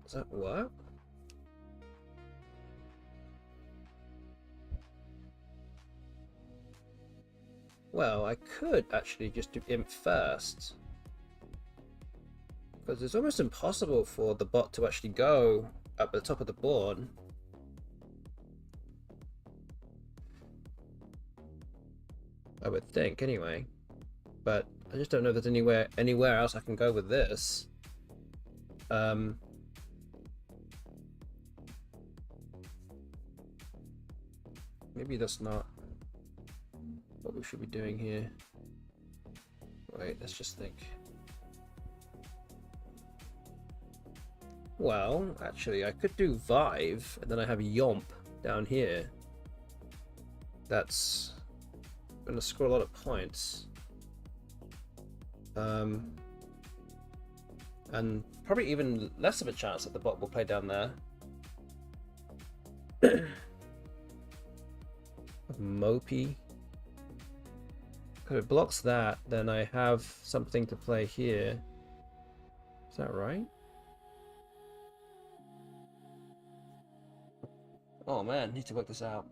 Does that work? Well, I could actually just do imp first. Because it's almost impossible for the bot to actually go up the top of the board. I would think, anyway. But I just don't know if there's anywhere else I can go with this. Maybe that's not what we should be doing here. Wait, let's just think. Well, actually, I could do Vive, and then I have Yomp down here. That's going to score a lot of points. And probably even less of a chance that the bot will play down there. Mopey. If it blocks that, then I have something to play here. Is that right? Oh man, need to work this out.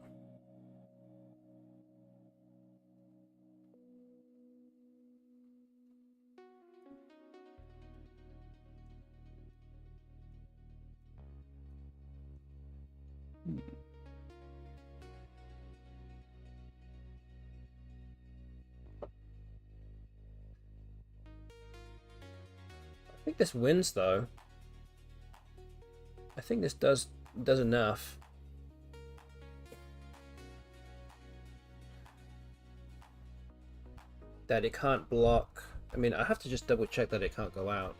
I think this wins though. I think this does enough. That it can't block. I mean, I have to just double check that it can't go out.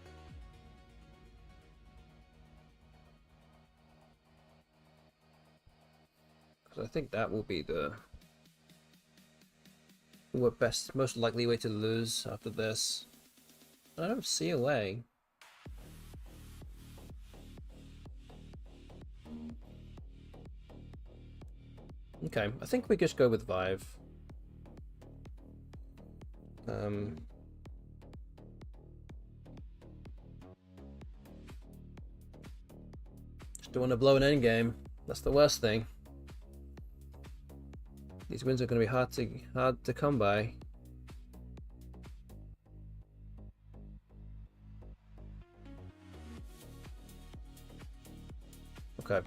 Because I think that will be the most likely way to lose after this. I don't see a way. Okay, I think we just go with Vive. Just don't want to blow an endgame. That's the worst thing. These wins are going to be hard to come by. Okay.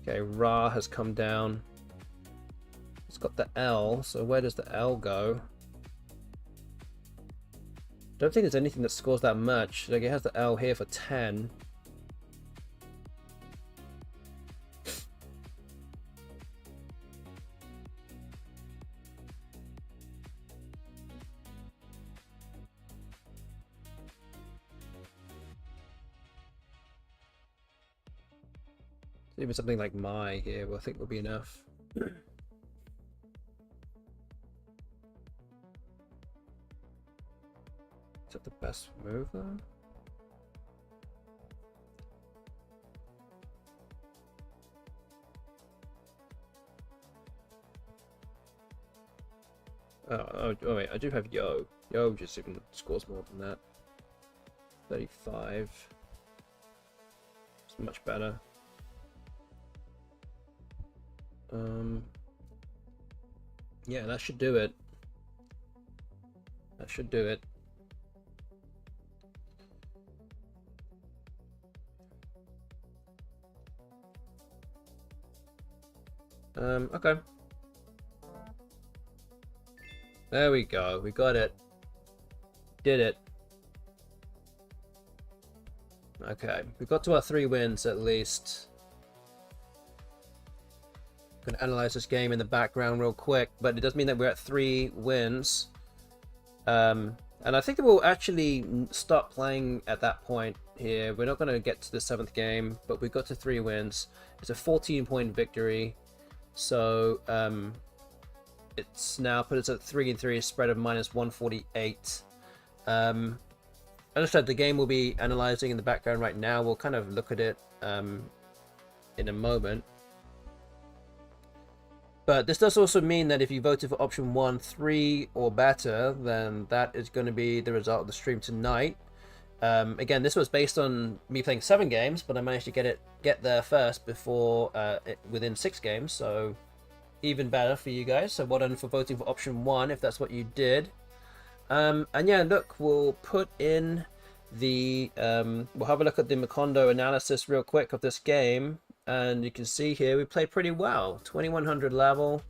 Okay, Ra has come down. It's got the L, so where does the L go? Don't think there's anything that scores that much. Like, it has the L here for 10. Even something like my here, I think will be enough. Is that the best move though? Oh wait, I do have Yo. Yo just even scores more than that. 35. It's much better. Yeah, that should do it. That should do it. Okay. There we go. We got it. Did it. Okay, we got to our 3 wins at least. Gonna analyze this game in the background real quick, but it does mean that we're at 3 wins. And I think that we'll actually start playing at that point here. We're not gonna get to the 7th game, but we got to 3 wins. It's a 14-point victory. So it's now put us at 3-3, spread of -148. As I said, the game will be analyzing in the background right now. We'll kind of look at it in a moment. But this does also mean that if you voted for option 1, 3 or better, then that is going to be the result of the stream tonight. Again, this was based on me playing 7 games, but I managed to get there first before within 6 games. So even better for you guys. So well done for voting for option 1 if that's what you did. And yeah, look, we'll put in the we'll have a look at the Macondo analysis real quick of this game, and you can see here we played pretty well. 2100 level,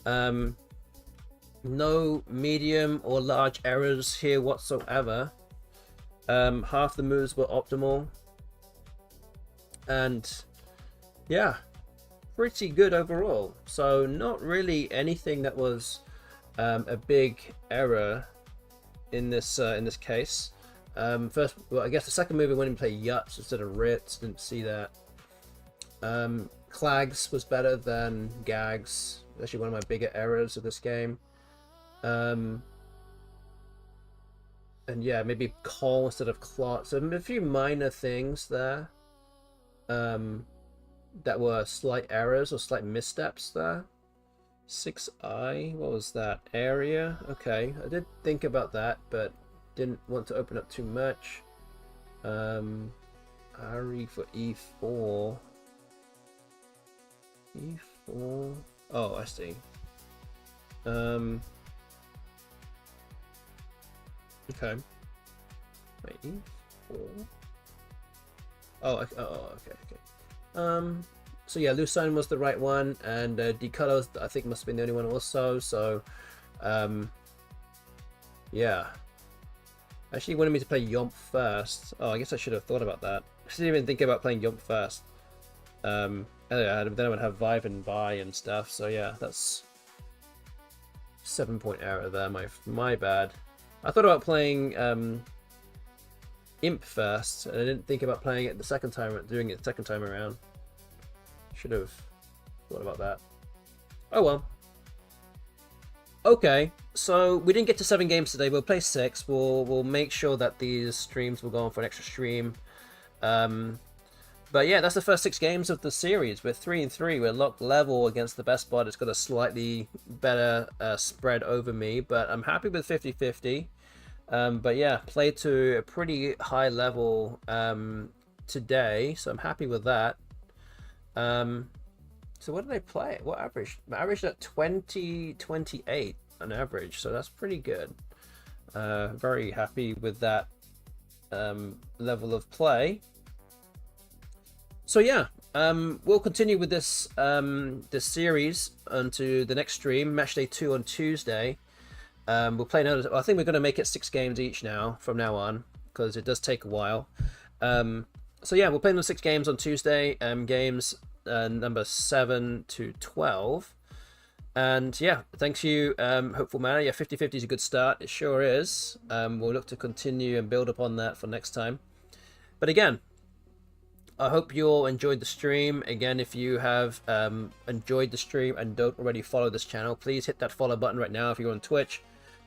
no medium or large errors here whatsoever. Half the moves were optimal, and yeah, pretty good overall. So not really anything that was a big error in this case. First, well, I guess the second move we went and played Yuts instead of Ritz. Didn't see that. Clags was better than Gags. Actually, one of my bigger errors of this game. And yeah, maybe Call instead of Clot. So a few minor things there. That were slight errors or slight missteps there. 6i, what was that? Area? Okay, I did think about that, but didn't want to open up too much. Ari for e4. E4. Oh, I see. Okay. Wait, e4. Oh, okay. So yeah, Lucine was the right one, and Decolors I think must have been the only one also. So, yeah. Actually wanted me to play Yomp first. Oh, I guess I should have thought about that. I didn't even think about playing Yomp first. Then I would have Vive and Vi and stuff. So yeah, that's 7-point error there. My bad. I thought about playing Imp first, and I didn't think about playing it the second time, doing it the second time around. Should have thought about that. Oh well. Okay, so we didn't get to 7 games today. We'll play 6. We'll make sure that these streams will go on for an extra stream. But yeah, that's the first 6 games of the series. We're 3-3. We're locked level against the BESTBOT. It's got a slightly better spread over me, but I'm happy with 50-50. But yeah, played to a pretty high level today, so I'm happy with that. So what did I play? What average? I averaged at 20-28 on average, so that's pretty good. Very happy with that level of play. So yeah, we'll continue with this this series onto the next stream, Matchday 2 on Tuesday. We'll play another. I think we're going to make it 6 games each now from now on, because it does take a while. So yeah, we'll play another 6 games on Tuesday. Games number 7 to 12. And yeah, thanks you, Hopeful Manor. Yeah, 50-50 is a good start. It sure is. We'll look to continue and build upon that for next time. But again, I hope you all enjoyed the stream. Again, if you have enjoyed the stream and don't already follow this channel, please hit that follow button right now if you're on Twitch.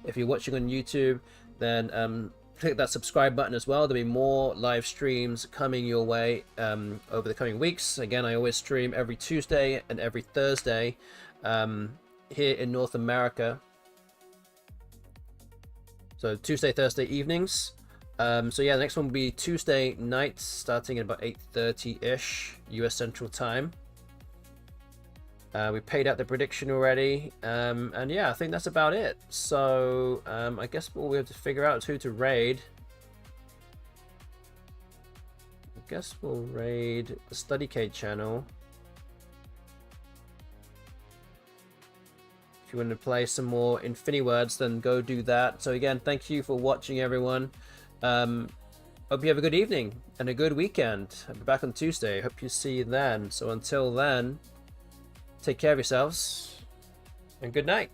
If you're watching on YouTube, then click that subscribe button as well. There'll be more live streams coming your way over the coming weeks. Again, I always stream every Tuesday and every Thursday here in North America. So Tuesday, Thursday evenings. So yeah, the next one will be Tuesday night, starting at about 8:30-ish US Central Time. We paid out the prediction already, and yeah, I think that's about it. So I guess all we have to figure out is who to raid. I guess we'll raid the StudyK channel. If you want to play some more InfiniWords, then go do that. So again, thank you for watching, everyone. Hope you have a good evening and a good weekend. I'll be back on Tuesday. Hope you see you then. So until then, take care of yourselves and good night.